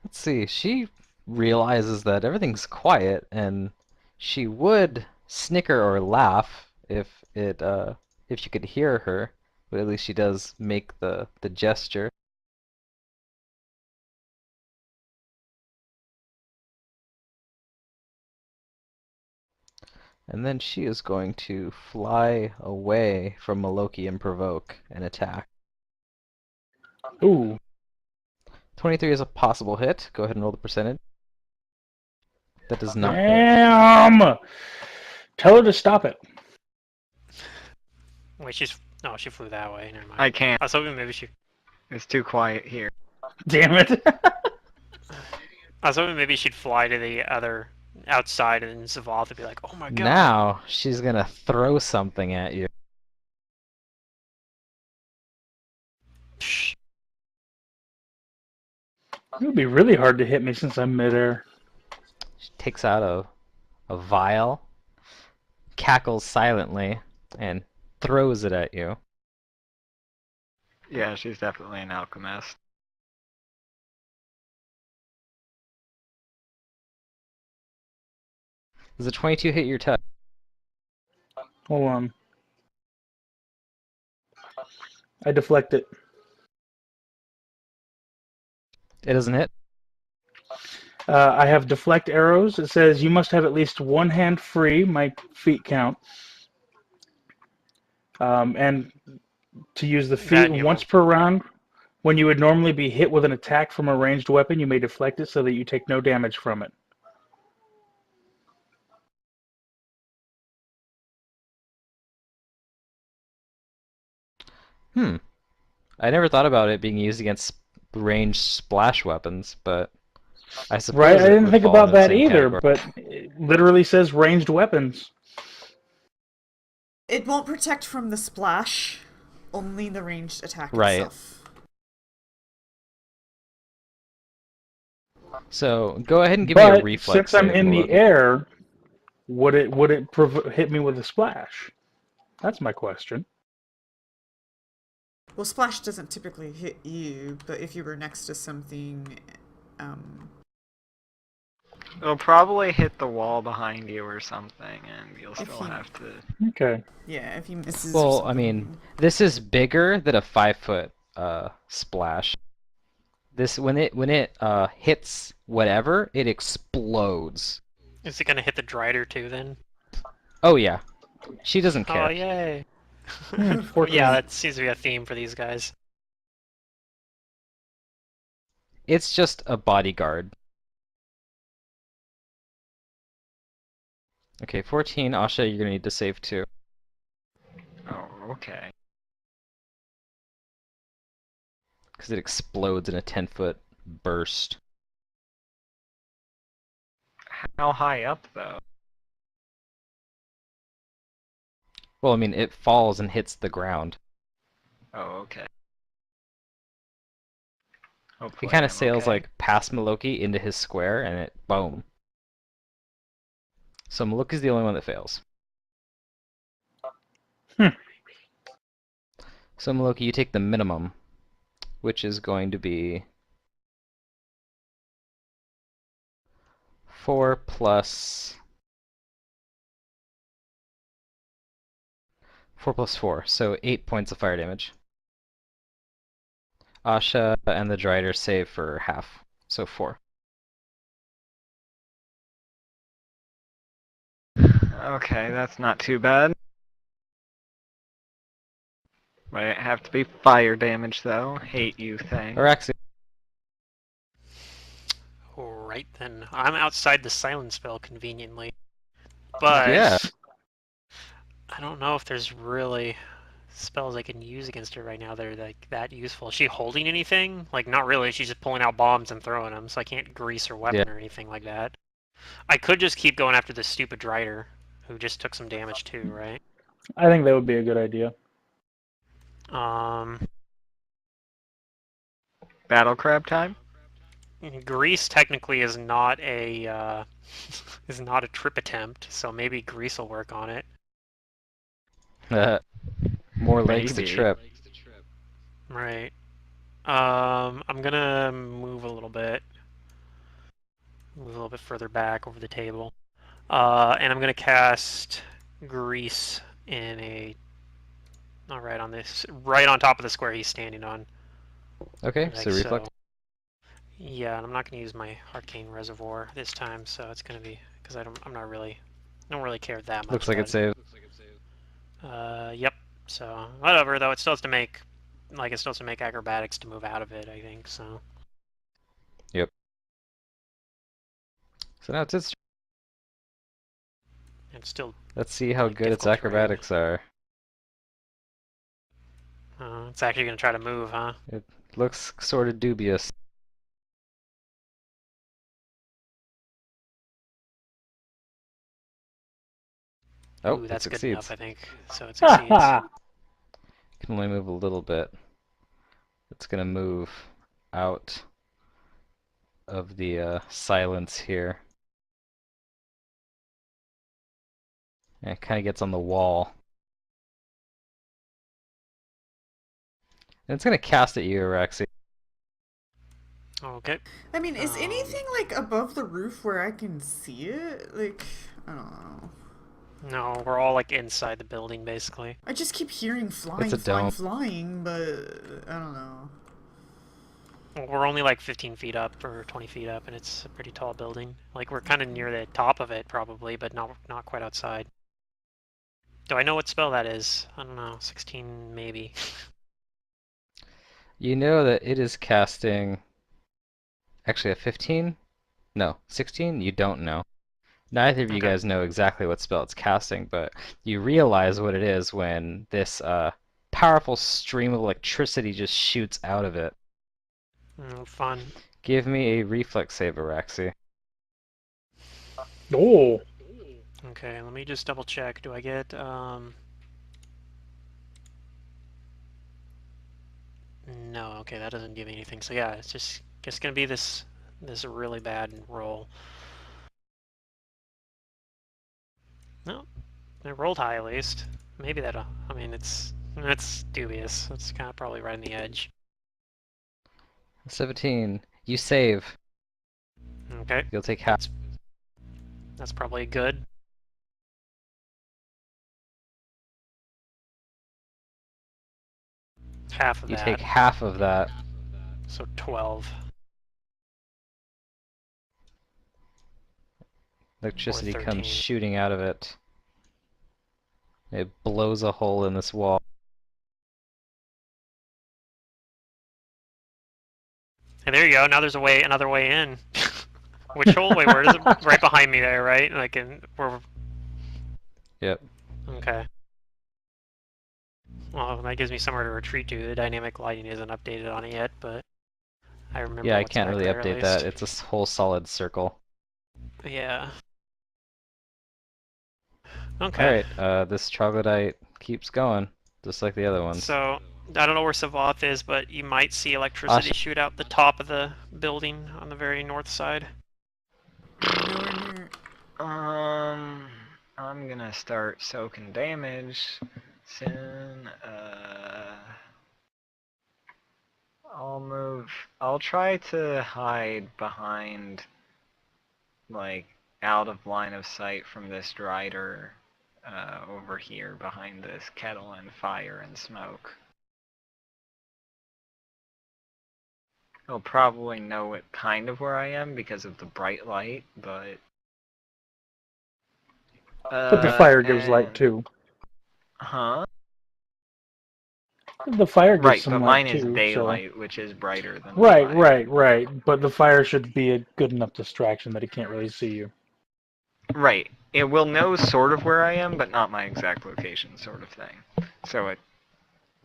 Let's see, she realizes that everything's quiet and she would snicker or laugh if you could hear her, but at least she does make the gesture. And then she is going to fly away from Maloki and provoke an attack. Ooh. 23 is a possible hit. Go ahead and roll the percentage. That does not hit. Damn! Tell her to stop it. Wait, no, she flew that way. Never mind. I can't. I was hoping maybe she. It's too quiet here. Damn it. I was hoping maybe she'd fly to the other outside, and then Savath would be like, "Oh my god!" Now she's gonna throw something at you. Psh. It would be really hard to hit me since I'm midair. She takes out a vial, cackles silently, and throws it at you. Yeah, she's definitely an alchemist. Does a 22 hit your touch? Hold on. I deflect it. It doesn't hit? I have deflect arrows. It says you must have at least one hand free. My feet count. And to use the feet you once per round, when you would normally be hit with an attack from a ranged weapon, you may deflect it so that you take no damage from it. I never thought about it being used against ranged splash weapons, but I suppose Right? I it didn't would think fall about into the that same either, category. but it literally says ranged weapons. It won't protect from the splash, only the ranged attack Right. itself. So go ahead and give me a But reflex since I'm save, in the Maloki. air, would it hit me with a splash? That's my question. Well, splash doesn't typically hit you, but if you were next to something, It'll probably hit the wall behind you or something, and you'll still you- have to. Okay. yeah, if he misses. or Well, something. I mean, this is bigger than a 5-foot splash. This when it hits whatever, it explodes. Is it gonna hit the Drider too then? Oh yeah, she doesn't Oh care. yay! Hmm, Yeah, 14. that seems to be a theme for these guys. It's just a bodyguard. Okay, 14. Asha, you're gonna need to save too. Oh, okay. Because it explodes in a 10-foot burst. How high up, though? Well, I mean, it falls and hits the ground. Oh, okay. It Hopefully kind of I'm sails okay. like past Maloki into his square, and it boom. So Maloki's the only one that fails. Hmm. So Maloki, you take the minimum, which is going to be 4 plus 4 plus 4, so 8 points of fire damage. Asha and the Drider save for half, so 4. Okay, that's not too bad. Might have to be fire damage, though. Hate you thing. Araxi. Alright then. I'm outside the silence spell conveniently. But Yeah. I don't know if there's really spells I can use against her right now that are like that useful. Is she holding anything? Like not really, she's just pulling out bombs and throwing them, so I can't grease her Yeah. weapon or anything like that. I could just keep going after this stupid Drider, who just took some damage too, right? I think that would be a good idea. Um, Battle crab time? Grease technically is not a is not a trip attempt, so maybe Grease will work on it. More legs to Maybe. trip. Right. I'm gonna move a little bit. Move a little bit further back over the table. And I'm gonna cast Grease in a right on this, right on top of the square he's standing on. Okay, Like so reflect. Yeah, and I'm not gonna use my Arcane Reservoir this time, so it's gonna be because I'm not really, don't really care that much Looks like about it saved. Yep. So whatever, though it still has to make, like it still has to make acrobatics to move out of it. I think so. Yep. So now it's its. It's still Let's see how like good its difficult terrain. acrobatics are. It's actually gonna try to move, huh? It looks sort of dubious. Oh, Ooh, it that's good enough, succeeds. I think. So it Ha succeeds. ha! Can only move a little bit. It's gonna move out of the silence here. And it kind of gets on the wall. And it's gonna cast at you, Araxi. Okay. I mean, is anything like above the roof where I can see it? Like, I don't know. No, we're all like inside the building, basically. I just keep hearing It's flying, a flying, dome. flying, but I don't know. Well, we're only like 15 feet up or 20 feet up, and it's a pretty tall building. Like we're kind of near the top of it, probably, but not quite outside. Do I know what spell that is? I don't know. 16 maybe. You know that it is casting. Actually, a 15? No, 16? You don't know. Neither of you Okay. guys know exactly what spell it's casting, but you realize what it is when this powerful stream of electricity just shoots out of it. Fun. Give me a reflex save, Araxi. Oh, Okay, let me just double check. Do I get No, okay, that doesn't give me anything. So yeah, it's just gonna be this really bad roll. No, it rolled high at least. Maybe that'll. I mean, that's dubious. It's kind of probably right on the edge. 17. You save. Okay, You'll take half. that's probably good. Half of You that, take half of that. so 12. Electricity comes 13. shooting out of it. It blows a hole in this wall. And there you go. Now there's another way in. Which hole? Wait, where is it? Right behind me there, right? Like where? Yep. Okay. Well, that gives me somewhere to retreat to. The dynamic lighting isn't updated on it yet, but I remember Yeah, I what's can't back really there at update that. least. It's a whole solid circle. Yeah. Okay. Alright, this troglodyte keeps going, just like the other ones. So I don't know where Savath is, but you might see electricity Awesome. shoot out the top of the building on the very north side. Nowhere near. I'm gonna start soaking damage soon. I'll try to hide behind, like, out of line of sight from this drider, over here behind this kettle and fire and smoke. He'll probably know it kind of where I am because of the bright light, but... But the fire gives light too. Huh? The fire gives Right, some but light mine is too, so. daylight, which is brighter than the Right, fire. right, right. But the fire should be a good enough distraction that it can't really see you. Right. It will know sort of where I am, but not my exact location, sort of thing. So it...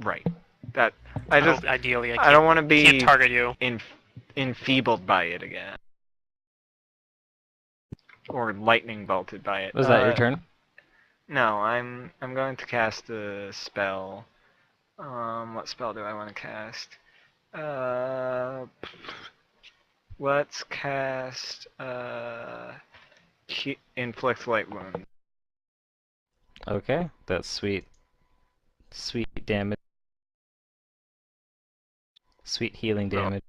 Right. That... I just... Ideally, I don't want to can't be target you. enfeebled by it again. Or lightning bolted by it. Was that your turn? No, I'm going to cast a spell. What spell do I want to cast? Let's cast inflict light wound. Okay, that's sweet. Sweet damage. Sweet healing damage.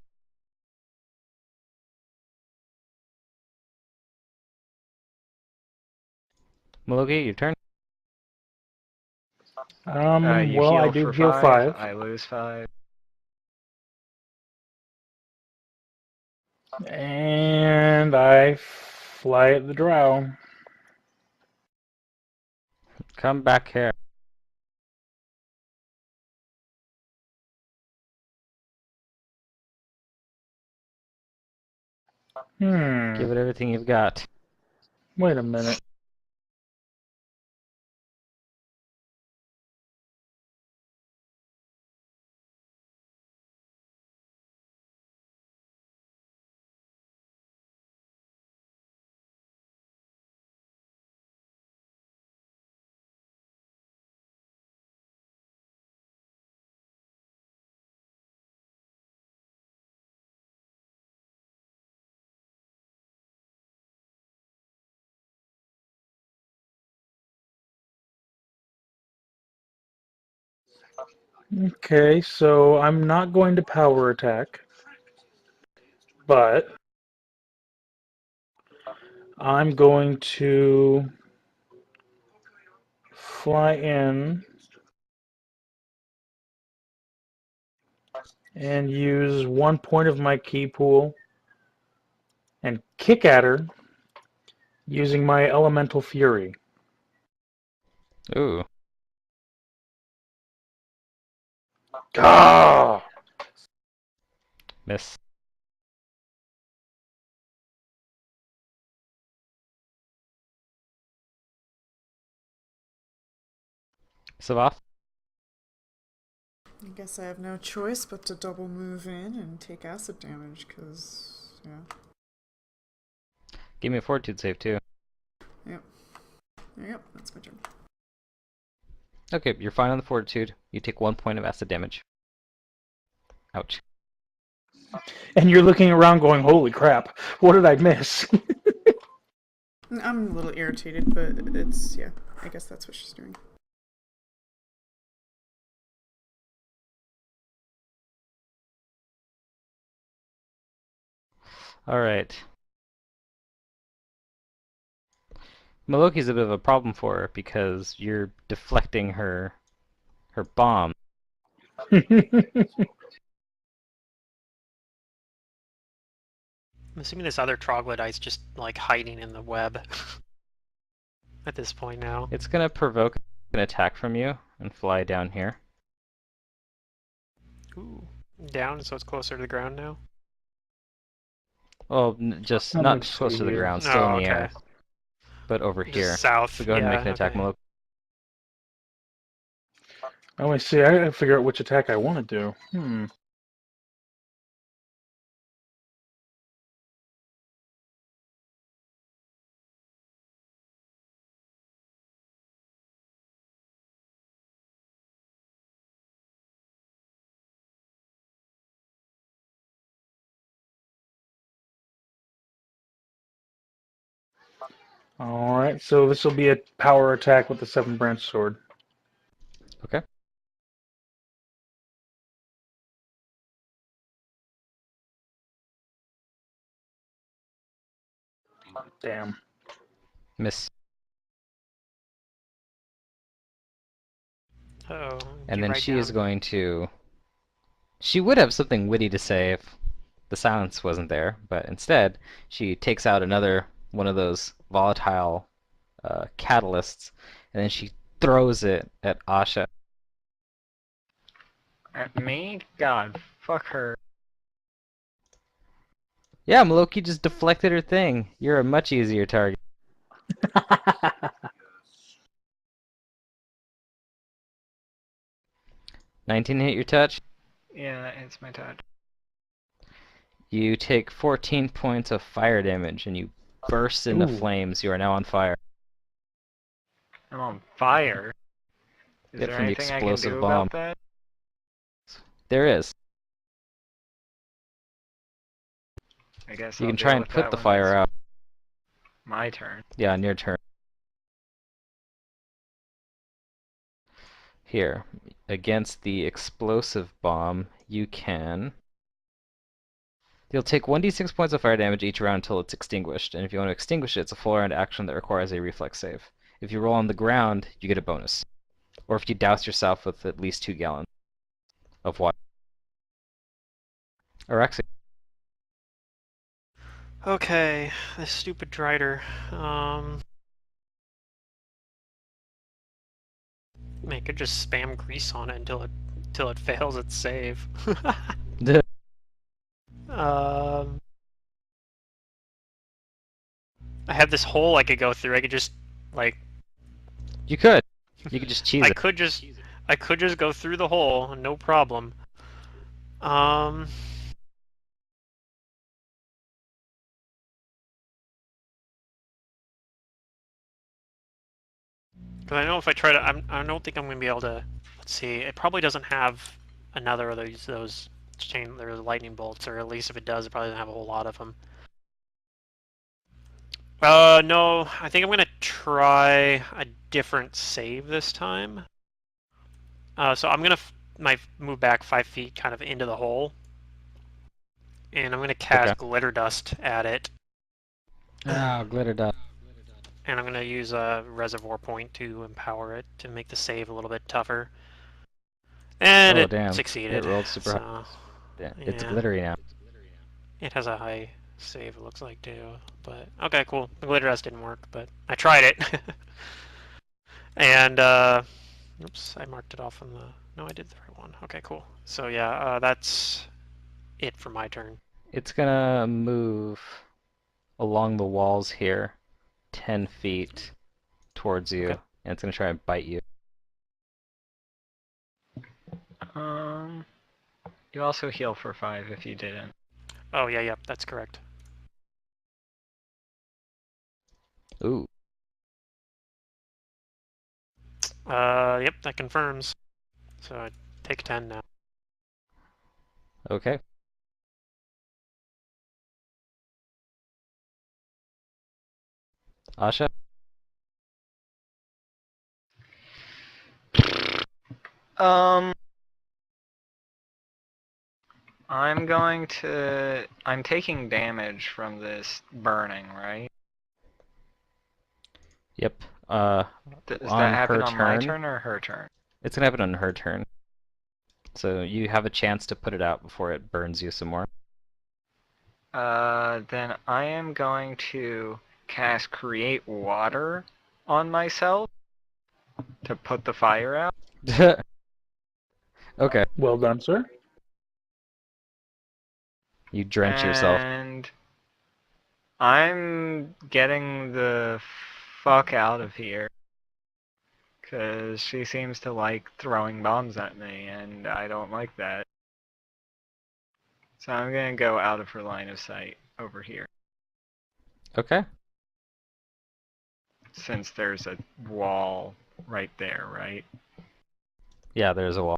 Malogi, your turn. You Well, I heal do for heal 5. I lose 5. And I fly at the drow. Come back here. Give it everything you've got. Wait a minute. Okay, so I'm not going to power attack, but I'm going to fly in and use 1 point of my key pool and kick at her using my elemental fury. Ooh. Ah! Miss. Savath? I guess I have no choice but to double move in and take acid damage, because, yeah. Give me a fortitude save too. Yep. Yep, that's my turn. Okay, you're fine on the fortitude. You take 1 point of acid damage. Ouch. And you're looking around going, holy crap, what did I miss? I'm a little irritated, but it's, yeah, I guess that's what she's doing. Alright. Maloki's a bit of a problem for her because you're deflecting her bomb. I'm assuming this other troglodyte's just like hiding in the web at this point now. It's gonna provoke an attack from you and fly down here. Ooh, down, so it's closer to the ground now. Well, just Let not me close see to the here. ground, still Oh, in the okay. air, but over Just here. south. So go ahead and make an Yeah, attack, okay. Maloka. Let me see. I gotta figure out which attack I want to do. Alright, so this will be a power attack with the 7-branch sword. Okay. Damn. Miss. Uh-oh. And You then write she is down. going to... She would have something witty to say if the silence wasn't there, but instead she takes out another one of those volatile catalysts, and then she throws it at Asha. At me? God, fuck her. Yeah, Maloki just deflected her thing. You're a much easier target. 19 hit your touch. Yeah, it's my touch. You take 14 points of fire damage, and you burst into Ooh. flames. You are now on fire. I'm on fire. Is Yep, there from the anything I can explosive do bomb. about that? There is. I guess You I'll can try deal and with put that the when fire it's out. my turn. Yeah, on your turn. Here, against the explosive bomb, you can... You'll take 1d6 points of fire damage each round until it's extinguished, and if you want to extinguish it, it's a full round action that requires a reflex save. If you roll on the ground, you get a bonus. Or if you douse yourself with at least 2 gallons of water. Or actually, Okay, this stupid Drider. Man, could just spam grease on it until it fails its save. Um, I have this hole I could go through. I could just like you could. You could just cheese I it. could just go through the hole, no problem. Um, because I know if I try to, I don't think I'm gonna be able to. Let's see. It probably doesn't have another of those chain or lightning bolts, or at least if it does, it probably doesn't have a whole lot of them. No, I think I'm gonna try a different save this time. So I'm gonna move back 5 feet, kind of into the hole, and I'm gonna Okay. cast glitter dust at it, Ah, glitter dust. and I'm gonna use a reservoir point to empower it to make the save a little bit tougher. And Oh, it damn. succeeded. It rolled super high. So Yeah, it's yeah, glittery now. it has a high save. It looks like too. But okay, cool. The glitter dust didn't work, but I tried it. And oops, I marked it off on the. No, I did the right one. Okay, cool. So yeah, that's it for my turn. It's gonna move along the walls here, 10 feet towards you, Okay. and it's gonna try and bite you. Um, you also heal for 5 if you didn't. Oh yeah, yep, that's correct. Ooh. Yep, that confirms. So I take 10 now. Okay. Asha? Um, I'm taking damage from this burning, right? Yep. Does that On happen her on my turn, turn or her turn? it's gonna happen on her turn. So you have a chance to put it out before it burns you some more. Then I am going to cast Create Water on myself to put the fire out. Okay. Well done, sir. You drench yourself. And I'm getting the fuck out of here. Because she seems to like throwing bombs at me, and I don't like that. So I'm gonna go out of her line of sight over here. Okay. Since there's a wall right there, right? Yeah, there's a wall.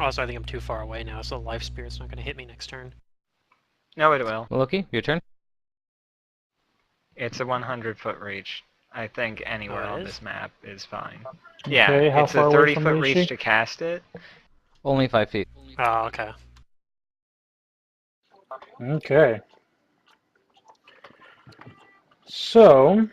Also, I think I'm too far away now, so the life spirit's not going to hit me next turn. No, it will. Loki, your turn. It's a 100-foot reach. I think anywhere Oh, it on is? this map is fine. Okay, Yeah, how it's far a away from 30-foot Rishi? reach to cast it. Only 5 feet. Oh, okay. Okay. So,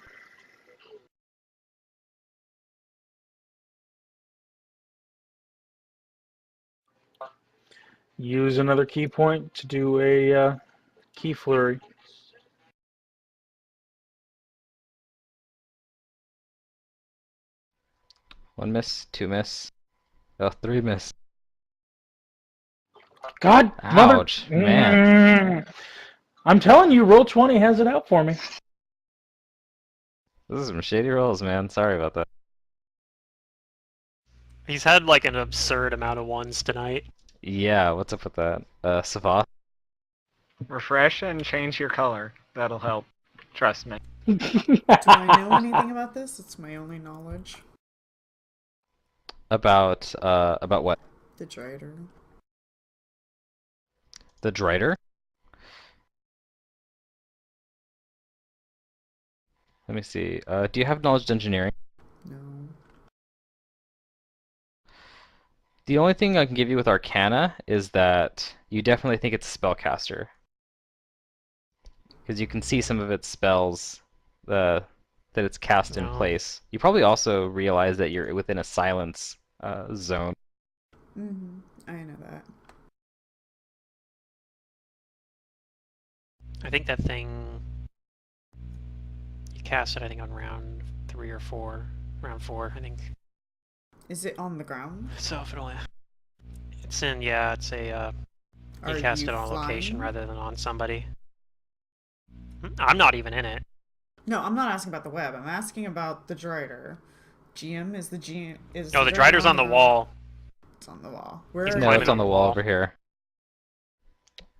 use another key point to do a key flurry. One miss, two miss. Oh, three miss. God, mother. Ouch, man. I'm telling you, Roll20 has it out for me. This is some shady rolls, man. Sorry about that. He's had like an absurd amount of ones tonight. Yeah, what's up with that? Savath? Refresh and change your color. That'll help. Trust me. Do I know anything about this? It's my only knowledge. About what? The Drider. The Drider? Let me see. Do you have knowledge engineering? No. The only thing I can give you with Arcana is that you definitely think it's a spellcaster. Because you can see some of its spells that it's cast in No. place. You probably also realize that you're within a silence zone. Mm-hmm. I know that. I think that thing... You cast it, I think, on round 3 or 4. Round 4, I think. Is it on the ground? So if it only... It's in, yeah, it's a... you cast it on a location rather than on somebody. I'm not even in it. No, I'm not asking about the web. I'm asking about the Drider. GM is the GM is. Oh, the Drider's on the wall. It's on the wall. Where He's are No, climbing it's on on the the wall wall. over here.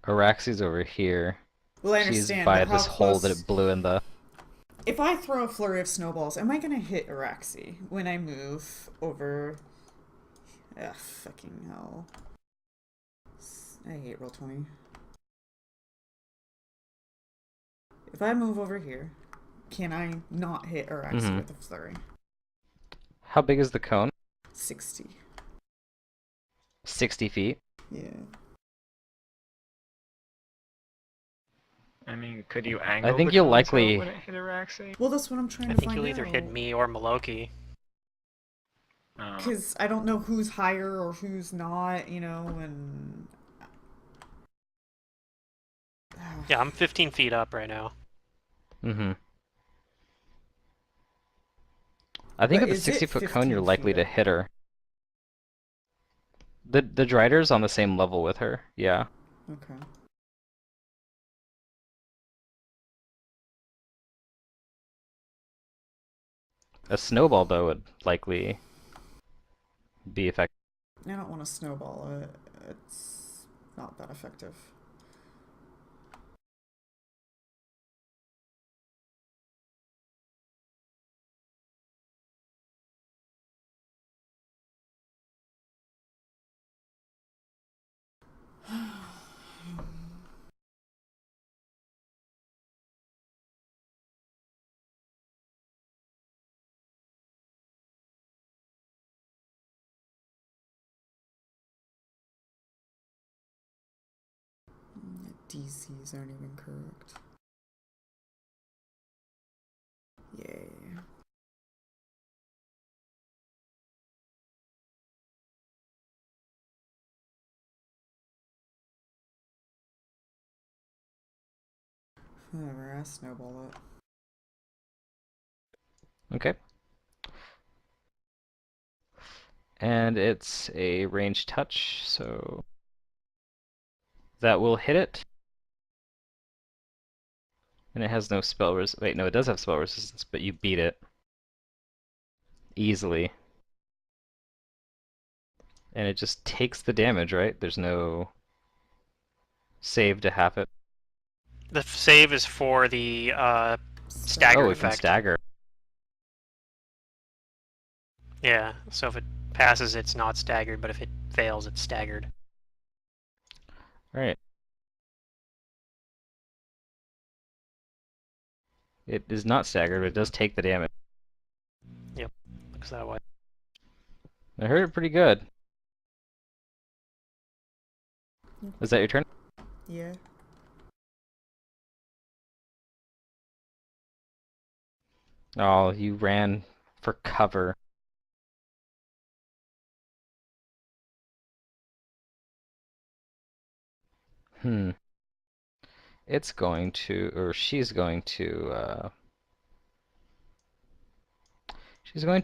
Araxi's over here. Well, I She's understand, by but how this hole that close? it blew in the... If I throw a flurry of snowballs, am I gonna hit Araxi when I move over? Ugh, fucking hell. I hate Roll20. If I move over here, can I not hit Araxi with a flurry? How big is the cone? 60. 60 feet? Yeah. I mean, could you angle think the you'll cone so likely- it wouldn't hit Araxi? Well, that's what I'm trying I to think find you'll out. either hit me or Maloki. Oh. Because I don't know who's higher or who's not, you know, and... Yeah, I'm 15 feet up right now. Mm-hmm. I think But with the is it 60-foot cone, you're 15 likely feet to up? hit her. The Drider's on the same level with her, yeah. Okay. A snowball, though, would likely be effective. I don't want to snowball it. It's not that effective. DCs aren't even correct. Yay. Whatever, I snowball it. Okay. And it's a ranged touch, so that will hit it. And it has no spell wait, no, it does have spell resistance, but you beat it easily. And it just takes the damage, right? There's no save to half it. The save is for the stagger Oh, it effect. can stagger. Yeah, so if it passes, it's not staggered, but if it fails, it's staggered. Alright. It is not staggered, but it does take the damage. Yep, looks that way. I heard it pretty good. Is that your turn? Yeah. Oh, you ran for cover. Hmm. It's going to, or she's going to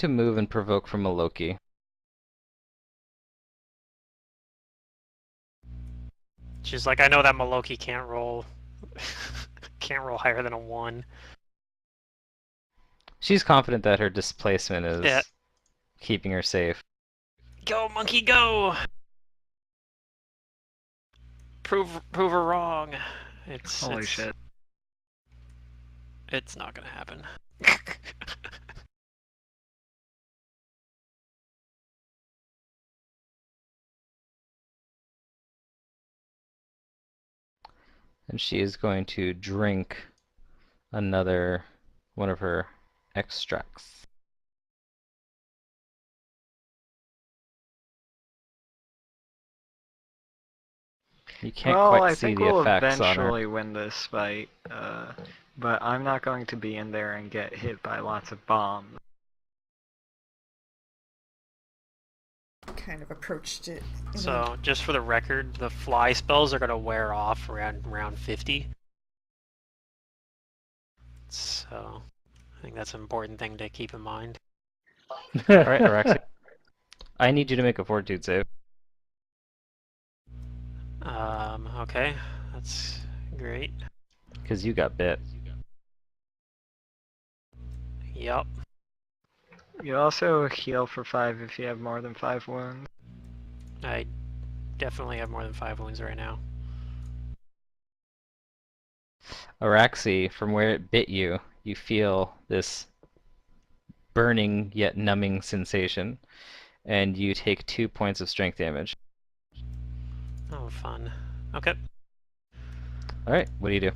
move and provoke from a Loki. She's like, I know that Maloki can't roll higher than a 1. She's confident that her displacement is Yeah. keeping her safe. Go, monkey, go! Prove her wrong. Holy shit. It's not gonna happen. And she is going to drink another one of her extracts. You can't Well, quite I see think the we'll effects on her. eventually win this fight, but I'm not going to be in there and get hit by lots of bombs. Kind of approached it. So, just for the record, the fly spells are gonna wear off around round 50. So, I think that's an important thing to keep in mind. Alright, Araxi. I need you to make a fortitude save. Okay, that's great. Because you got bit. Yup. You also heal for 5 if you have more than 5 wounds. I definitely have more than 5 wounds right now. Araxi, from where it bit you, you feel this burning yet numbing sensation, and you take 2 points of strength damage. Oh, fun. Okay. Alright, what do you do?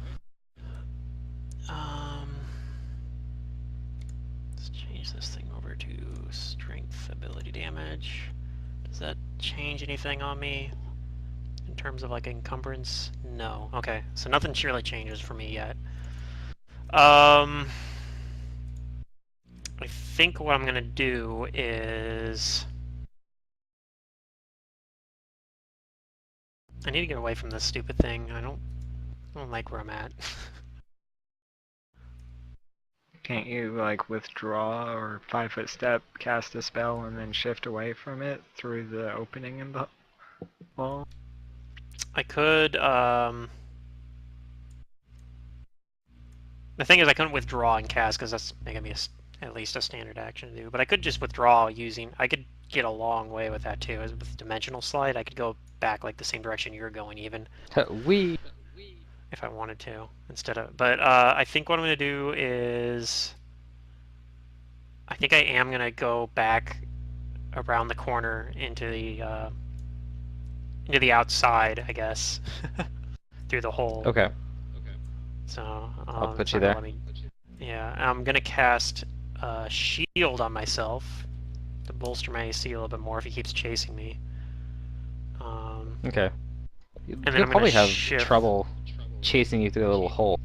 Let's change this thing over to strength ability damage. Does that change anything on me in terms of like encumbrance? No. Okay, so nothing really changes for me yet. I think what I'm gonna do is I need to get away from this stupid thing. I don't like where I'm at. Can't you, like, withdraw or 5-foot step, cast a spell, and then shift away from it through the opening in the wall? I could, the thing is I couldn't withdraw and cast because that's gonna be at least a standard action to do, but I could just withdraw I could get a long way with that too. As with dimensional slide, I could go back like the same direction you're going even. We. If I wanted to, instead of, but I think what I'm gonna do is, I think I am gonna go back around the corner into the outside, I guess, through the hole. Okay. So I'll put it's you not there. gonna let me, yeah, I'm gonna cast shield on myself to bolster my AC a little bit more if he keeps chasing me. Okay. And then He'll I'm probably gonna have shift, trouble chasing you through a little hole.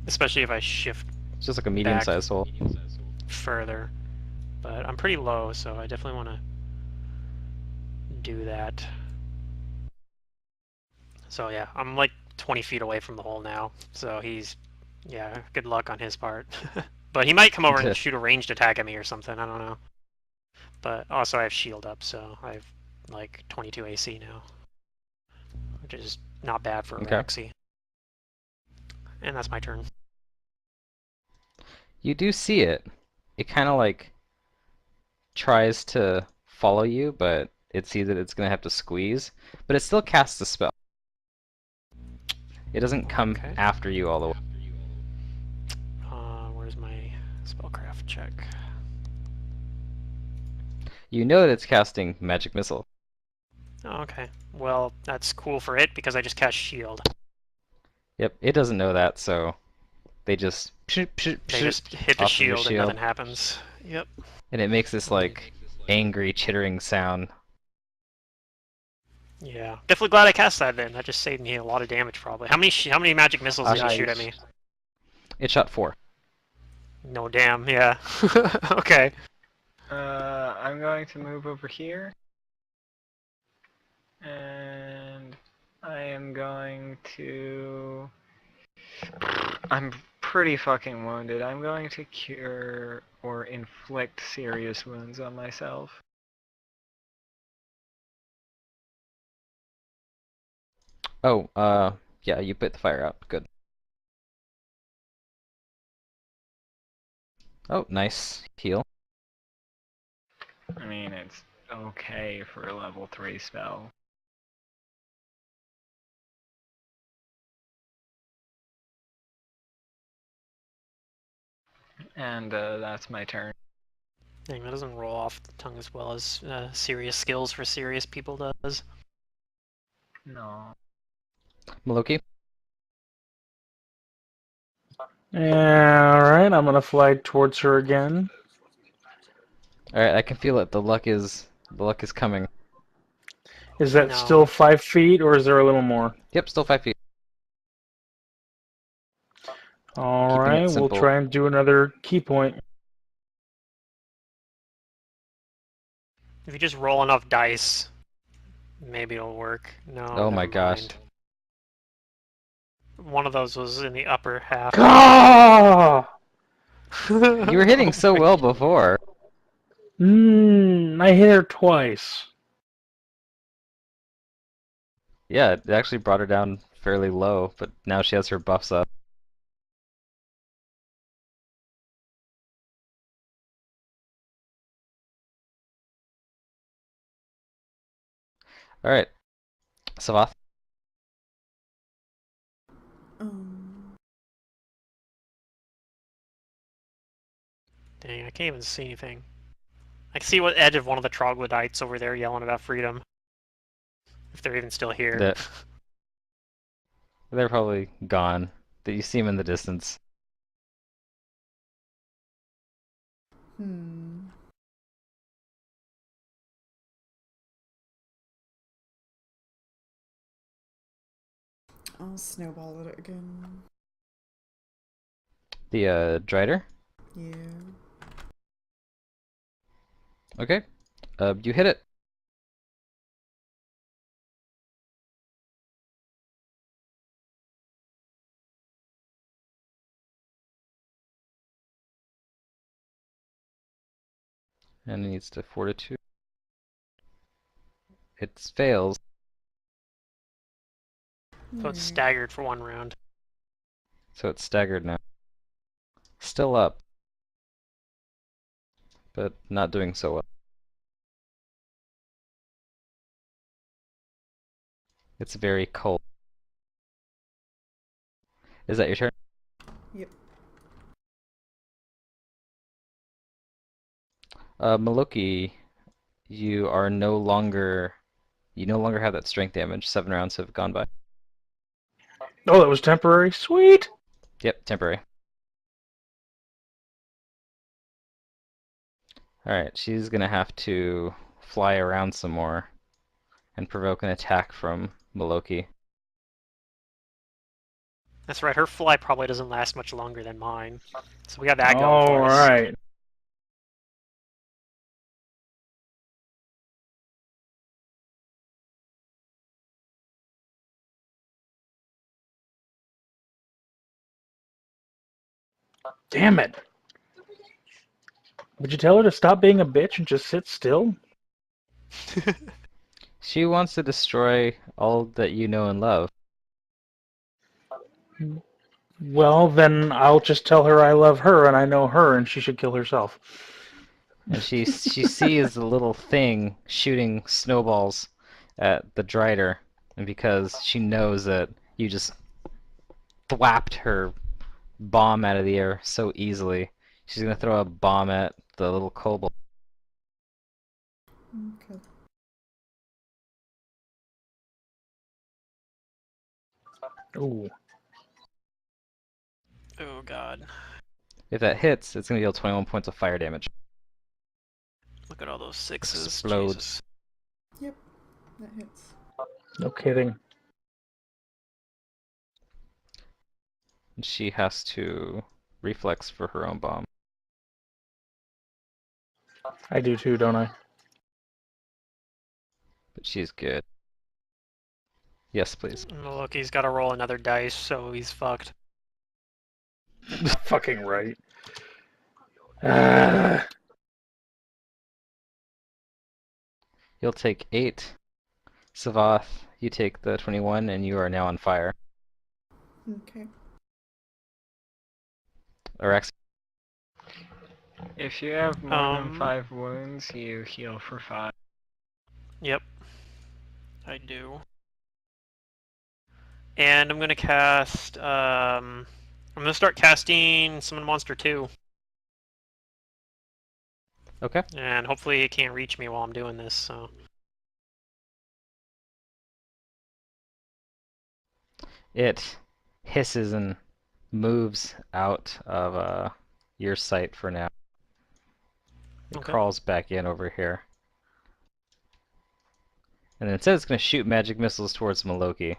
especially if I shift It's just like a medium-sized hole. further. But I'm pretty low, so I definitely want to do that. So yeah, I'm like 20 feet away from the hole now, so he's, yeah, good luck on his part. But he might come over and shoot a ranged attack at me or something, I don't know. But also I have shield up, so I have like 22 AC now, which is not bad for a Okay. Raxi. And that's my turn. You do see it. It kind of like tries to follow you, but it sees that it's gonna have to squeeze. But it still casts a spell. It doesn't come Okay. after you all the way. Where's my spellcraft check? You know that it's casting magic missile. Oh, okay. Well, that's cool for it because I just cast shield. Yep, it doesn't know that, so they just They just hit the off of your shield and shield, nothing happens. Yep. and it makes this like angry chittering sound. Yeah. Definitely glad I cast that then. That just saved me a lot of damage probably. How many magic missiles did he shoot at me? It shot 4. No damn, yeah. Okay. I'm going to move over here. And I am going to... I'm pretty fucking wounded. I'm going to cure or inflict serious wounds on myself. Oh, yeah, you put the fire out. Good. Oh, nice heal. I mean, it's okay for a level 3 spell. And that's my turn. Dang, that doesn't roll off the tongue as well as serious skills for serious people does. No. Maloki? Alright, I'm gonna fly towards her again. Alright, I can feel it. The luck is coming. Is that No. still 5 feet, or is there a little more? Yep, still 5 feet. Alright, we'll simple. try and do another key point. If you just roll enough dice, maybe it'll work. No, Oh my never gosh. mind. One of those was in the upper half. Ah! You were hitting so well before. I hit her twice. Yeah, it actually brought her down fairly low, but now she has her buffs up. Alright, Savath. Dang, I can't even see anything. I can see what edge of one of the troglodytes over there yelling about freedom. If they're even still here. They're probably gone. You see them in the distance. I'll snowball it again. The Drider? Yeah. Okay. You hit it. And it needs to fortitude. It fails. So it's staggered for 1 round. So it's staggered now. Still up. But not doing so well. It's very cold. Is that your turn? Yep. Maloki, you no longer have that strength damage. 7 rounds have gone by. Oh, that was temporary? Sweet! Yep, temporary. Alright, she's gonna have to fly around some more and provoke an attack from Maloki. That's right, her fly probably doesn't last much longer than mine. So we got that going for us. Alright. Damn it! Would you tell her to stop being a bitch and just sit still? She wants to destroy all that you know and love. Well, then I'll just tell her I love her and I know her and she should kill herself. And she sees the little thing shooting snowballs at the Drider, and because she knows that you just thwapped her bomb out of the air so easily, she's gonna throw a bomb at the little kobold. Okay. Ooh. Oh god. If that hits, it's gonna deal 21 points of fire damage. Look at all those sixes. Explodes. Jesus. Yep, that hits. No kidding. And she has to reflex for her own bomb. I do too, don't I? But she's good. Yes, please. Look, he's got to roll another dice, so he's fucked. Fucking right. Ah. You'll take 8. Savath, you take the 21, and you are now on fire. Okay. Arax, If you have more than 5 wounds, you heal for 5. Yep. I do. And I'm gonna cast, I'm gonna start casting Summon Monster 2. okay. And hopefully it can't reach me while I'm doing this, so... It hisses and moves out of your sight for now. It Okay. crawls back in over here. And then it says it's going to shoot magic missiles towards Maloki.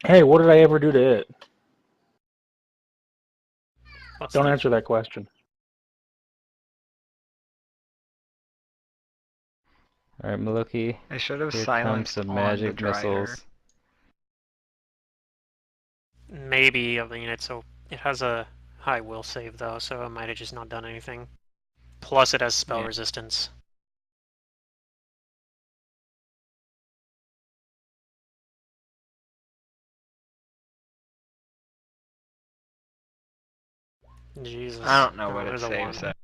Hey, what did I ever do to it? What's Don't the- answer that question. Alright, Maloki, I should have here comes silenced some on magic the Drider. missiles. Maybe, I mean, it has a high will save, though, so it might have just not done anything. Plus it has spell Yeah. resistance. Jesus. I don't know Oh, what it there's a saves one. at.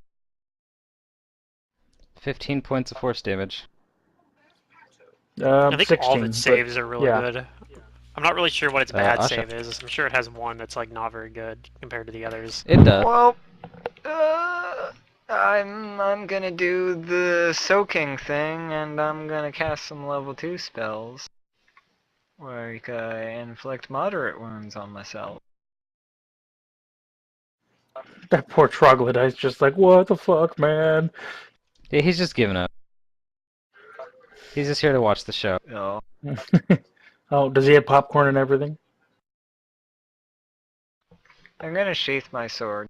15 points of force damage. I think 16, all of its saves are really yeah. good. I'm not really sure what its bad Asha. save is. I'm sure it has one that's like not very good compared to the others. It does. Well, I'm gonna do the soaking thing, and I'm gonna cast some level 2 spells. Where you can inflict moderate wounds on myself. That poor troglodyte's just like, what the fuck, man? Yeah, he's just giving up. He's just here to watch the show. Oh, Oh, does he have popcorn and everything? I'm gonna sheath my sword.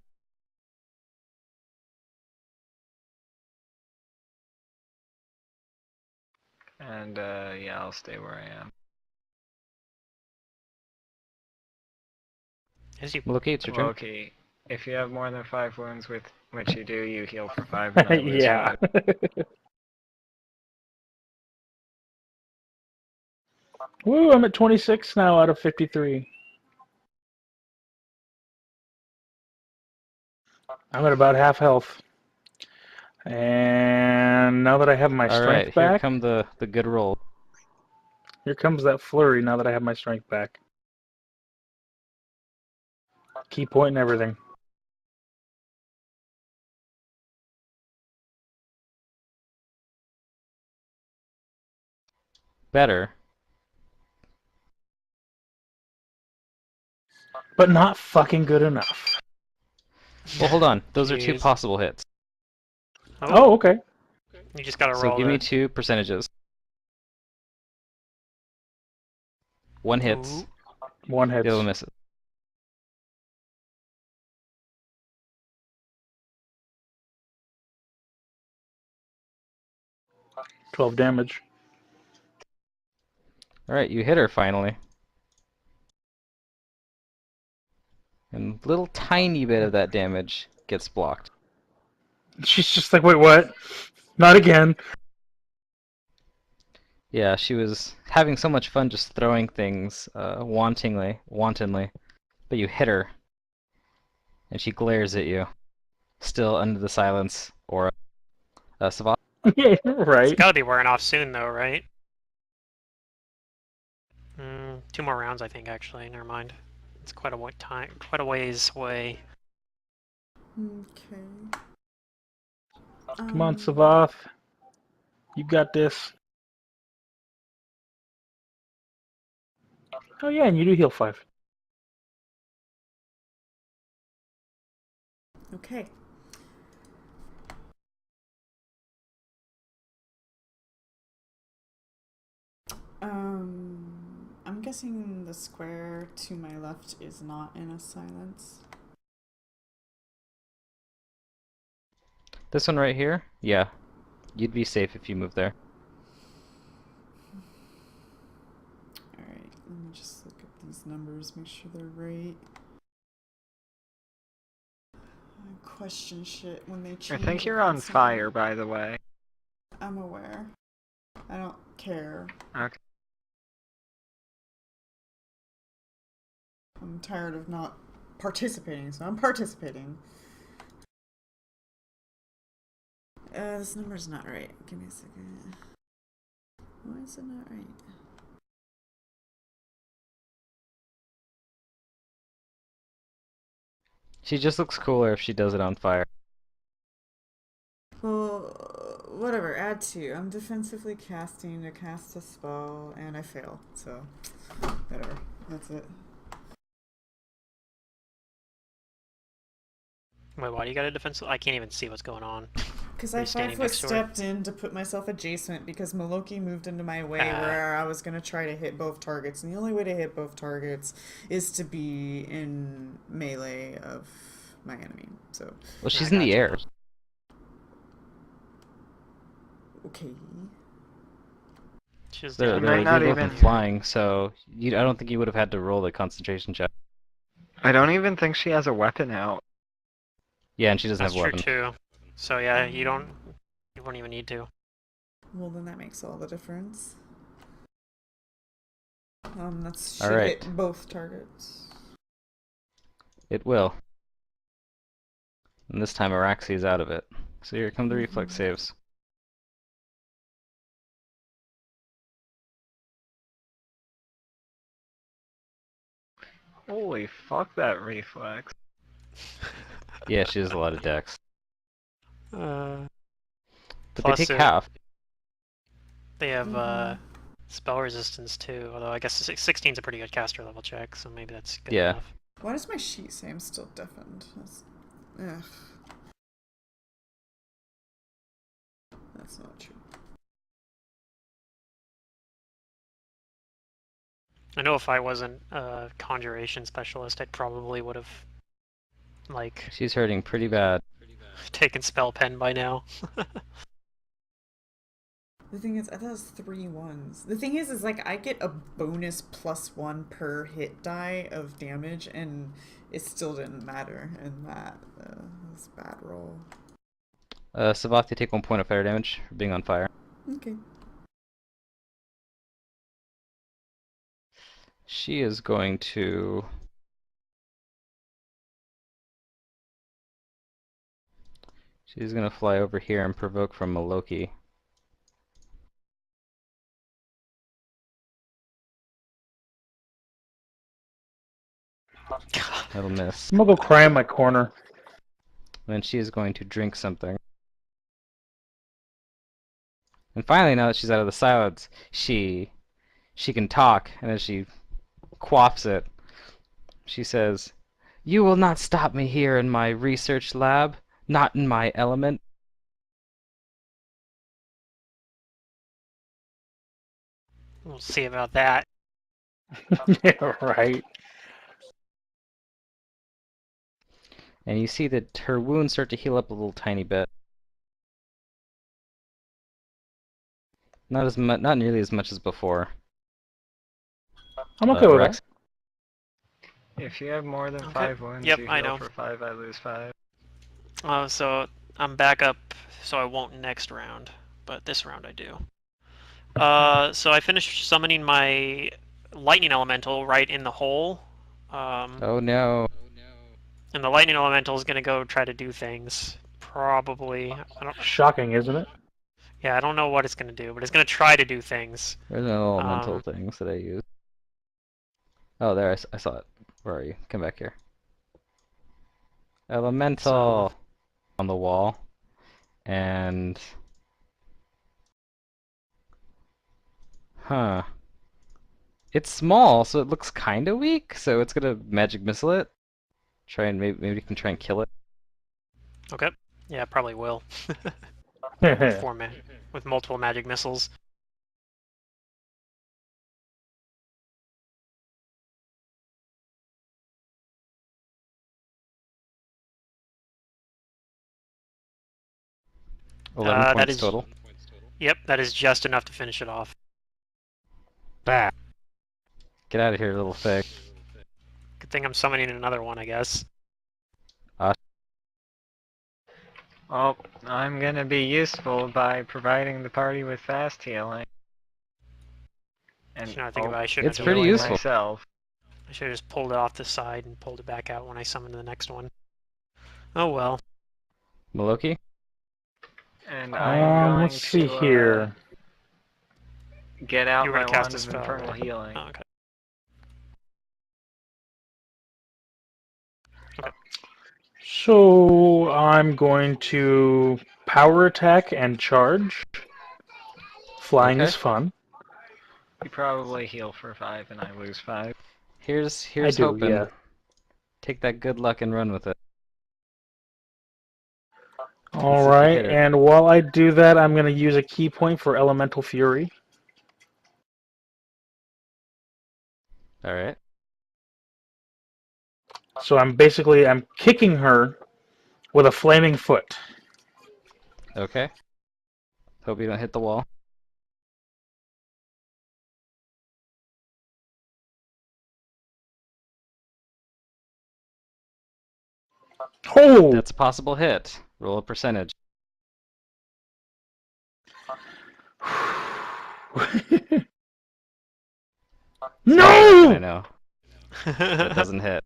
And, yeah, I'll stay where I am. As you Maloki, it's your turn. Okay, if you have more than 5 wounds, with which you do, you heal for 5 and I lose Yeah. 5. Woo, I'm at 26 now out of 53. I'm at about half health. And now that I have my Alright, strength here back, come the good roll. here comes that flurry now that I have my strength back. Key point and everything. Better. But not fucking good enough. Well, hold on. Those are 2 Jeez. possible hits. Oh, okay. You just gotta So roll give me the... 2 percentages. 1 hits, Ooh. One the other hits. one misses. $12 damage. Alright, you hit her finally. And little tiny bit of that damage gets blocked. She's just like, wait, what? Not again. Yeah, she was having so much fun just throwing things wantonly, but you hit her, and she glares at you, still under the silence aura. Savat? Yeah, It's right. gotta be wearing off soon, though, right? 2 more rounds, I think. Actually, never mind. It's quite a ways away. Okay. Come on, Savath. You got this. Oh yeah, and you do heal 5. Okay. I'm guessing the square to my left is not in a silence. This one right here? Yeah. You'd be safe if you moved there. Alright, let me just look at these numbers, make sure they're right. I question shit when they I change. think you're on fire, by the way. I'm aware. I don't care. Okay. I'm tired of not participating, so I'm participating. This number's not right. Give me a second. Why is it not right? She just looks cooler if she does it on fire. Well, whatever. Add 2. I'm defensively casting to cast a spell, and I fail. So, whatever. That's it. Wait, why do you got a defensive? I can't even see what's going on. Because Are I you standing 5-foot next to her? stepped in to put myself adjacent because Maloki moved into my way where I was going to try to hit both targets. And the only way to hit both targets is to be in melee of my enemy. So, Well, she's I in the gotcha. air. okay. She's They're, down. might they're, not they're both even- flying, so I don't think you would have had to roll the concentration check. I don't even think she has a weapon out. Yeah, and she doesn't That's have a true weapon. too. So yeah, you won't even need to. Well, then that makes all the difference. That's All should right. hit both targets. It will. And this time Araxi is out of it. So here come the reflex saves. Holy fuck that reflex. Yeah, she has a lot of dex. Uh, But plus they take half. they have spell resistance too. Although I guess 16 is a pretty good caster level check, so maybe that's good Yeah. enough. Why does my sheet say I'm still deafened? Ugh. That's not true. I know if I wasn't a conjuration specialist, I probably would have like She's hurting pretty bad. taken spell pen by now. The thing is, I thought it was 3 ones. The thing is like I get a bonus +1 per hit die of damage, and it still didn't matter. And that was a bad roll. Savath, you take 1 point of fire damage for being on fire. Okay. She is going to... She's going to fly over here and provoke from Maloki. That'll miss. I'm gonna go cry in my corner. And then she is going to drink something. And finally, now that she's out of the silence, she can talk, and as she quaffs it, she says, "You will not stop me here in my research lab, not in my element." We'll see about that. Yeah, right. And you see that her wounds start to heal up a little tiny bit. Not nearly as much as before. I'm okay with Rex, that. If you have more than Okay. 5 wounds, Yep, you I heal know. for 5, I lose 5. So I'm back up, so I won't next round, but this round I do. So I finished summoning my lightning elemental right in the hole. Oh no. And the lightning elemental is gonna go try to do things. Probably. I don't. Shocking, isn't it? Yeah, I don't know what it's gonna do, but it's gonna try to do things. There's no elemental Um, things that I use. Oh, there, I saw it. Where are you? Come back here. so Elemental on the wall. And... Huh. It's small, so it looks kind of weak, so it's gonna magic missile it. Try and maybe you can try and kill it. okay. Yeah, probably will. With multiple magic missiles. 11 That points is. total. Yep, that is just enough to finish it off. Bah! Get out of here, little thing. Good thing I'm summoning another one, I guess. Well, I'm gonna be useful by providing the party with fast healing. And You know, I think about it, I shouldn't It's have pretty just healing useful. myself. I should have just pulled it off the side and pulled it back out when I summoned the next one. Oh well. Maloki? And I'm going Let's see to here. get out You were my gonna cast Wand a of spell, Infernal right? Healing. Oh, okay. So I'm going to power attack and charge. Flying Okay. is fun. You probably heal for 5 and I lose 5. Here's I do, hoping. yeah. Take that good luck and run with it. All See if you right, hit it. and while I do that, I'm going to use a key point for Elemental Fury. Alright. So I'm kicking her with a flaming foot. Okay. Hope you don't hit the wall. Oh! That's a possible hit. Roll a percentage. Sorry, I No! know. That doesn't hit.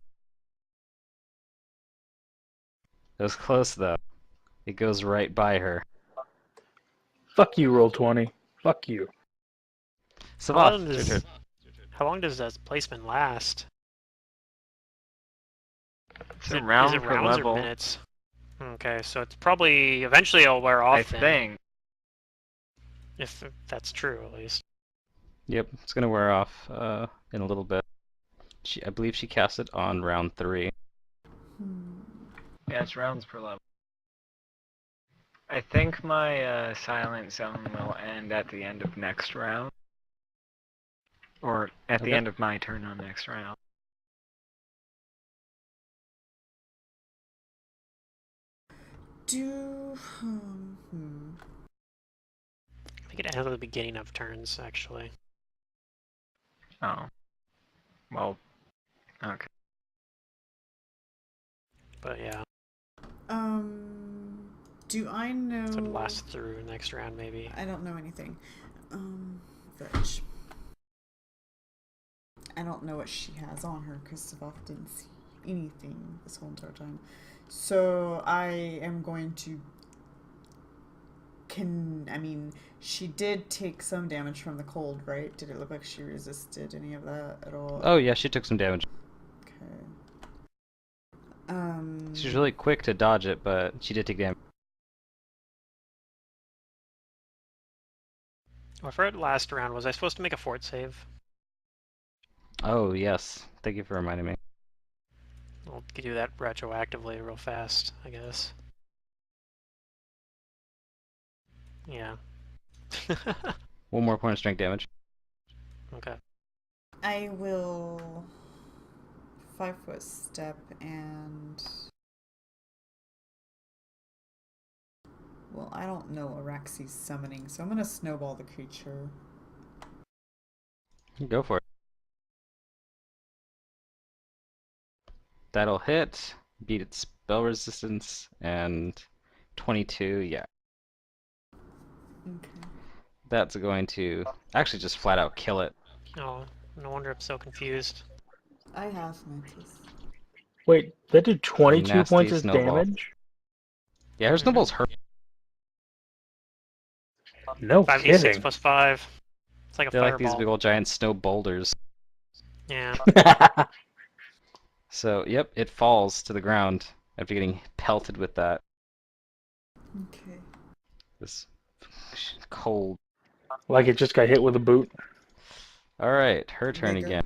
It was close though. It goes right by her. Fuck you, Roll20. Fuck you. How long Savath, it's your turn. does that placement last? It's Is a it round per rounds or level. minutes? Okay, so it's probably eventually it'll wear off I then. think. If that's true, at least. Yep, it's gonna wear off in a little bit. I believe she cast it on round 3. Yeah, it's rounds per level. I think my Silent Zone will end at the end of next round. Or at the Okay. end of my turn on next round. I think it ends at the beginning of turns, actually. Oh. Well, okay. Hmm. But yeah, Do I know? so it lasts through next round, maybe. I don't know anything. Fudge. I don't know what she has on her because Savath didn't see anything this whole entire time. So I am going to. She did take some damage from the cold, right? Did it look like she resisted any of that at all? Oh yeah, she took some damage. Okay. She's really quick to dodge it, but she did take damage. Well, for last round, was I supposed to make a fort save? Oh yes, thank you for reminding me. I'll do that retroactively real fast, I guess. Yeah. 1 more point of strength damage. Okay. I will 5-foot step and. Well, I don't know Araxi's summoning, so I'm gonna snowball the creature. Go for it. That'll hit, beat its spell resistance, and 22, yeah. Okay. That's going to actually just flat out kill it. Oh, no wonder I'm so confused. I have noticed. Wait, that did A 22 nasty points of snowball. damage? Yeah, her snowball's hurt. No 5d6 kidding. plus 5. It's like a They're like these fireball. big old giant snow boulders. Yeah. So, yep, it falls to the ground after getting pelted with that. Okay. This cold. Like it just got hit with a boot. Alright, her turn Vigor. again.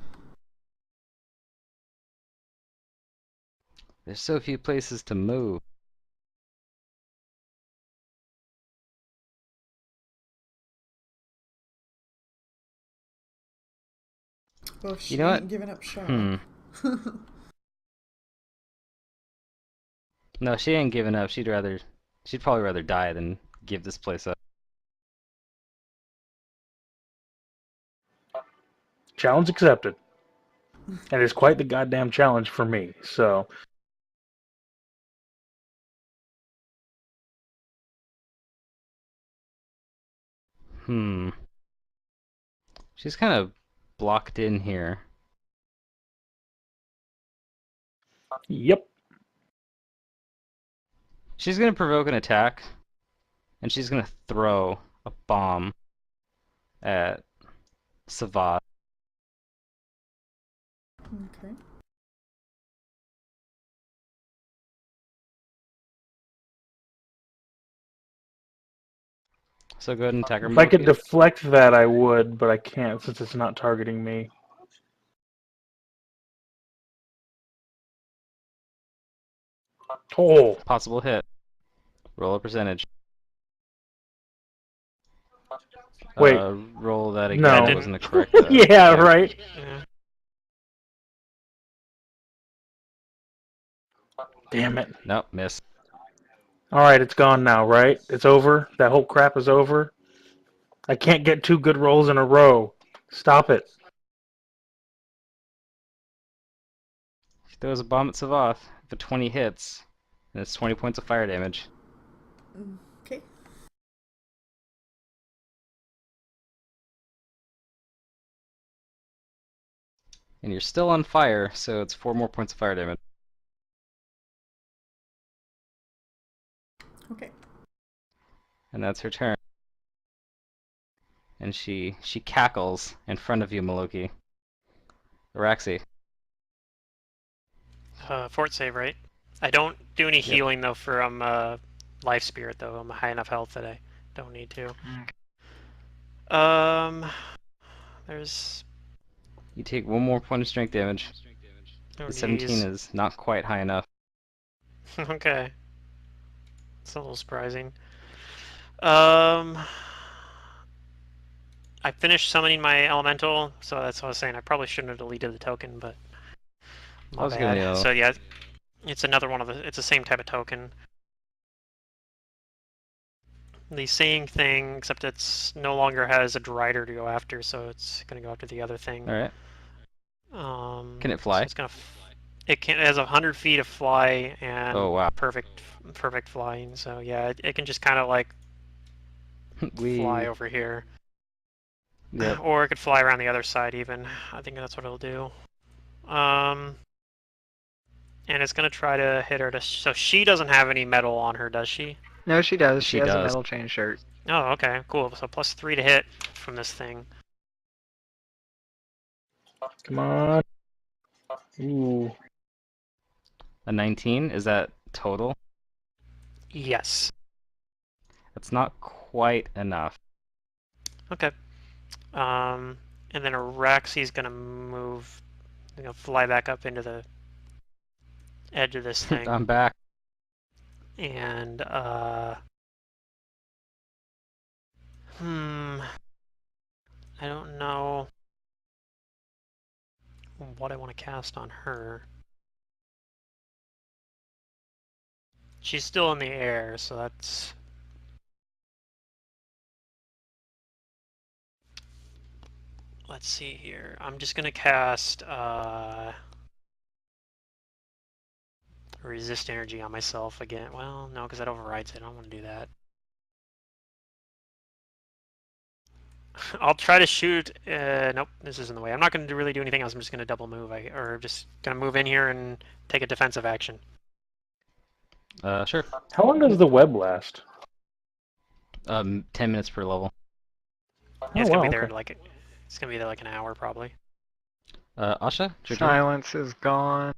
There's so few places to move. Well, You she know what? ain't giving up shot. No, she ain't giving up. She'd probably rather die than give this place up. Challenge accepted. And it's quite the goddamn challenge for me, so. Hmm. She's kind of blocked in here. Yep. She's gonna provoke an attack, and she's gonna throw a bomb at Savat. Okay. So go ahead and attack her, If I could Maloki. deflect that, I would, but I can't since it's not targeting me. Oh, Possible hit. Roll a percentage. wait, Roll that again. That no. That didn't. wasn't a correct. Yeah, right. Yeah. Damn it. Nope, miss. Alright, it's gone now, right? It's over? That whole crap is over? I can't get 2 good rolls in a row. Stop it. She throws a bomb at Savath. If a 20 hits, and it's 20 points of fire damage. Okay. And you're still on fire, so it's 4 more points of fire damage. Okay. And that's her turn. And she cackles in front of you, Maloki. Araxi. Fort save, right? I don't do any Yep. healing though for life spirit though. I'm high enough health that I don't need to. There's You take 1 more point of strength damage. oh The 17 geez. is not quite high enough. Okay, it's a little surprising. Um, I finished summoning my elemental, so that's what I was saying. I probably shouldn't have deleted the token, but I my was gonna bad. yell. So yeah, it's another one of the. It's the same type of token. The same thing, except it's no longer has a Drider to go after, so it's gonna go after the other thing. Alright. Can it So fly? it's gonna. It has 100 feet of fly and Oh, wow. perfect flying. So yeah, it can just kind of like fly over here, Yep. or it could fly around the other side even. I think that's what it'll do. And it's gonna try to hit her. So she doesn't have any metal on her, does she? No, she does. She She has a does. metal chain shirt. Oh, okay, cool. So +3 to hit from this thing. Come on. Ooh. A 19? Is that total? Yes. That's not quite enough. Okay. And then Araxi's gonna move, fly back up into the edge of this thing, I'm back. and I don't know what I want to cast on her. She's still in the air, so that's. Let's see here. I'm just gonna cast Resist energy on myself again. Well, no, because that overrides it. I don't want to do that. I'll try to shoot. Nope, this isn't the way. I'm not going to really do anything else. I'm just going to double move. Or just going to move in here and take a defensive action. Sure. How long does the web last? 10 minutes per level. Oh, Yeah, it's going wow, to be there okay. like it's going to be there like an hour probably. Asha, it's your turn. Silence is gone.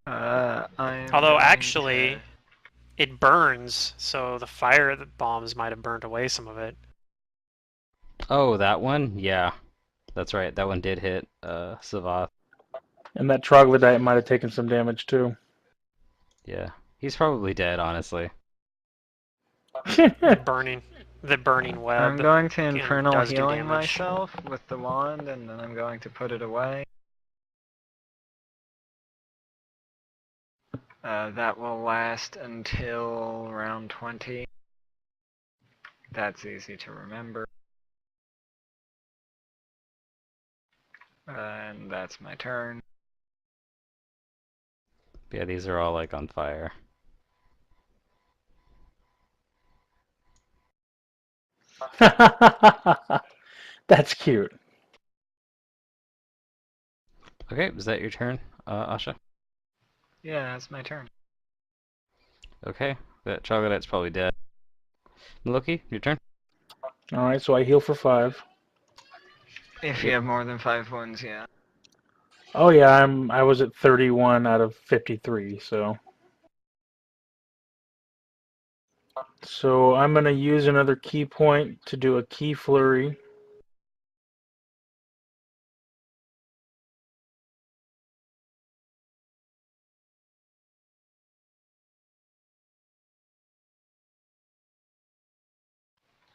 I'm Although going actually, to... it burns, so the fire bombs might have burnt away some of it. Oh, that one? Yeah, that's right. That one did hit Savath. And that troglodyte might have taken some damage too. Yeah, he's probably dead, honestly. The burning I'm web going to infernal does do healing damage. myself with the wand, and then I'm going to put it away. That will last until round 20. That's easy to remember. And that's my turn. Yeah, these are all like on fire. That's cute. Okay, is that your turn, Asha? Yeah, that's my turn. Okay, that troglodyte's probably dead. Loki, your turn. Alright, so I heal for 5. If you Yep. have more than 5 wounds, yeah. Oh yeah, I was at 31 out of 53, so. So I'm gonna use another key point to do a key flurry.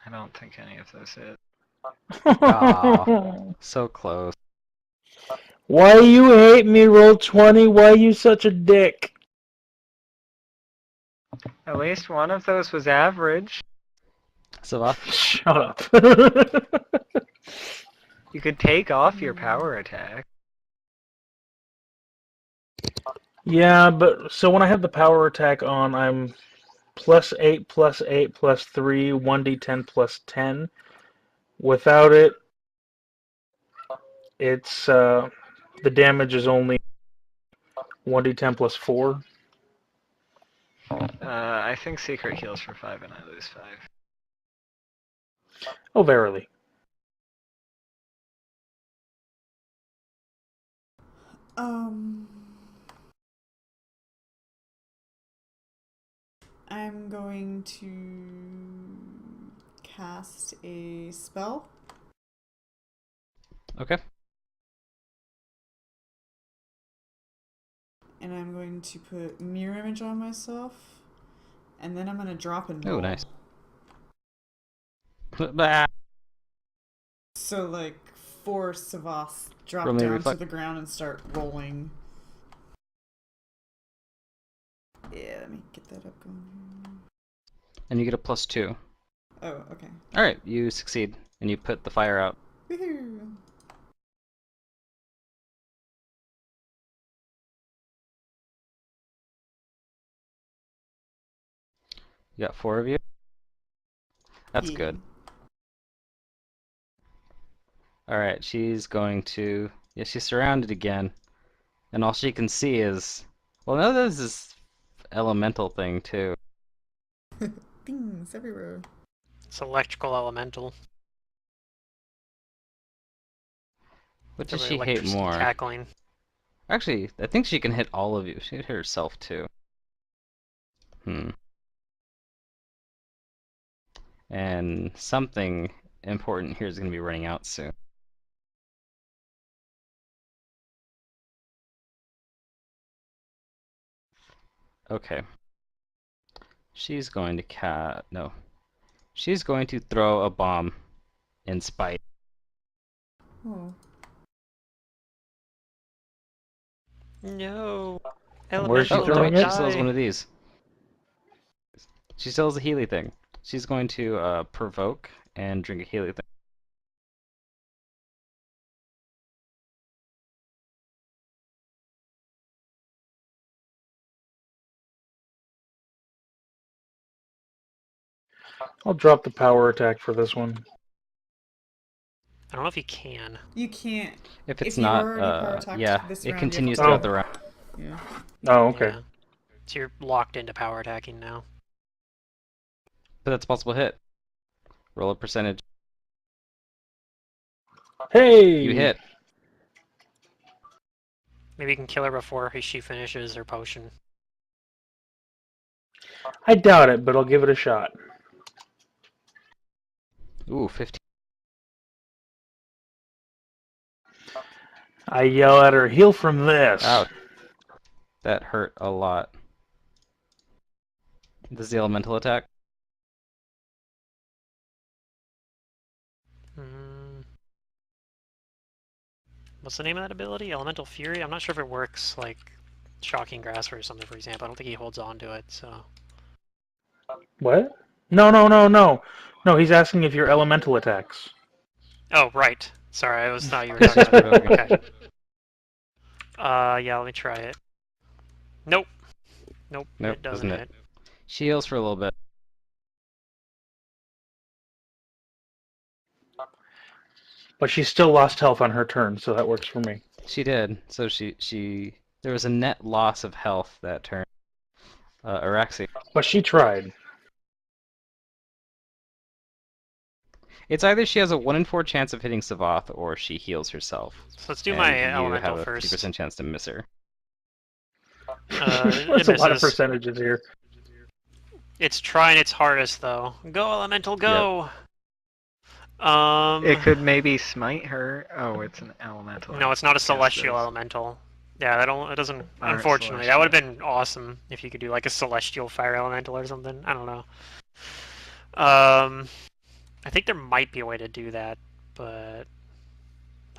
I don't think any of this is. Aw, so close. Why you hate me, roll 20? Why you such a dick? At least one of those was average. Savath? Shut up. You could take off your power attack. Yeah, but so when I have the power attack on, I'm +8, +8, +3, 1d10 +10. Without it, it's the damage is only 1d10 +4. I think secret heals for 5 and I lose 5. Oh, verily. I'm going to cast a spell. Okay. And I'm going to put mirror image on myself. And then I'm going to drop and Oh, roll. nice. Bah. So, like, 4 Savas drop Roll me down to reflect. the ground and start rolling. Yeah, let me get that up going here. And you get a +2. Oh, okay. Alright, you succeed, and you put the fire out. Woohoo! You got 4 of you? That's Yeah. good. Alright, she's going to... Yeah, she's surrounded again. And all she can see is... Well, no, there's this elemental thing, too. Things everywhere. It's electrical elemental. What So does the she hate electricity more? cackling. Actually, I think she can hit all of you. She can hit herself, too. And something important here is going to be running out soon. Okay. She's going to no. She's going to throw a bomb in spite. Oh. No. Where's she Oh, Elemental, throwing don't no, it? she still has die. one of these. She still has a Healy thing. She's going to provoke and drink a Healy thing. I'll drop the power attack for this one. I don't know if you can. You can't. If it's If you've not, already power attacked yeah, this it round, you have to continues pay throughout Oh. the round. Yeah. Oh, okay. Yeah. So you're locked into power attacking now. But that's a possible hit. Roll a percentage. Hey! You hit. Maybe you can kill her before she finishes her potion. I doubt it, but I'll give it a shot. Ooh, 15. I yell at her, heal from this! Ouch. That hurt a lot. This is the elemental attack. Hmm. What's the name of that ability? Elemental Fury? I'm not sure if it works like Shocking Grasp or something, for example. I don't think he holds on to it, so... What? No, no, no, no. No, he's asking if your elemental attacks. Oh, right. Sorry, I thought you were talking about that. Okay. Yeah, let me try it. Nope. Nope, Nope, it doesn't doesn't hit. it? She heals for a little bit. But she still lost health on her turn, so that works for me. She did. So there was a net loss of health that turn. Araxi. But she tried. It's either she has a 1 in 4 chance of hitting Savath, or she heals herself. So let's do And my you elemental have a first. 50% chance to miss her. There's a lot of percentages here. It's trying its hardest, though. Go, elemental, go! It could maybe smite her. Oh, it's an elemental. No, it's not a Yes, celestial it is. elemental. Yeah, it doesn't. Alright, Unfortunately, that would have been awesome if you could do like a celestial fire elemental or something. I don't know. I think there might be a way to do that, but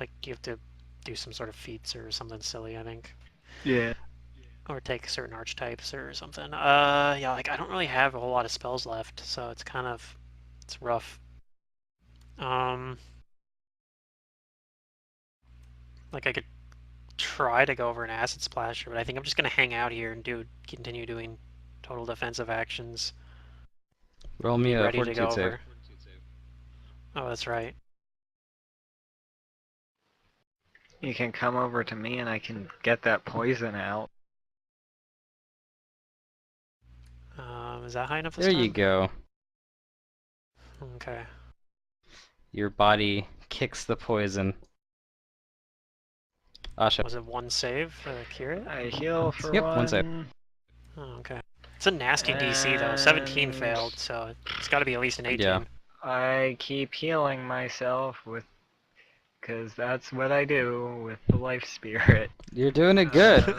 like you have to do some sort of feats or something silly, I think, Yeah. or take certain archetypes or something. Yeah, like I don't really have a whole lot of spells left, so it's rough. Like I could try to go over an acid splasher, but I think I'm just gonna hang out here and continue doing total defensive actions. Roll me Be a ready to go fortitude save. over. Oh, that's right. You can come over to me and I can get that poison out. Is that high enough this There time? you go. Okay. Your body kicks the poison. Asha. Was it one save for the cure it? I heal for Yep, one. one save. Oh, okay. It's a nasty DC though. 17 And- failed, so it's got to be at least an 18. Yeah. I keep healing myself because that's what I do with the life spirit. You're doing it good.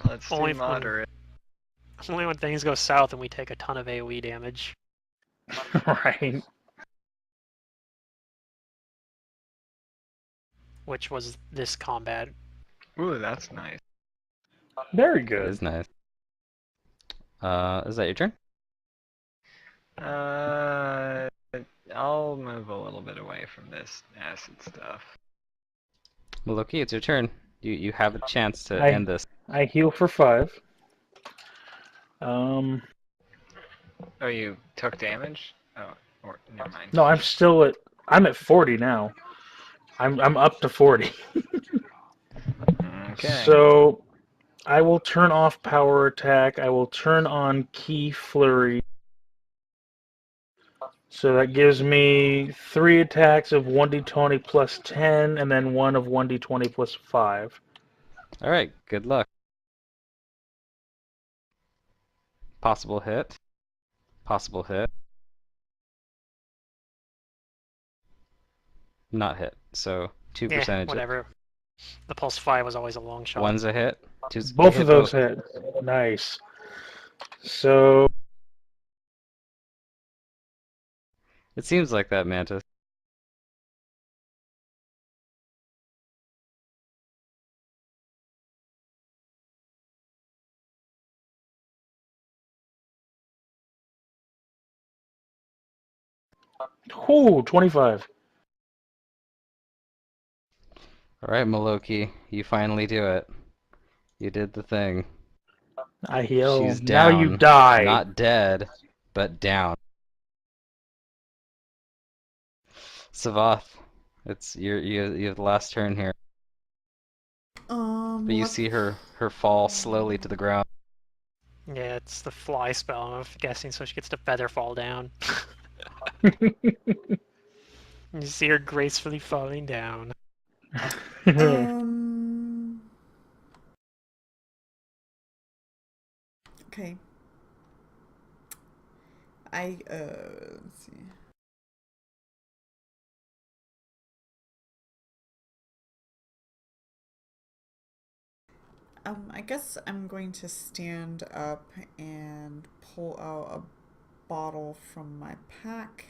Let's Only do if- moderate. Only when things go south and we take a ton of AoE damage. Right. Which was this combat. Ooh, that's nice. Very It good. is nice. Is that your turn? I'll move a little bit away from this acid stuff. Maloki, it's your turn. You have a chance to I- end this. I heal for 5. Oh, you took damage? Oh, or never mind. No, I'm at 40 now. I'm up to 40. Okay. So I will turn off power attack. I will turn on key flurry. So that gives me 3 attacks of 1d20 plus 10, and then 1 of 1d20 plus 5. All right. Good luck. Possible hit. Possible hit. Not hit. So 2 Yeah, percentage. whatever. The pulse 5 was always a long shot. One's a hit. Both of those hit. Nice. So It seems like that, Mantis. Ooh, 25. All right, Maloki, you finally do it. You did the thing. I heal. She's Now you down. die. Not dead, but down. Savath, it's you have the last turn here. But you What? see her fall slowly to the ground. Yeah, it's the fly spell, I'm guessing, so she gets to feather fall down. You see her gracefully falling down. Okay. Let's see. I guess I'm going to stand up and pull out a bottle from my pack.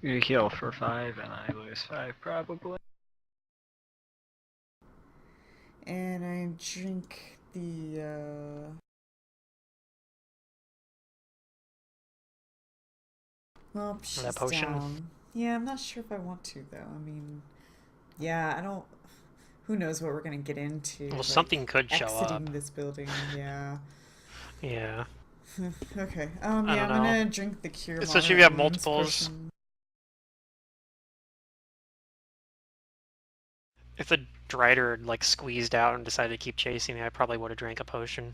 You heal for 5 and I lose 5 probably. And I drink the, well, she's That potion? down. Yeah, I'm not sure if I want to, though. I mean, yeah, I don't... Who knows what we're gonna get into, Well, like, something could show exiting up. this building, yeah. Yeah. Okay, I yeah, don't I'm know. gonna drink the Cure Especially if Moderate you have Wounds multiples. potion. If the Drider like squeezed out and decided to keep chasing me, I probably would have drank a potion.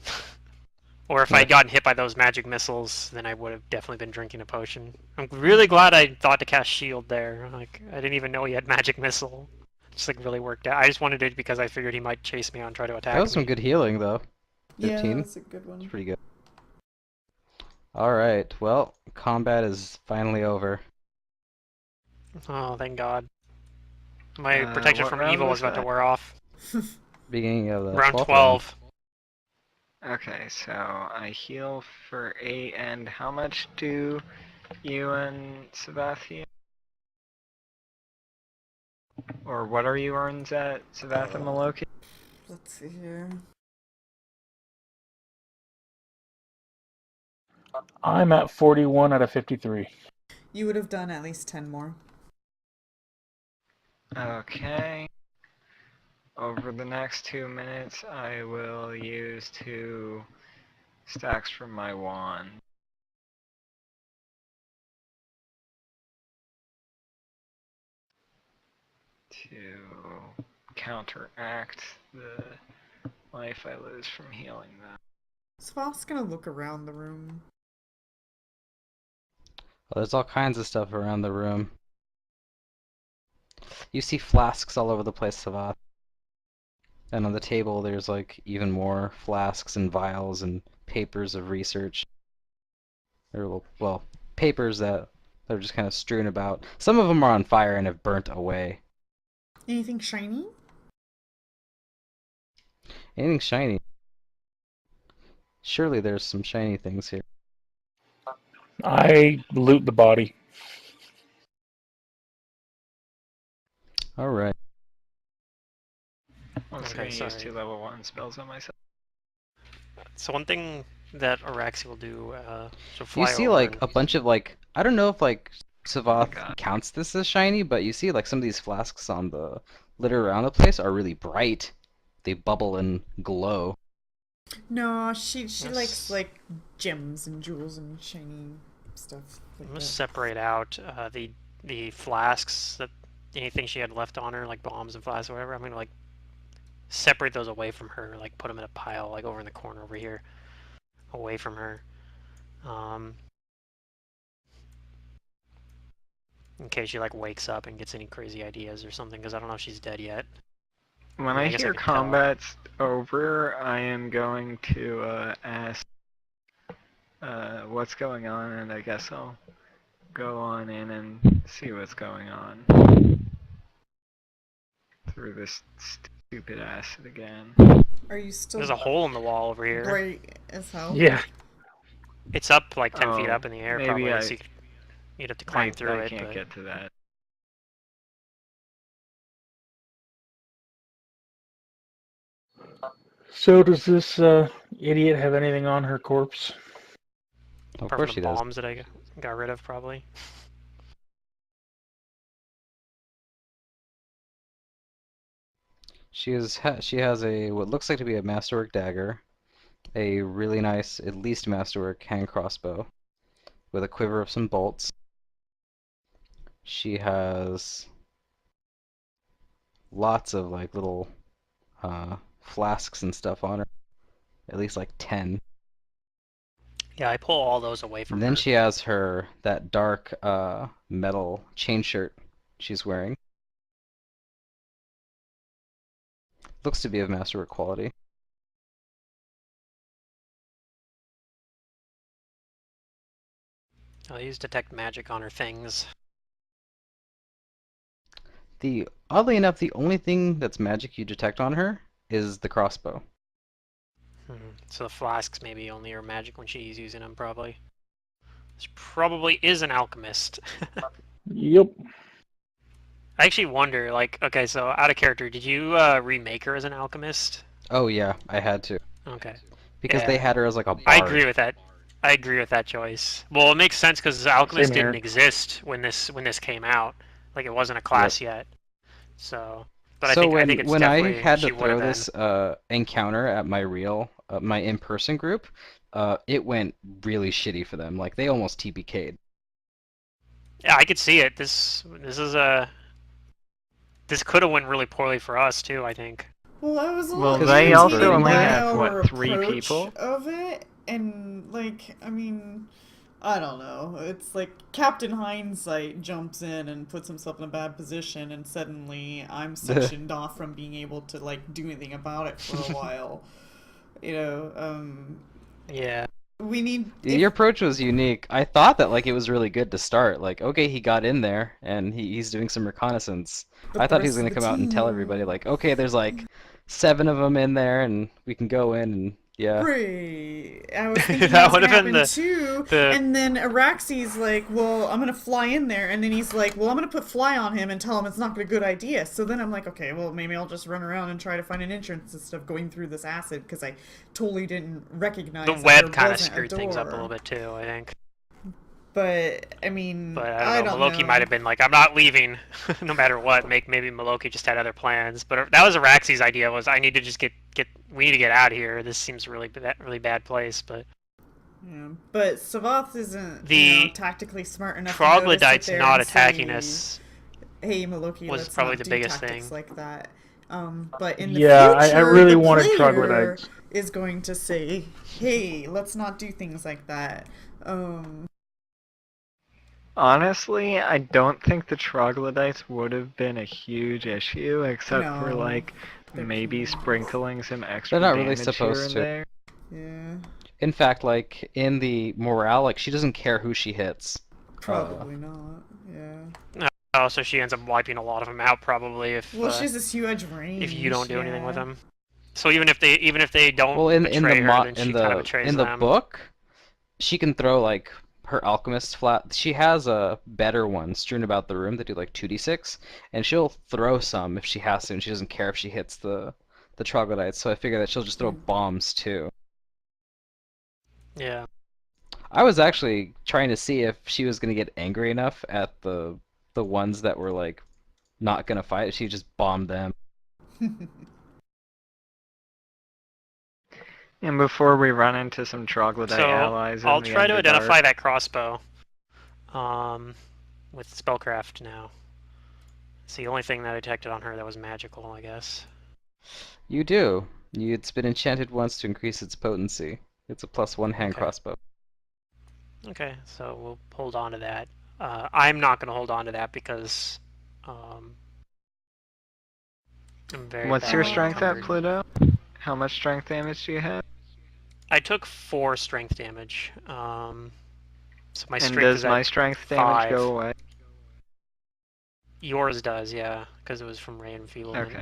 Or if I had gotten hit by those magic missiles, then I would have definitely been drinking a potion. I'm really glad I thought to cast shield there. Like, I didn't even know he had magic missile. Just like really worked out. I just wanted it because I figured he might chase me out and try to attack That was some me. good healing, though. Yeah, 15. that's a good one. It's pretty good. Alright, well, combat is finally over. Oh, thank God. My protection what from round evil was was about to that? wear off. Beginning of the Round 12th 12. Okay, so I heal for 8, and how much do you and Savath heal? Or what are your earns at Savath and Maloki? Let's see here. I'm at 41 out of 53. You would have done at least 10 more. Okay. Over the next 2 minutes, I will use 2 stacks from my wand. To counteract the life I lose from healing them. Svath's gonna look around the room. Well, there's all kinds of stuff around the room. You see flasks all over the place, Savath. And on the table there's like even more flasks and vials and papers of research. Or, well, papers that are just kind of strewn about. Some of them are on fire and have burnt away. Anything shiny? Anything shiny? Surely there's some shiny things here. I loot the body. Alright. Also Okay, gonna use sorry. 2 level 1 spells on myself. So one thing that Araxi will do, she'll You fly see over like and... a bunch of like, I don't know if like Oh my Savath god. counts this as shiny, but you see like some of these flasks on the litter around the place are really bright. They bubble and glow. No, she Yes. likes like gems and jewels and shiny stuff I'm like gonna that. separate out the flasks, that anything she had left on her, like bombs and flasks or whatever. I'm gonna like separate those away from her, like put them in a pile, like over in the corner over here, away from her. In case she like wakes up and gets any crazy ideas or something, because I don't know if she's dead yet. When I mean, I I guess I hear could tell. combat's over, I am going to ask what's going on, and I guess I'll go on in and see what's going on. Through this stupid acid again. Are you still There's a hole in the wall over here. bright as hell? Yeah. It's up like 10 feet Oh, up in the air, maybe probably, I- so you'd have to climb through I it. can't But get to that. So does this idiot have anything on her corpse? Of apart course from she the does. bombs that I got rid of, probably. She has a what looks like to be a masterwork dagger, a really nice, at least masterwork hand crossbow with a quiver of some bolts. She has lots of like little flasks and stuff on her, at least like 10. Yeah, I pull all those away from And then her. she has that dark metal chain shirt she's wearing. Looks to be of masterwork quality. I'll use detect magic on her things. Oddly enough, the only thing that's magic you detect on her is the crossbow. So the flasks maybe only are magic when she's using them, probably. She probably is an alchemist. Yep. I actually wonder, like, okay, so out of character, did you remake her as an alchemist? Oh yeah, I had to. Okay. Because they Yeah. had her as like a I bard. agree with that. I agree with that choice. Well, it makes sense because Same alchemist here. didn't exist when this came out. Like, it wasn't a class yet. So, but So I think it's when I definitely had to she would have throw been. this encounter at my in-person group, it went really shitty for them. Like they almost TPK'd. Yeah, I could see it. This could have went really poorly for us too, I think. Well, I was a Well, little 'Cause they from also irritated only the by have, our what, 3 approach people? of it, and like, I mean, I don't know. It's like Captain Hindsight jumps in and puts himself in a bad position, and suddenly I'm sectioned off from being able to like do anything about it for a while. You know, Yeah. we need Your approach was unique. I thought that like it was really good to start. Like, okay, he got in there and he's doing some reconnaissance. I but the thought he was rest of gonna the come out and tell everybody team. like, okay, there's like 7 of them in there and we can go in and yeah. Right. I was thinking that That was would gonna have been happen too, the and then Araxi's like, "Well, I'm gonna fly in there," and then he's like, "Well, I'm gonna put fly on him and tell him it's not a good idea." So then I'm like, "Okay, well, maybe I'll just run around and try to find an entrance instead of going through this acid because I totally didn't the recognize that there web kind of wasn't a screwed things up a little door." bit too, I think. But I mean, But I don't I know. don't Maloki might know. have been like, "I'm not leaving, no matter what." Maybe Maloki just had other plans. But that was Araxi's idea. Was I need to just get. We need to get out of here. This seems really bad place. But Yeah. But Savath isn't, the tactically smart enough to know to sit troglodytes there not and attacking say, us "Hey, Maloki, was let's probably not the do biggest tactics thing. like that." But in the Yeah, I future, really the wanted player troglodytes. is going to say, "Hey, let's not do things like that." Honestly, I don't think the troglodytes would have been a huge issue, except for, No, like, they're maybe peanuts. sprinkling some They're extra not really damage here supposed and to. there. Yeah, In fact, like in the morale, like she doesn't care who she hits. probably not. Yeah. Oh, so she ends up wiping a lot of them out probably Well, she has this huge if you don't range. do anything with Yeah. them. So even if they don't Well, betray her, then she kind of betrays in the them. book, she can throw like her alchemist flat. She has a better one strewn about the room that do like 2d6, and she'll throw some if she has to, and she doesn't care if she hits the troglodytes. So I figure that she'll just throw bombs too. Yeah. I was actually trying to see if she was gonna get angry enough at the ones that were like not gonna fight. She just bombed them. And before we run into some troglodyte So allies in I'll the try to Underdark, identify that crossbow. With spellcraft now. It's the only thing that I detected on her that was magical, I guess. You do. It's been enchanted once to increase its potency. It's a +1 hand Okay. crossbow. Okay, so we'll hold on to that. I'm not going to hold on to that because I'm very what's your badly strength at, encumbered. Pluto? How much strength damage do you have? I took 4 strength damage. So my And strength does is my at strength damage 5. go away? Yours does, yeah, because it was from ray enfeeblement. Okay.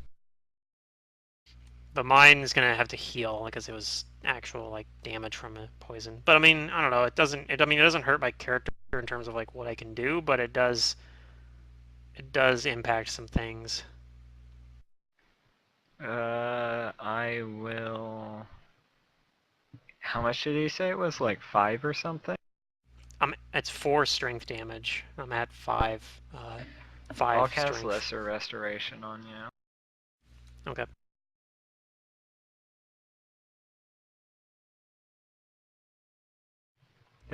But mine's gonna have to heal because it was actual like damage from a poison. But I mean, I don't know. It doesn't. I mean, it doesn't hurt my character in terms of like what I can do, but it does. It does impact some things. I will. How much did you say it was? Like 5 or something? It's 4 strength damage. I'm at 5. 5 I'll cast strength. Lesser Restoration on you. Okay.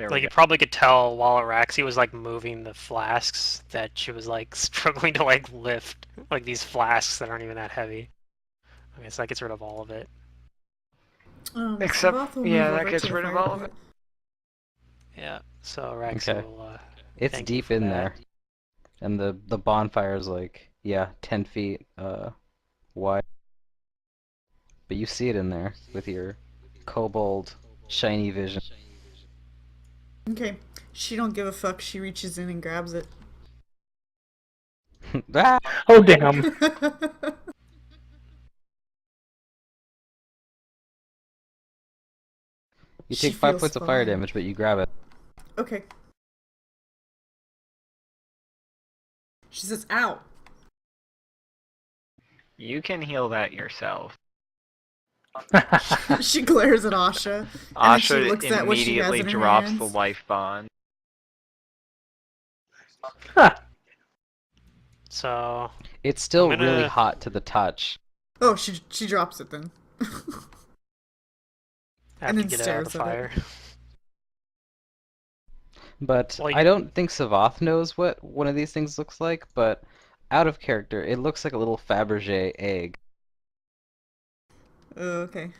There we Like go. you probably could tell while Araxi was like moving the flasks that she was like struggling to like lift like these flasks that aren't even that heavy. Okay, so that gets rid of all of it. Except, Savath will move yeah, that over to gets the rid of fire all of pit. it. Yeah, so Araxi Okay. will It's thank you deep for in that. there, and the bonfire's like, yeah, 10 feet wide. But you see it in there with your kobold shiny vision. Okay. She don't give a fuck. She reaches in and grabs it. Ah! Oh damn! You She take 5 feels points of fire fine. damage, but you grab it. Okay. She says, ow. You can heal that yourself. She glares at Asha, and then she Asha looks at what she has immediately in her drops the hands. life bond. So It's still I'm really gonna hot to the touch. Oh, she drops it then. have And to then get it out of the stares at it. fire. But Well, I don't think Savath knows what one of these things looks like, but out of character, it looks like a little Fabergé egg. Oh, okay.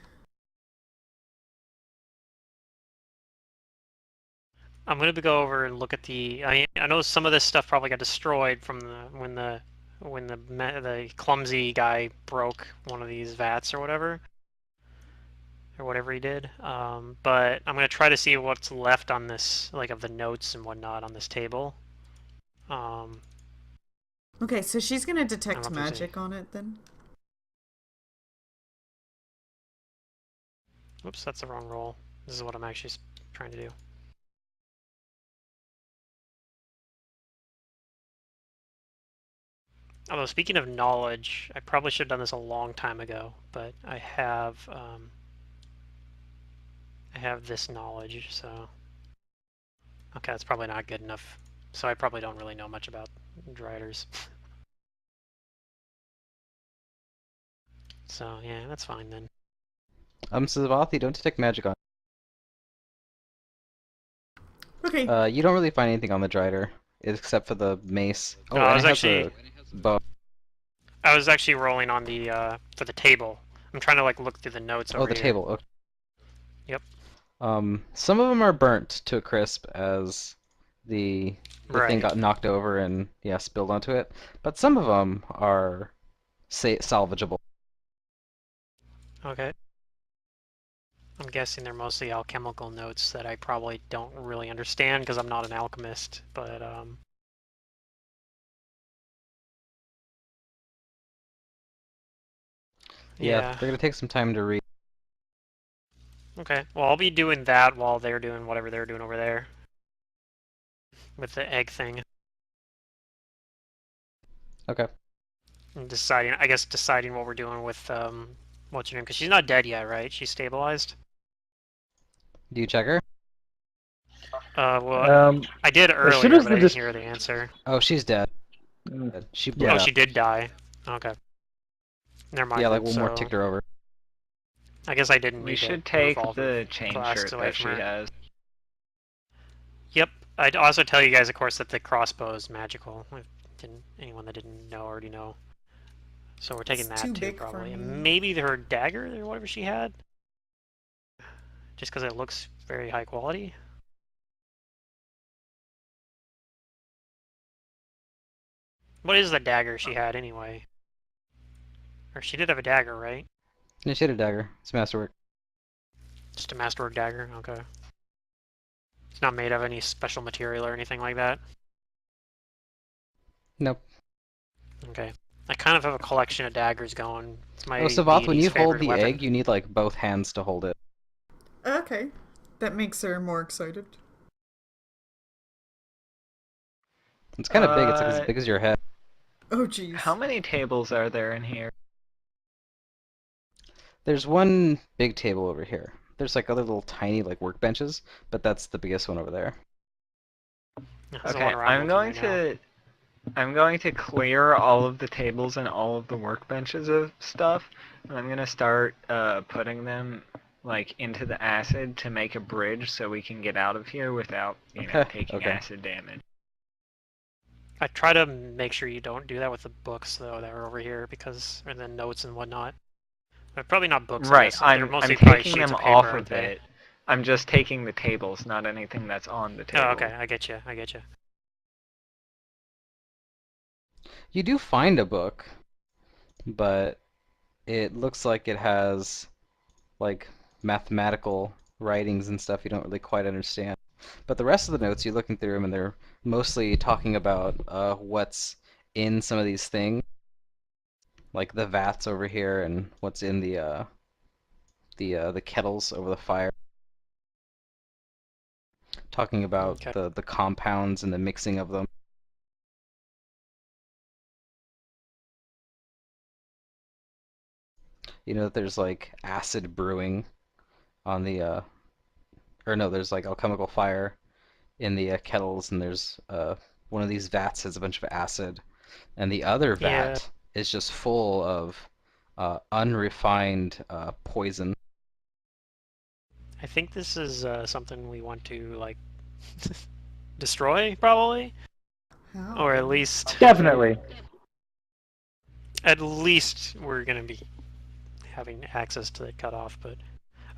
I'm gonna go over and look at the. I know some of this stuff probably got destroyed from the clumsy guy broke one of these vats or whatever he did. But I'm gonna try to see what's left on this, like of the notes and whatnot on this table. Um, Okay, so she's gonna I don't know detect if there's any. magic on it then. Oops, that's the wrong roll. This is what I'm actually trying to do. Although speaking of knowledge, I probably should have done this a long time ago, but I have this knowledge, so okay, that's probably not good enough. So I probably don't really know much about driders. So yeah, that's fine then. Savath, you don't detect magic on. Okay. You don't really find anything on the Drider, except for the mace. No, Oh, and it has a bow. I was actually rolling on the for the table. I'm trying to like look through the notes Oh, over the here. table. Okay. Yep. Some of them are burnt to a crisp as the thing Right. got knocked over and yeah, spilled onto it. But some of them are salvageable. Okay. I'm guessing they're mostly alchemical notes that I probably don't really understand because I'm not an alchemist, but Yeah, yeah. they're gonna take some time to read. Okay. Well, I'll be doing that while they're doing whatever they're doing over there with the egg thing. Okay. And deciding, I guess, deciding what we're doing with what's her name? Because she's not dead yet, right? She's stabilized. Do you check her? Well, I did As soon earlier, as but I the didn't hear the answer. Oh, she's dead. She Yeah. Oh, bled she out. did die. Okay. Never mind Yeah, like then. one more So ticked her over. I guess I didn't We need to should move take all the chain flasks shirt away that from she her. has. Yep. I'd also tell you guys, of course, that the crossbow is magical. Anyone that didn't know already know. So we're taking It's that too too, big for probably. And me. maybe her dagger or whatever she had. Just because it looks very high quality. What is the dagger she had anyway? Or she did have a dagger, right? Yeah, she had a dagger. It's masterwork. Just a masterwork dagger? Okay. It's not made of any special material or anything like that? Nope. Okay. I kind of have a collection of daggers going. It's my Oh, Savath, when deity's you hold favorite the weapon. egg, you need like both hands to hold it. Okay. That makes her more excited. It's kind of big. It's like as big as your head. Oh, jeez. How many tables are there in here? There's one big table over here. There's like other little tiny like workbenches, but that's the biggest one over there. That's the Okay, one where I'm looking right now. I'm going to clear all of the tables and all of the workbenches of stuff, and I'm gonna start putting them like into the acid to make a bridge so we can get out of here without, taking Okay. acid damage. I try to make sure you don't do that with the books though that are over here, because and then notes and whatnot. But probably not books, I Right, guess. They're I'm mostly probably taking sheets them of paper, off aren't of they? it. I'm just taking the tables, not anything that's on the Oh, table. okay. I get you. I get you. You do find a book, but it looks like it has like mathematical writings and stuff you don't really quite understand. But the rest of the notes, you're looking through them, and they're mostly talking about what's in some of these things, like the vats over here, and what's in the kettles over the fire. Talking about Okay. the compounds and the mixing of them. You know that there's like acid brewing on the or no, there's like alchemical fire in the kettles, and there's one of these vats has a bunch of acid, and the other Yeah. vat is just full of unrefined poison. I think this is something we want to like destroy, probably, How? or Definitely. at least we're gonna be having access to the cutoff. But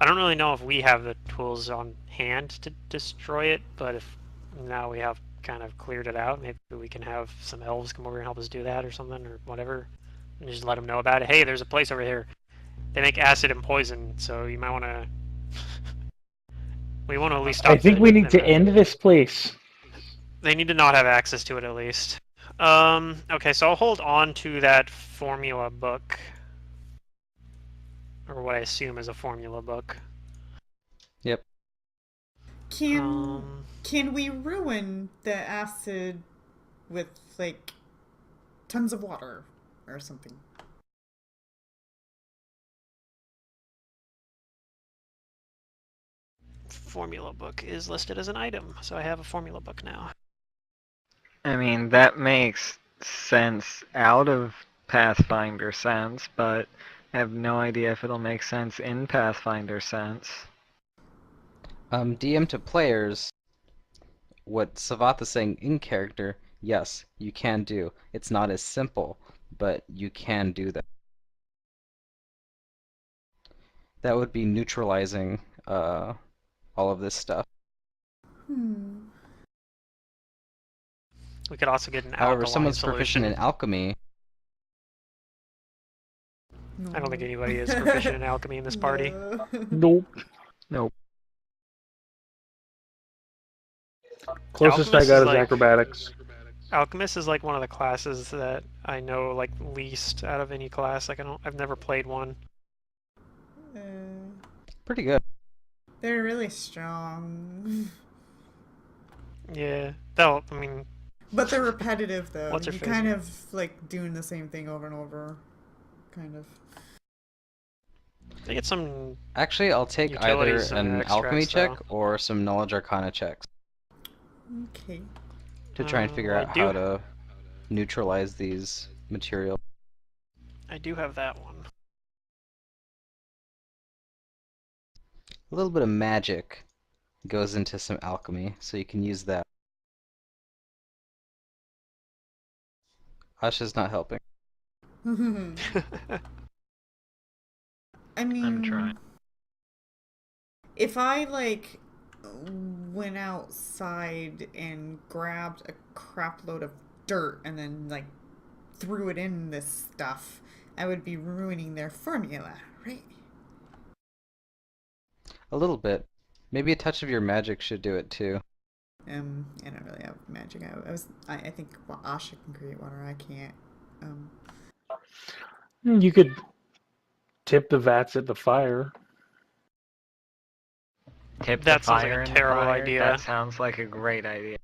I don't really know if we have the tools on hand to destroy it. But if now we have kind of cleared it out, maybe we can have some elves come over and help us do that or something or whatever, and just let them know about it. Hey, there's a place over here. They make acid and poison, so you might want to. We want to at least stop I think we need to end this place. They need to not have access to it at least. Okay, so I'll hold on to that formula book. Or what I assume is a formula book. Yep. Can we ruin the acid with like tons of water or something? Formula book is listed as an item, so I have a formula book now. I mean, that makes sense out of Pathfinder sense, but I have no idea if it'll make sense in Pathfinder sense. DM to players, what Savatha's saying in character, yes, you can do. It's not as simple, but you can do that. That would be neutralizing all of this stuff. Hmm. We could also get an However, alkaline someone's proficient solution. in alchemy. I don't think anybody is proficient in alchemy in this party. No. Nope. Nope. Closest I Alchemist got is is like- acrobatics. Alchemist is like one of the classes that I know like least out of any class. Like I've never played one. Uh, Pretty good. they're really strong. Yeah, I mean, But they're repetitive though. What's her You face? kind of like doing the same thing over and over. Kind of. they get some. Actually, I'll take either Utilities and an alchemy extracts, check or some knowledge arcana checks Okay. to try and figure I out do- how to neutralize these materials. I do have that one. A little bit of magic goes into some alchemy, so you can use that. Asha's not helping. I mean, I'm trying. if I like went outside and grabbed a crap load of dirt and then like threw it in this stuff, I would be ruining their formula, right? A little bit. Maybe a touch of your magic should do it too. I don't really have magic. I think Asha can create water. I can't. You could tip the vats at the fire. Tip That the sounds like fire a in the terrible fire? idea. That sounds like a great idea.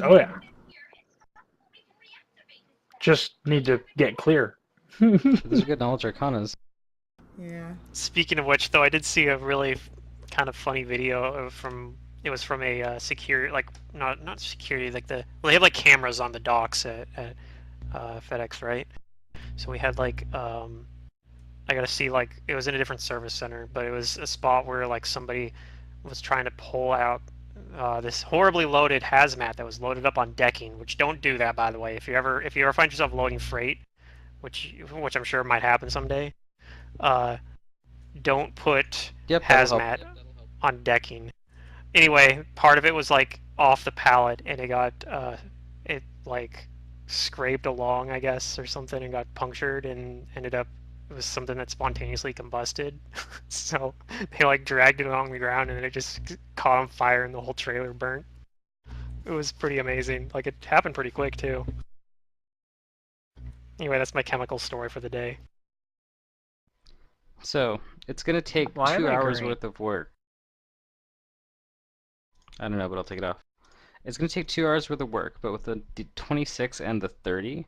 Oh yeah. Just need to get clear. Those are good knowledge arcanas. Yeah. Speaking of which, though, I did see a really kind of funny video from. It was from a security, like not security, like they have like cameras on the docks at FedEx, right? So we had like I gotta see, like, it was in a different service center, but it was a spot where, like, somebody was trying to pull out this horribly loaded hazmat that was loaded up on decking, which don't do that, by the way. If you ever find yourself loading freight, which I'm sure might happen someday, uh, don't put Yep, that'll help. hazmat on decking. Anyway, part of it was like off the pallet, and it like scraped along, I guess, or something, and got punctured, and ended up it was something that spontaneously combusted. So they like dragged it along the ground, and it just caught on fire, and the whole trailer burnt. It was pretty amazing. Like, it happened pretty quick too. Anyway, that's my chemical story for the day. So it's gonna take Why are 2 they hours green? worth of work. I don't know, but I'll take it off. It's gonna take 2 hours worth of work, but with the 26 and the 30,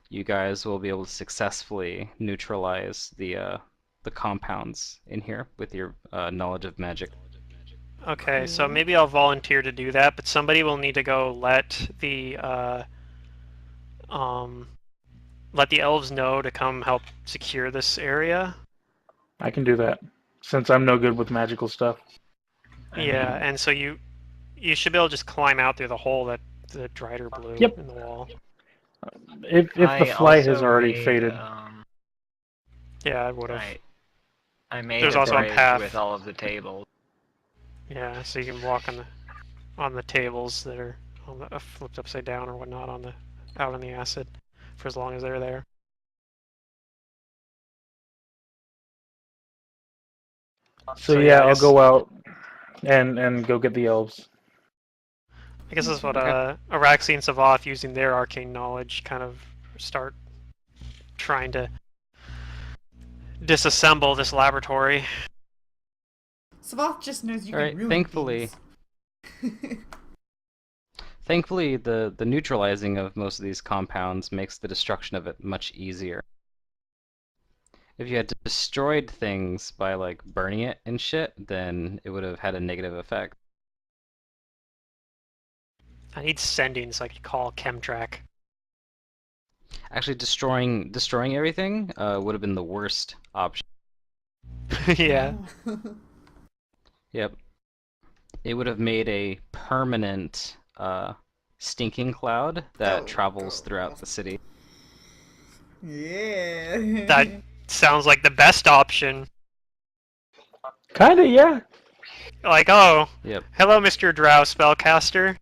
you guys will be able to successfully neutralize the compounds in here with your knowledge of magic. Okay, so Cool. maybe I'll volunteer to do that, but somebody will need to go um, let the elves know to come help secure this area. I can do that, since I'm no good with magical stuff. Yeah, and so you should be able to just climb out through the hole that the Drider blew Yep. in the wall. If the I flight has also already made, faded. Yeah, I would have. I made There's a also a bridge path. with all of the tables. Yeah, so you can walk on the tables that are flipped upside down or whatnot out on the acid for as long as they're there. So So yeah, I I'll guess go out and go get the elves. this is what Okay. Araxi and Savath, using their arcane knowledge, kind of start trying to disassemble this laboratory. Savath just knows you All can right. ruin Thankfully, things. thankfully, the neutralizing of most of these compounds makes the destruction of it much easier. If you had destroyed things by like burning it and shit, then it would have had a negative effect. I need sending so I could call Chemtrack. Actually, destroying everything would have been the worst option. Yeah. Yep. It would have made a permanent stinking cloud that Oh, travels oh, throughout oh. the city. Yeah. That sounds like the best option. Kinda, yeah. Like, oh, Yep. hello, Mr. Drow spellcaster.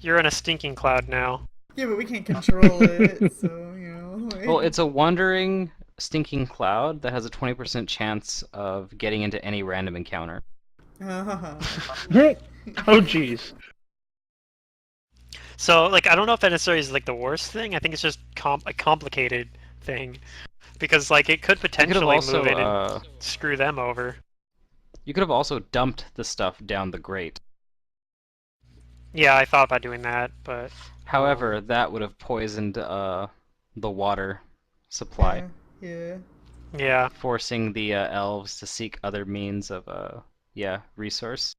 You're in a stinking cloud now. Yeah, but we can't control it, so, you know. Well, it's a wandering stinking cloud that has a 20% chance of getting into any random encounter. Oh, jeez. So, like, I don't know if that necessarily is like the worst thing. I think it's just a complicated thing because, like, it could You could have potentially also move in and screw them over. you could have also dumped the stuff down the grate. Yeah, I thought about doing that, but However, that would have poisoned the water supply, Yeah. yeah, forcing the elves to seek other means of resource.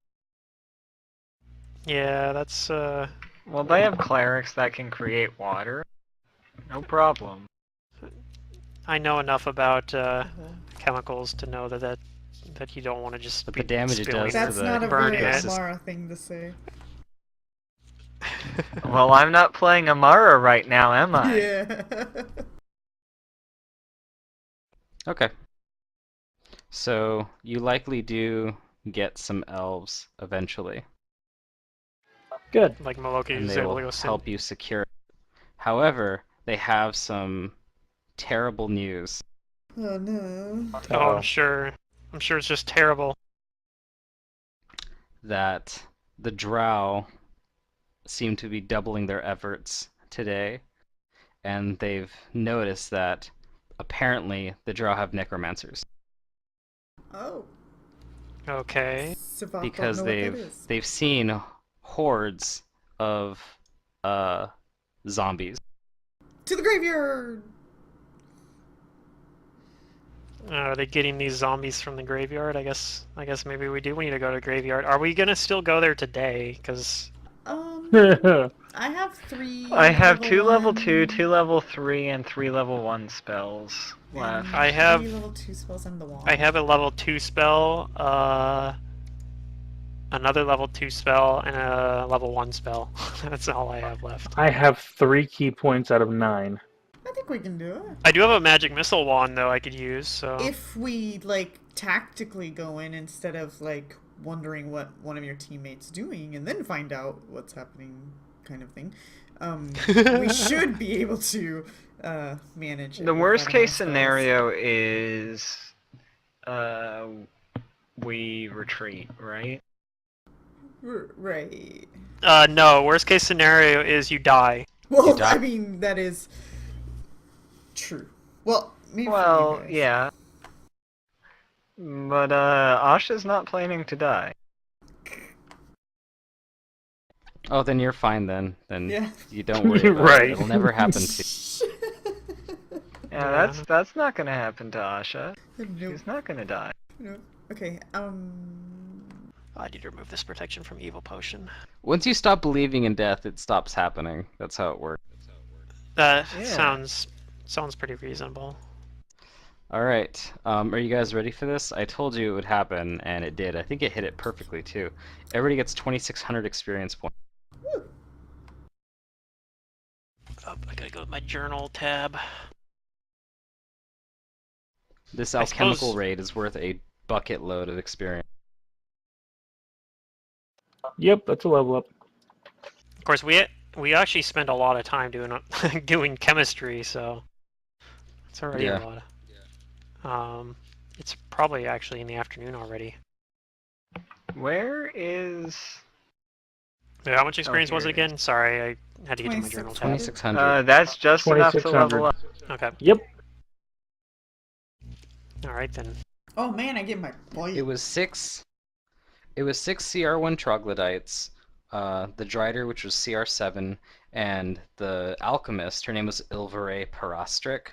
yeah, that's Well, they have clerics that can create water. No problem. I know enough about chemicals to know that you don't want to just But be the damage it spilling does to That's the not a very burning it. Amara thing to say. Well, I'm not playing Amara right now, am I? Yeah. Okay. So you likely do get some elves eventually, Good. Like Maloki and is they able will to go help you secure it. However, they have some terrible news. Oh no. Oh, Uh-oh. I'm sure. I'm sure it's just terrible. That the drow seem to be doubling their efforts today, and they've noticed that apparently the drow have necromancers Oh. Okay. Savath don't because know what that is. they've seen hordes of zombies. To the graveyard! Are they getting these zombies from the graveyard? I guess maybe we do need to go to the graveyard. Are we gonna still go there today? Because I have 3 I have level 2 level 2, 1 2 level 3, and 3 level 1 spells left. and I 3 have level 2 spells on the wand. I have a level 2 spell, another level 2 spell, and a level 1 spell. That's all I have left. I have 3 key points out of 9. I think we can do it. I do have a magic missile wand though I could use, so If we like tactically go in instead of like wondering what one of your teammates doing and then find out what's happening, kind of thing, we should be able to manage it. The with worst that case amount of spells. scenario is we retreat, right? Right. no, worst case scenario is you die. Well, die. I mean that is true. Well, maybe for you Well, guys. yeah. But Asha's not planning to die. Oh, then you're fine then. Then Yeah. you don't worry about Right. it. It'll never happen to Yeah, that's not gonna happen to Asha. Nope. She's not gonna die. Nope. Okay. I need to remove this protection from evil potion. Once you stop believing in death, it stops happening. That's how it works. That Yeah. sounds pretty reasonable. Alright, are you guys ready for this? I told you it would happen, and it did. I think it hit it perfectly, too. Everybody gets 2,600 experience points. Oh, I gotta go to my journal tab. This I alchemical suppose- raid is worth a bucket load of experience. Yep, that's a level up. Of course, we actually spend a lot of time doing doing chemistry, so it's already Yeah. a lot. It's probably actually in the afternoon already. Where is How much experience was it here it again? Sorry, I had to get to my journal tab. 2,600. that's just enough to 2600. level up. Okay. Yep. All right then. Oh man, I get my bite. It was six CR1 troglodytes, the Drider, which was CR7, and the Alchemist, her name was Ilvere Parastric.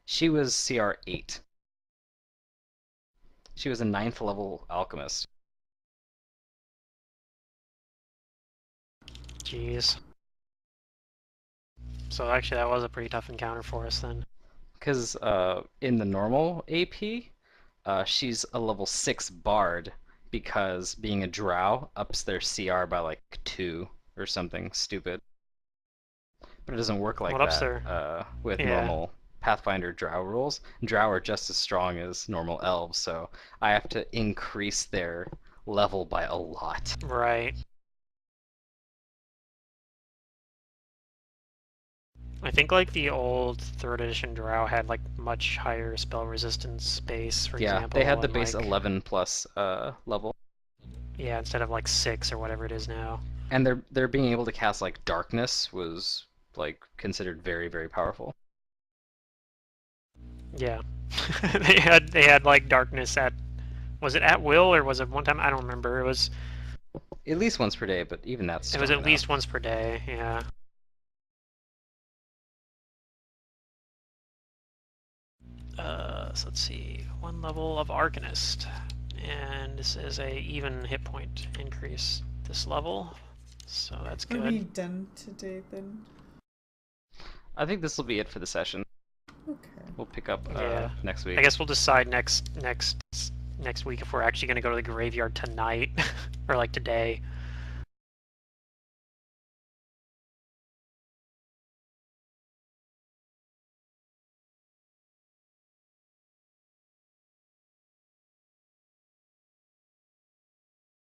She was CR8. She was a 9th level Alchemist. Jeez. So actually, that was a pretty tough encounter for us then. Because in the normal AP, she's a level 6 Bard, because being a drow ups their CR by like 2 or something stupid. But it doesn't work like What ups that with Yeah. normal Pathfinder drow rules. Drow are just as strong as normal elves, so I have to increase their level by a lot. Right. I think like the old 3rd edition Drow had like much higher spell resistance base, for Yeah, example. they had the and, base like, 11 plus level. Yeah, instead of like 6 or whatever it is now. And their being able to cast like darkness was like considered very, very powerful. Yeah. they had like darkness at, was it at will or was it one time? I don't remember. It was At least once per day, but even that's at strong least enough. once per day. Yeah. So let's see, 1 level of Arcanist, and this is a even hit point increase this level, so that's Are we good. done today then? I think this will be it for the session. Okay. We'll pick up Yeah. next week. I guess we'll decide next week if we're actually going to go to the graveyard tonight or like today.